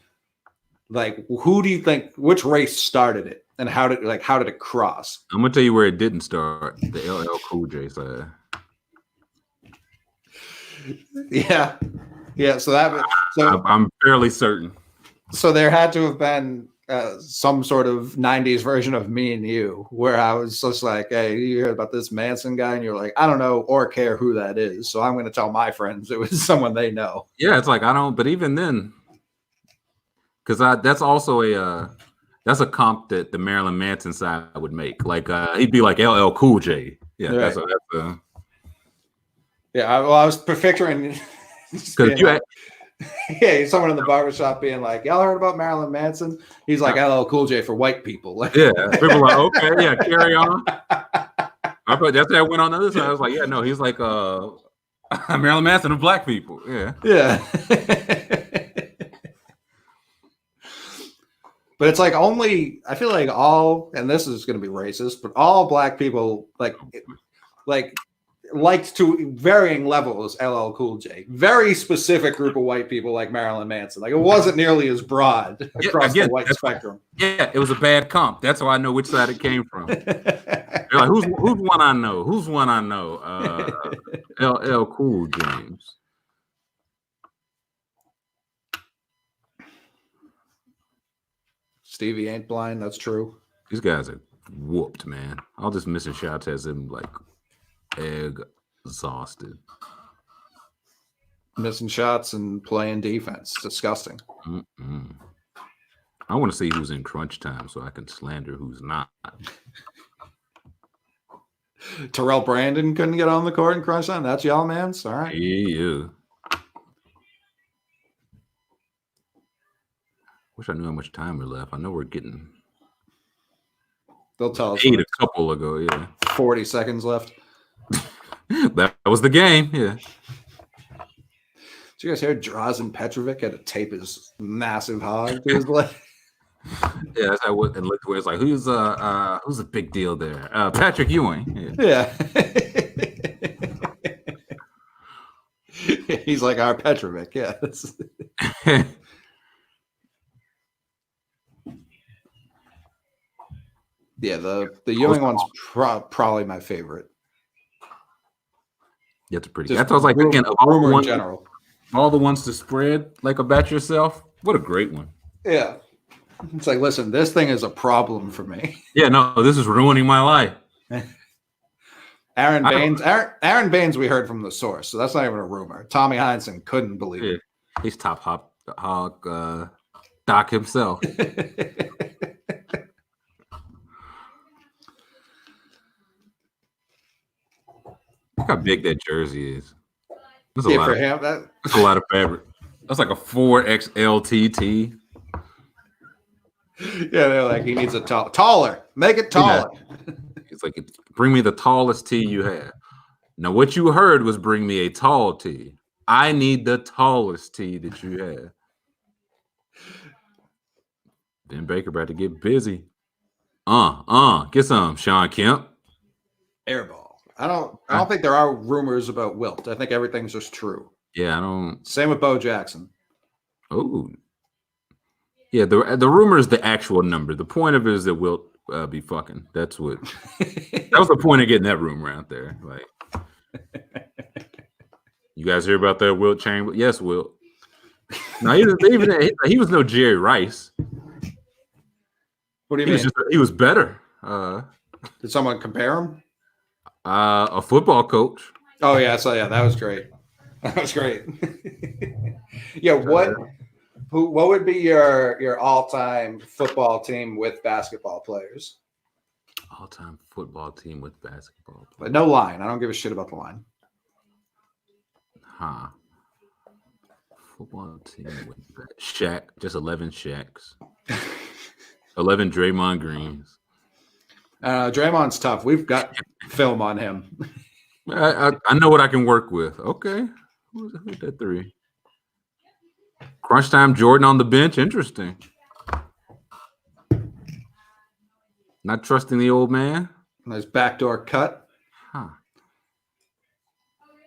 Like, who do you think? Which race started it, and how did it cross? I'm gonna tell you where it didn't start. The LL Cool J side. Yeah, yeah. So I'm fairly certain. So there had to have been some sort of 90s version of Me and You where I was just like, hey, you heard about this Manson guy? And you're like, I don't know or care who that is. So I'm going to tell my friends it was someone they know. Yeah, it's like I don't, but even then, because that's also that's a comp that the Marilyn Manson side would make. Like he'd be like LL Cool J. Yeah, Right. that's Yeah, I was picturing because yeah, someone in the barbershop being like, y'all heard about Marilyn Manson? He's like LL Cool J for white people. Like, yeah, people are like, okay, yeah, carry on. I thought that's that went on the other side. I was like, yeah, no, he's like Marilyn Manson of black people. Yeah. Yeah. But it's like only, I feel like all, and this is going to be racist, but all black people liked to varying levels LL Cool J. Very specific group of white people like Marilyn Manson. Like it wasn't nearly as broad across the white spectrum. Yeah, it was a bad comp. That's how I know which side it came from. They're like, who's one I know? Who's one I know? LL Cool James. Stevie ain't blind. That's true. These guys are whooped, man. All this missing shots has them like exhausted. Missing shots and playing defense. Disgusting. Mm-mm. I want to see who's in crunch time so I can slander who's not. Terrell Brandon couldn't get on the court in crunch time. That's y'all, man. All right. Yeah. Wish I knew how much time we're left. I know we're getting. They'll tell us. 8 a couple ago, yeah. 40 seconds left. That was the game, yeah. Did you guys hear Drazen Petrovic had to tape his massive hog to his leg? Yeah, that's how it looked where it's like, who's a big deal there? Patrick Ewing. Yeah. He's like our Petrovic, yeah. Yeah, the Ewing one's probably my favorite. That's pretty. Just That's what I was like. Again, of all the rumor in ones, general. all the ones to spread like about yourself. What a great one. Yeah. It's like, listen, this thing is a problem for me. Yeah, no, this is ruining my life. Aaron Baines, we heard from the source, so that's not even a rumor. Tommy Heinsohn couldn't believe it. He's top hog Doc himself. Look how big that jersey is. That's a lot for of, him, that's a lot of fabric. That's like a 4XLTT. Yeah, they're like, he needs a taller. Make it taller. Yeah. It's like, bring me the tallest tee you have. Now, what you heard was bring me a tall tee. I need the tallest tee that you have. Ben Baker about to get busy. Get some, Sean Kemp. Airball. I don't think there are rumors about Wilt. I think everything's just true. Yeah, I don't. Same with Bo Jackson. Oh, yeah. The rumor is the actual number. The point of it is that Wilt be fucking. That's what. That was the point of getting that rumor out there. Like, you guys hear about that Wilt Chamberlain? Yes, Wilt. No, he was no Jerry Rice. What do you mean? He was better. Did someone compare him? A football coach. Oh yeah, so yeah, that was great. That was great. Yeah, what would be your all-time football team with basketball players? All-time football team with basketball players. But no line. I don't give a shit about the line. Huh. Football team with Shaq, just 11 Shaqs. 11 Draymond Greens. Draymond's tough. We've got film on him. I know what I can work with. Okay. Who's that 3? Crunch time, Jordan on the bench. Interesting. Not trusting the old man. Nice backdoor cut. Huh.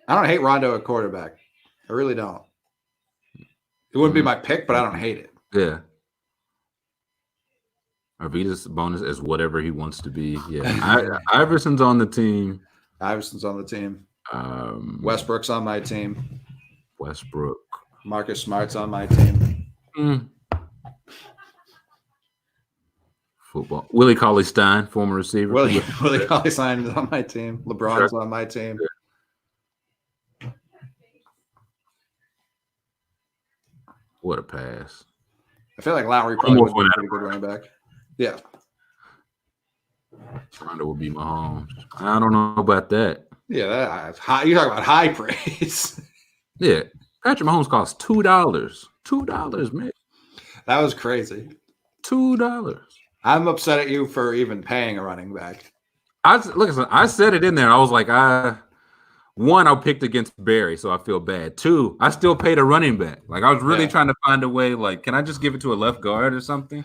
I don't hate Rondo at quarterback. I really don't. It wouldn't be my pick, but I don't hate it. Yeah. Arvidas bonus is whatever he wants to be. Yeah. Iverson's on the team. Iverson's on the team. Westbrook's on my team. Westbrook. Marcus Smart's on my team. Football. Willie Cauley-Stein, former receiver. Willie Cauley-Stein is on my team. LeBron's on my team. What a pass. I feel like Lowry probably would be a pretty good running back. Yeah. Rondo will be Mahomes. I don't know about that. Yeah, that's high. You talk about high praise. Yeah. Patrick Mahomes costs $2. $2, man. That was crazy. $2. I'm upset at you for even paying a running back. I said it in there. I was like, one, I picked against Barry, so I feel bad. 2, I still paid a running back. Like, I was really trying to find a way, like, can I just give it to a left guard or something?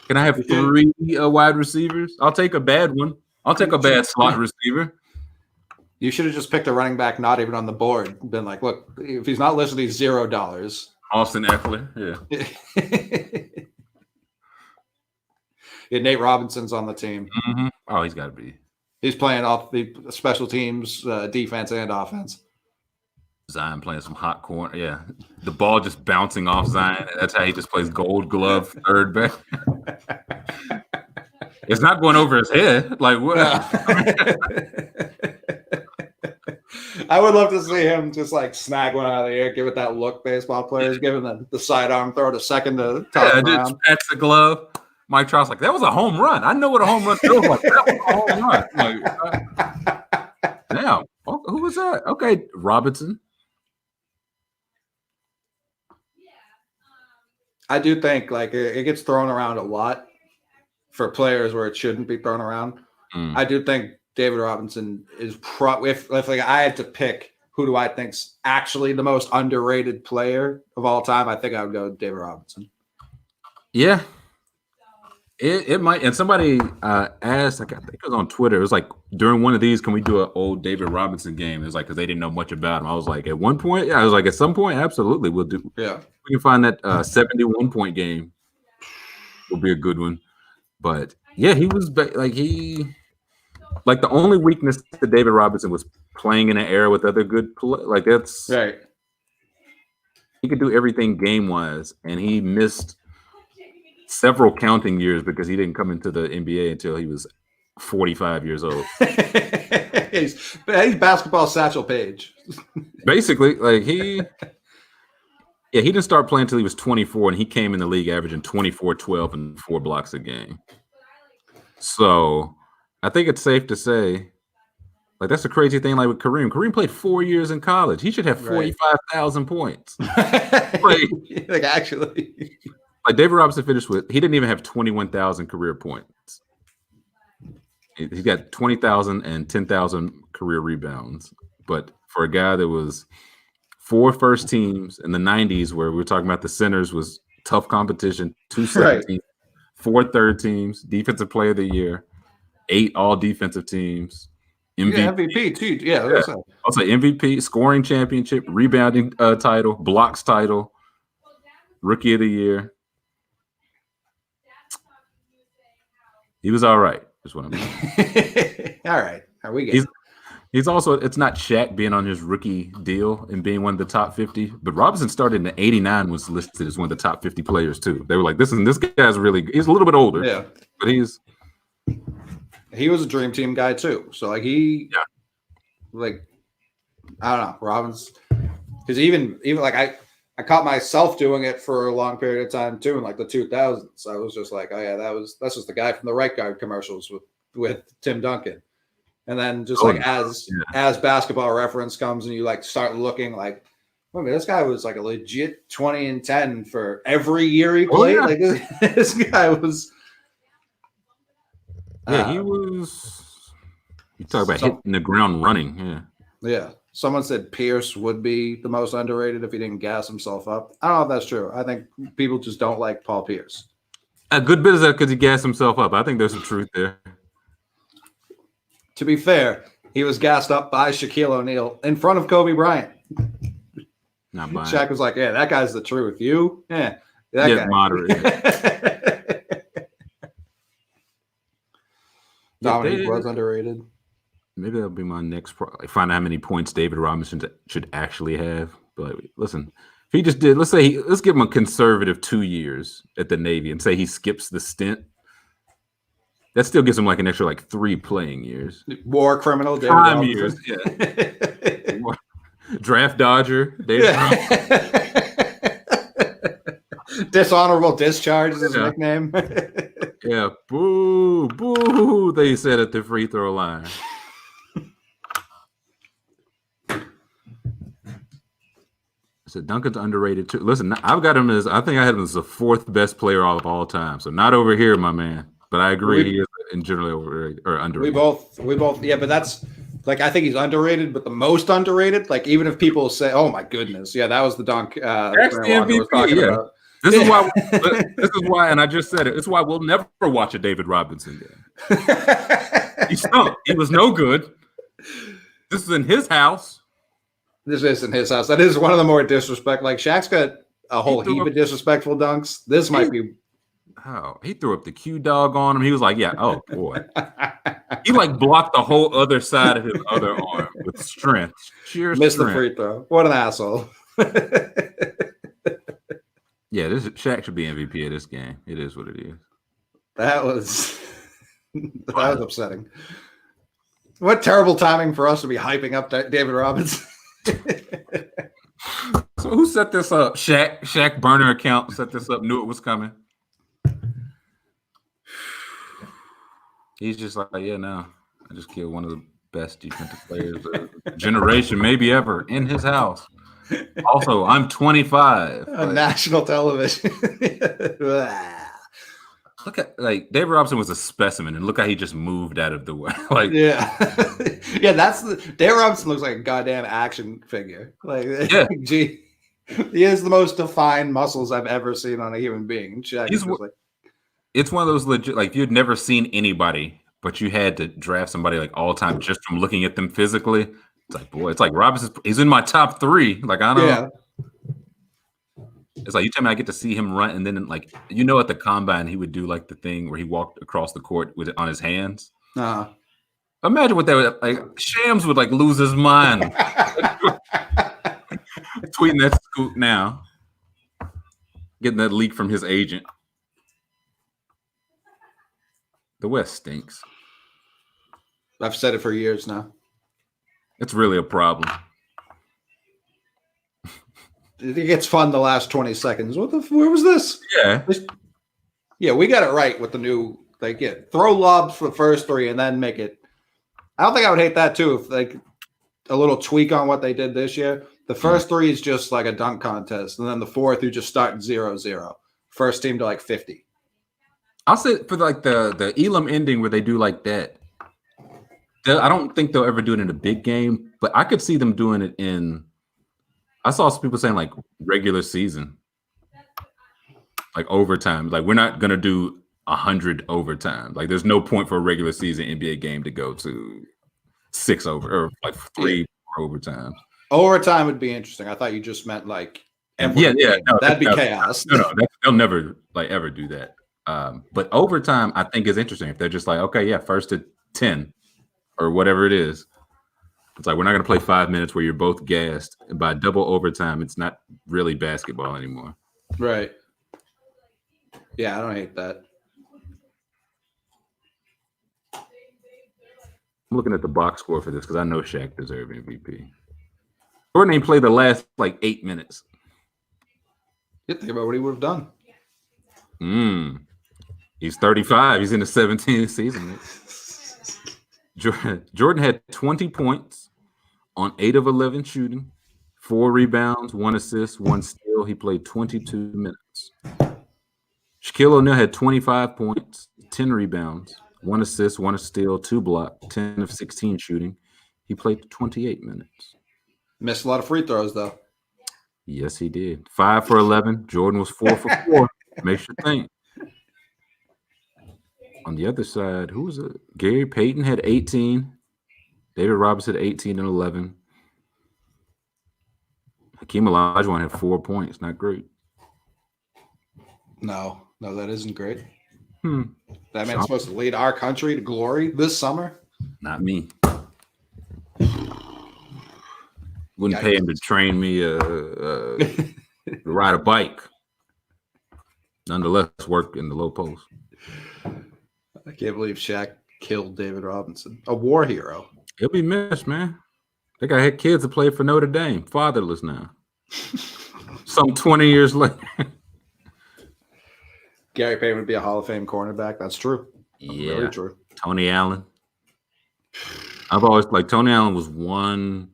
Can I have 3 wide receivers? I'll take a bad one. I'll take a bad slot receiver. You should have just picked a running back not even on the board. Been like, look, if he's not listed, he's $0. Austin Eckler, yeah. Yeah, Nate Robinson's on the team. Mm-hmm. Oh, he's got to be. He's playing off the special teams, defense and offense. Zion playing some hot corner. Yeah. The ball just bouncing off Zion. That's how he just plays gold glove third back. It's not going over his head. Like, what? I would love to see him just like snag one out of the air, give it that look baseball players, give him the sidearm throw to second to top just pats the glove. Mike Trout's like, that was a home run. I know what a home run feels like. That was a home run. Like, damn. Oh, who was that? Okay, Robinson. I do think like it gets thrown around a lot for players where it shouldn't be thrown around. I do think David Robinson is if like I had to pick who do I think's actually the most underrated player of all time, I think I would go with David Robinson. Yeah. It might, and somebody asked, like, I think it was on Twitter. It was like during one of these, can we do an old David Robinson game? It was like because they didn't know much about him. I was like, at one point, yeah. I was like, at some point, absolutely, we'll do. Yeah, we can find that 71-point game. Will be a good one. But yeah, he was like the only weakness to David Robinson was playing in an era with other good like that's right. He could do everything game wise, and he missed several counting years because he didn't come into the NBA until he was 45 years old. he's basketball Satchel Paige. Basically, like he didn't start playing until he was 24, and he came in the league averaging 24, 12, and 4 blocks a game. So I think it's safe to say, like, that's the crazy thing. Like with Kareem, Kareem played 4 years in college. He should have 45,000 points. like actually. Like David Robinson finished he didn't even have 21,000 career points. He got 20,000 and 10,000 career rebounds. But for a guy that was 4 first teams in the 90s, where we were talking about the centers was tough competition, 2 second teams, 4 third teams, defensive player of the year, 8 all defensive teams, MVP. Yeah, MVP too. Yeah. I'll say MVP, scoring championship, rebounding title, blocks title, rookie of the year. He was all right. Is what I'm saying. All right. Are we good? He's also, it's not Shaq being on his rookie deal and being one of the top 50, but Robinson started in '89, was listed as one of the top 50 players too. They were like, this guy's really, he's a little bit older. Yeah. But he was a dream team guy too. So like like, I don't know, Robinson, because even like I caught myself doing it for a long period of time too in like the 2000s. I was just like, oh yeah, that's just the guy from the Right Guard commercials with Tim Duncan. And then just Oh, like as Basketball Reference comes and you like start looking like, I mean, this guy was like a legit 20 and 10 for every year he played. yeah. Like this guy was. Yeah, he was. You talk about hitting the ground running. Yeah. Yeah. Someone said Pierce would be the most underrated if he didn't gas himself up. I don't know if that's true. I think people just don't like Paul Pierce. A good bit of that because he gassed himself up. I think there's some truth there. To be fair, he was gassed up by Shaquille O'Neal in front of Kobe Bryant. Not buying. Shaq was like, "Yeah, that guy's the truth. You, that guy." Moderate. Dominique was underrated. Maybe that'll be my next. Find out how many points David Robinson should actually have. But listen, if he just did, let's give him a conservative 2 years at the Navy and say he skips the stint. That still gives him like an extra like 3 playing years. War criminal, David Prime Robinson. years. Yeah. Draft dodger, David Dishonorable discharge is his nickname. Yeah, boo, boo, they said at the free throw line. So Duncan's underrated too. Listen, I've got him as I think I had him as the 4th best player of all time. So not over here, my man. But I agree he is in generally overrated or underrated. We both, yeah, but that's like I think he's underrated, but the most underrated. Like even if people say, "Oh my goodness, yeah, that was the dunk." That's the MVP. Yeah. About. This is why. This is why, and I just said it. It's why we'll never watch a David Robinson game. He stunk. He was no good. This is in his house. This isn't his house. That is one of the more disrespect. Like Shaq's got a whole heap of disrespectful dunks. This might be. Oh, he threw up the Q dog on him. He was like, "Yeah, oh boy." He like blocked the whole other side of his other arm with strength. Sheer Missed strength. the free throw. What an asshole. Yeah, this Shaq should be MVP of this game. It is what it is. That was upsetting. What terrible timing for us to be hyping up David Robinson. So who set this up? Shaq burner account set this up. Knew it was coming. He's just like, yeah, no. I just killed one of the best defensive players of the generation, maybe ever, in his house. Also, I'm 25. On national television. Look at David Robinson was a specimen, and look how he just moved out of the way. Yeah, that's David Robinson looks like a goddamn action figure. Like, yeah, gee, he has the most defined muscles I've ever seen on a human being. It's one of those legit. Like you'd never seen anybody, but you had to draft somebody like all time just from looking at them physically. It's like, boy, it's like Robinson. He's in my top 3. Like I don't. Yeah. It's like you tell me I get to see him run, and then like at the combine he would do like the thing where he walked across the court with it on his hands. Imagine what that would like. Shams would like lose his mind. Tweeting that scoop now, getting that leak from his agent. The West stinks. I've said it for years now. It's really a problem. It gets fun the last 20 seconds. Where was this? Yeah, we got it right with the new throw lobs for the first 3 and then make it. I don't think I would hate that too if like a little tweak on what they did this year. The first 3 is just like a dunk contest, and then the 4th you just start 0-0. First team to like 50. I'll say for like the Elam ending where they do like that. I don't think they'll ever do it in a big game, but I could see them doing it in. I saw some people saying like regular season, like overtime. Like we're not gonna do 100 overtime. Like there's no point for a regular season NBA game to go to 6 over or like 3 overtime. Overtime would be interesting. I thought you just meant like every game. No, that'd be chaos. No, they'll never like ever do that. But overtime, I think is interesting if they're just like, okay, yeah, 1st to 10 or whatever it is. It's like we're not going to play 5 minutes where you're both gassed. And by double overtime, it's not really basketball anymore. Right. Yeah, I don't hate that. I'm looking at the box score for this because I know Shaq deserved MVP. Jordan ain't played the last like 8 minutes. You think about what he would have done. He's 35. He's in the 17th season. Jordan had 20 points on 8 of 11 shooting, 4 rebounds, 1 assist, 1 steal. He played 22 minutes. Shaquille O'Neal had 25 points, 10 rebounds, 1 assist, 1 steal, 2 blocks, 10 of 16 shooting. He played 28 minutes. Missed a lot of free throws though. Yes, he did. 5 for 11. Jordan was 4 for 4. Makes you think. On the other side, who was it? Gary Payton had 18. David Robinson had 18 and 11. Hakeem Olajuwon had 4 points. Not great. No, that isn't great. Hmm. That man's supposed to lead our country to glory this summer. Not me. Wouldn't pay him to train me to ride a bike. Nonetheless, work in the low post. I can't believe Shaq killed David Robinson, a war hero. He'll be missed, man. That guy had kids that played for Notre Dame, fatherless now. Some 20 years later. Gary Payton would be a Hall of Fame cornerback. That's true. Yeah. Very true. Tony Allen. I've always Tony Allen was one.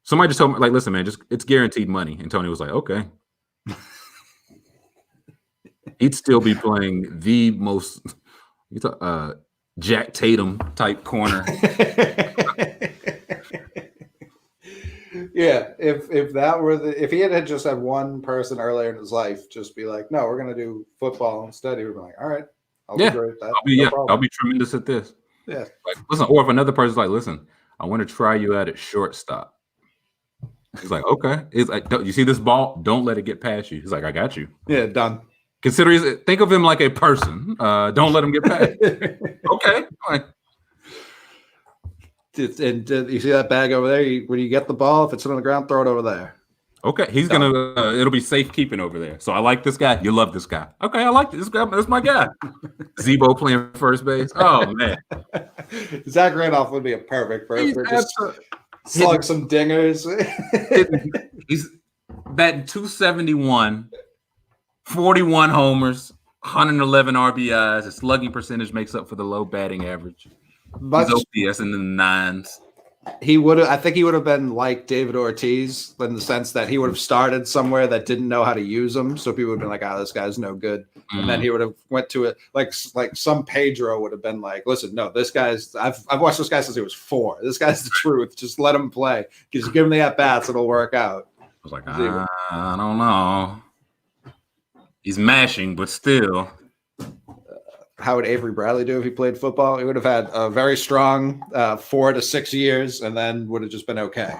Somebody just told me, listen, man, it's guaranteed money. And Tony was like, okay. He'd still be playing the most Jack Tatum type corner. Yeah, if that were if he had just had one person earlier in his life just be like, no, we're gonna do football instead, he would be like, all right, I'll be great at that. I'll be tremendous at this. Yeah. Listen, or if another person's like, listen, I want to try you out at shortstop. He's like, okay. He's like, you see this ball? Don't let it get past you. He's like, I got you. Yeah, done. Think of him like a person. Don't let him get past you. Okay. Fine. And you see that bag over there? When you get the ball, if it's on the ground, throw it over there. Okay, he's gonna. It'll be safekeeping over there. So I like this guy. You love this guy. Okay, I like this guy. That's my guy. Zebo playing first base. Oh man, Zach Randolph would be a perfect person. Just slug some dingers. He's batting 271, 41 homers, 111 RBIs. His slugging percentage makes up for the low batting average. His OPS in the 9s. I think he would have been like David Ortiz in the sense that he would have started somewhere that didn't know how to use him. So people would have been like, this guy's no good. Mm-hmm. And then he would have went to it like some Pedro would have been like, listen, no, this guy's I've watched this guy since he was 4. This guy's the truth. Just let him play. Just give him the at-bats, it'll work out. I was like, I don't know. He's mashing, but still. How would Avery Bradley do if he played football? He would have had a very strong 4 to 6 years and then would have just been okay.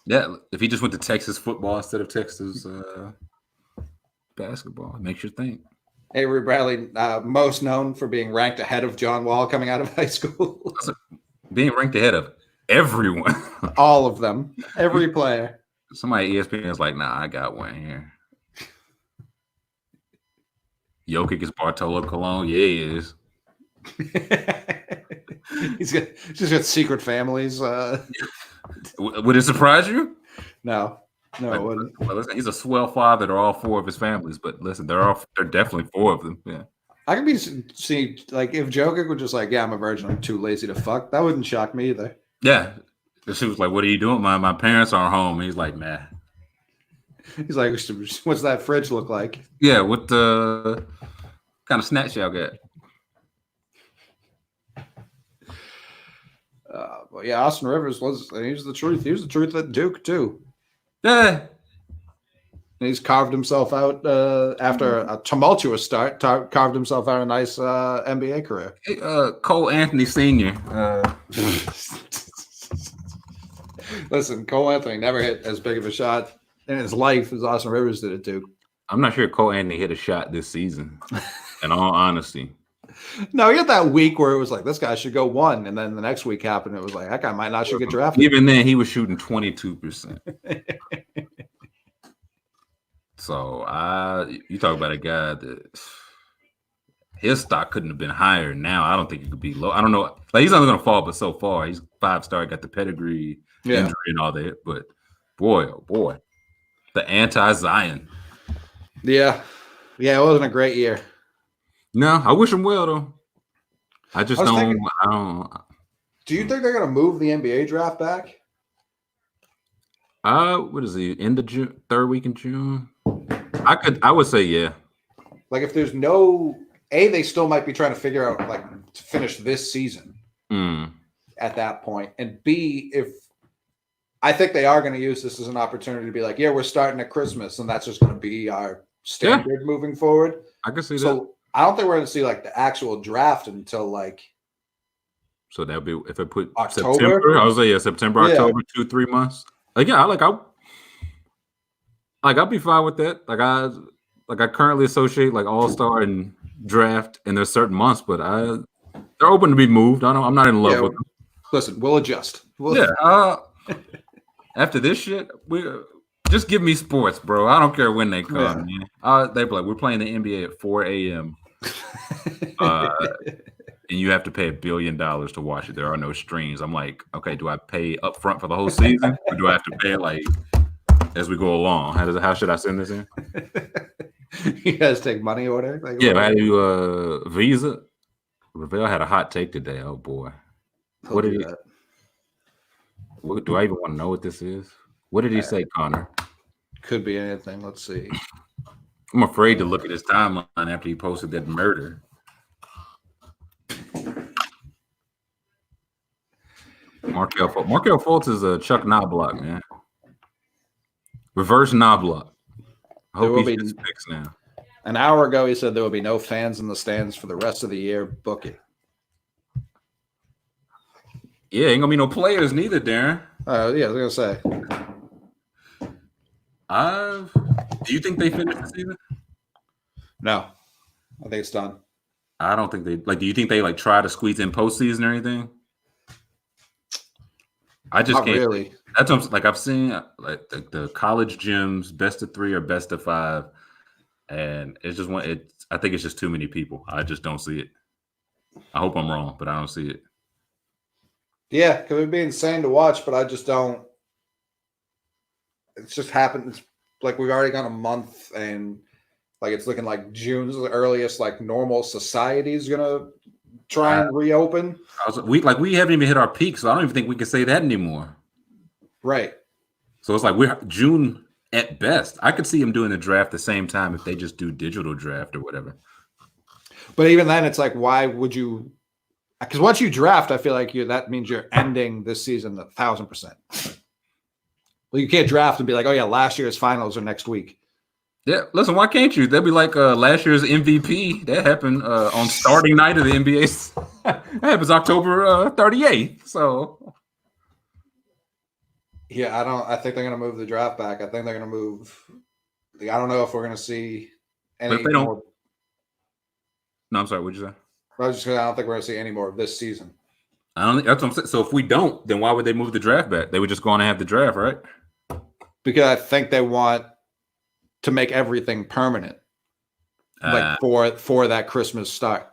Yeah, if he just went to Texas football instead of Texas basketball, it makes you think. Avery Bradley, most known for being ranked ahead of John Wall coming out of high school. Being ranked ahead of everyone. All of them. Every player. Somebody at ESPN is like, nah, I got one here. Jokic is Bartolo Colon. Yeah, he is. He's just got secret families. Would it surprise you? No, it wouldn't. Well, listen, he's a swell father to all 4 of his families, but listen, they're definitely 4 of them. Yeah, I can see like if Jokic would just like, yeah, I'm a virgin, I'm too lazy to fuck. That wouldn't shock me either. Yeah, she was like, "What are you doing? My parents aren't home." He's like, "Man." He's like, what's that fridge look like? Yeah, what kind of snacks y'all got? Well, yeah, Austin Rivers he's the truth. He was the truth at Duke too. Yeah. And he's carved himself out after a tumultuous start. Carved himself out a nice NBA career. Hey, Cole Anthony Sr. Listen, Cole Anthony never hit as big of a shot in his life as Austin Rivers did at Duke. I'm not sure Cole Anthony hit a shot this season, in all honesty. No, he had that week where it was like, this guy should go 1. And then the next week happened. It was like, that guy might not should get drafted. Even then, he was shooting 22%. So, you talk about a guy that his stock couldn't have been higher now. I don't think it could be low. I don't know. Like, he's only going to fall, but so far, he's 5-star, got the pedigree, injury and all that. But boy, oh boy, the anti-Zion. Yeah. Yeah, it wasn't a great year. No, I wish him well though. I just don't. Do Do you think they're going to move the NBA draft back? What is it? End of June, third week in June. I would say yeah. Like if there's no they still might be trying to figure out like to finish this season at that point, and B, if I think they are going to use this as an opportunity to be like, yeah, we're starting at Christmas, and that's just going to be our standard moving forward. I can see that. So I don't think we're going to see like the actual draft until like. So that'll be if I put October? September. I was like, yeah, September, Yeah. October, 2-3 months. Again, I'll be fine with that. I currently associate like All-Star and draft, and there's certain months, but they're open to be moved. I'm not in love with them. Listen, we'll adjust. After this shit, we just give me sports, bro. I don't care when they come. Man. They be like, we're playing the NBA at 4 a.m. And you have to pay $1 billion to watch it. There are no streams. I'm like, okay, do I pay up front for the whole season, or do I have to pay it like as we go along? How should I send this in? You guys take money order? Like, Yeah, I do Visa. Ravel had a hot take today. Oh boy, what did he? Do I even want to know what this is? What did he say, Connor? Could be anything. Let's see. I'm afraid to look at his timeline after he posted that murder. Markel Fultz is a Chuck Knobloch, man. Reverse Knobloch. I hope he gets fixed now. An hour ago, he said there will be no fans in the stands for the rest of the year. Book it. Yeah, ain't gonna be no players neither, Darren. Yeah, I was gonna say. Do you think they finish the season? No, I think it's done. I don't think they like. Do you think they like try to squeeze in postseason or anything? I just Not can't. really. That's what like I've seen like the college gyms best of 3 or best of 5, and it's just one. I think it's just too many people. I just don't see it. I hope I'm wrong, but I don't see it. Yeah, it would be insane to watch, but I just don't. It's just happened. It's like we've already got a month, and like it's looking like June's the earliest. Like normal society is gonna try and reopen. We haven't even hit our peak, so I don't even think we can say that anymore. Right. So it's like we're June at best. I could see them doing the draft the same time if they just do digital draft or whatever. But even then, it's like, why would you? Because once you draft, I feel like that means you're ending this season 1,000%. Well, you can't draft and be like, oh yeah, last year's finals are next week. Yeah, listen, why can't you? That'd be like last year's MVP. That happened on starting night of the NBA. That happens October 38th. So yeah, I think they're gonna move the draft back. I think they're gonna move. I don't know if we're gonna see any. But if they don't. No, I'm sorry. What'd you say? I don't think we're gonna see any more of this season. I don't. That's what I'm saying. So if we don't, then why would they move the draft back? They would just go on and have the draft, right? Because I think they want to make everything permanent, like for that Christmas start.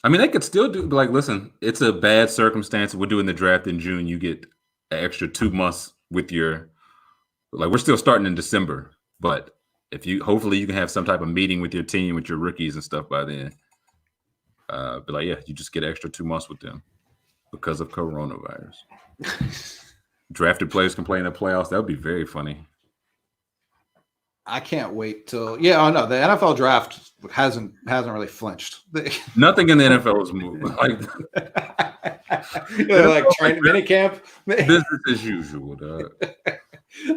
I mean, they could still do like, listen, it's a bad circumstance. We're doing the draft in June. You get an extra 2 months with your, like, we're still starting in December, but hopefully you can have some type of meeting with your team, with your rookies and stuff by then. But like, yeah, you just get an extra 2 months with them because of coronavirus. Drafted players can play in the playoffs. That would be very funny. I can't wait till the NFL draft hasn't really flinched. Nothing in the NFL is moving. Like like training mini camp, business as usual. Dog.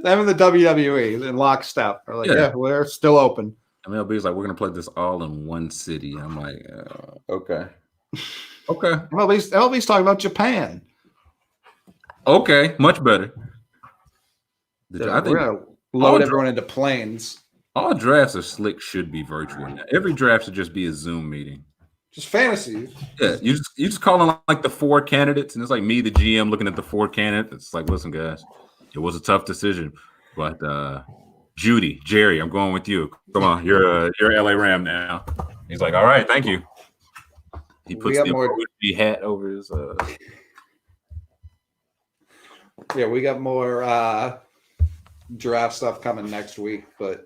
Them in the WWE in lockstep are like, yeah, we're still open. MLB is like, we're gonna play this all in one city. I'm like, okay. MLB's talking about Japan. Okay, much better. I think we're gonna load everyone into planes. All drafts are slick. Should be virtual now. Every draft should just be a Zoom meeting. Just fantasy. Yeah, you just call in like the 4 candidates, and it's like me, the GM, looking at the 4 candidates. It's like, listen, guys, it was a tough decision, but Judy, Jerry, I'm going with you. Come on, you're LA Ram now. He's like, all right, thank you. He puts the emoji hat over his. Yeah, we got more draft stuff coming next week. But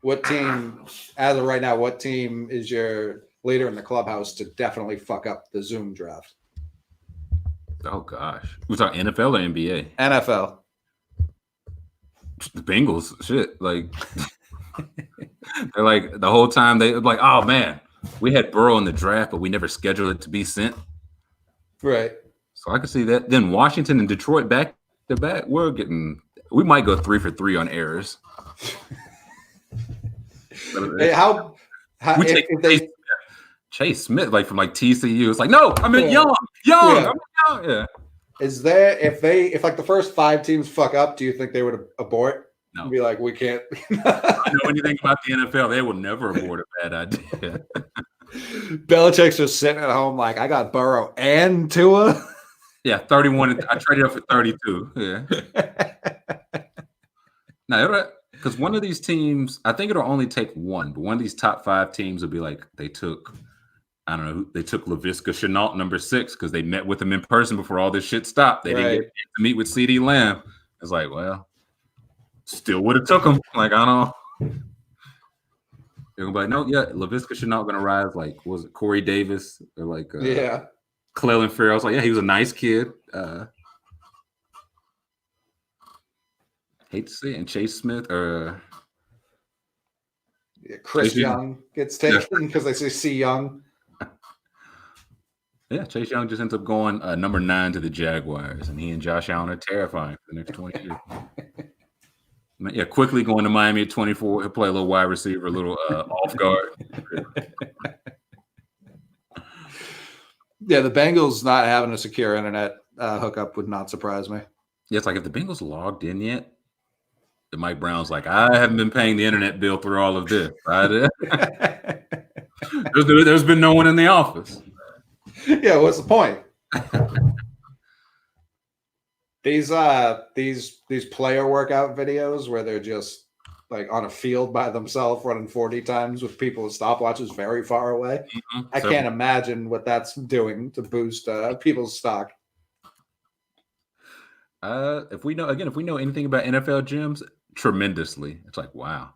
what team, as of right now, what team is your leader in the clubhouse to definitely fuck up the Zoom draft? Oh gosh, we talking NFL or NBA? NFL. The Bengals, shit. Like they're like the whole time they like, oh man, we had Burrow in the draft, but we never scheduled it to be sent. Right. So I can see that. Then Washington and Detroit back to back. We might go 3 for 3 on errors. Hey, how We if, take if they Chase Smith, like from like TCU. It's like, no, I mean Yeah. young. Yeah. I'm young. Yeah. is there if like the first 5 teams fuck up, do you think they would abort? No. And be like, we can't. I know anything about the NFL, they will never abort a bad idea. Belichick's just sitting at home like, I got Burrow and Tua. Yeah, 31. I traded up for 32. Yeah. No, because one of these teams, I think it'll only take one, but one of these top 5 teams will be like, they took Laviska Shenault, number 6, because they met with him in person before all this shit stopped. They didn't get to meet with CD Lamb. It's like, well, still would have took him. Like, I don't know. They're gonna be like, no, yeah, Laviska Shenault gonna rise. Like, was it Corey Davis or like Yeah. Clelin Ferrell? I was like, yeah, he was a nice kid. Hate to see it. And Chase Smith or Chris Chase Young gets taken because they say C Young. yeah, Chase Young just ends up going number 9 to the Jaguars, and he and Josh Allen are terrifying for the next 20 years. Yeah, quickly going to Miami at 24. He'll play a little wide receiver, a little off guard. Yeah, the Bengals not having a secure internet hookup would not surprise me. Yeah, it's like if the Bengals logged in yet, then Mike Brown's like, I haven't been paying the internet bill through all of this. There's been no one in the office. Yeah, what's the point? These player workout videos where they're just like on a field by themselves running 40 times with people with stopwatches very far away. Mm-hmm. I can't imagine what that's doing to boost people's stock. If we know anything about NFL gyms, tremendously. It's like, wow.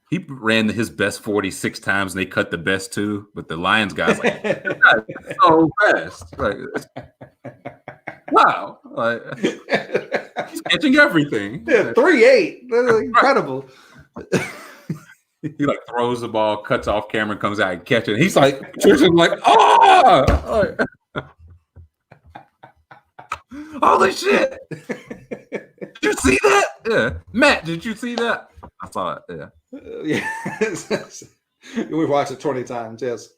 He ran his best 46 times and they cut the best 2, but the Lions guys like so fast. Like, wow. Like, he's catching everything. Yeah, 3.8. That's incredible. He like throws the ball, cuts off camera, comes out and catches it. He's like, Patricia's like, oh! Holy shit! Did you see that? Yeah. Matt, did you see that? I saw it. Yeah. Yes. We've watched it 20 times. Yes.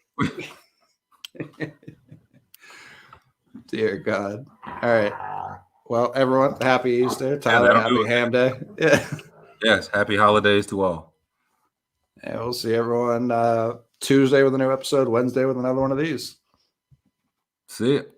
Dear God. All right. Well, everyone, happy Easter. Tyler, happy Ham Day. Yeah. Yes. Happy holidays to all. And we'll see everyone Tuesday with a new episode, Wednesday with another one of these. See it.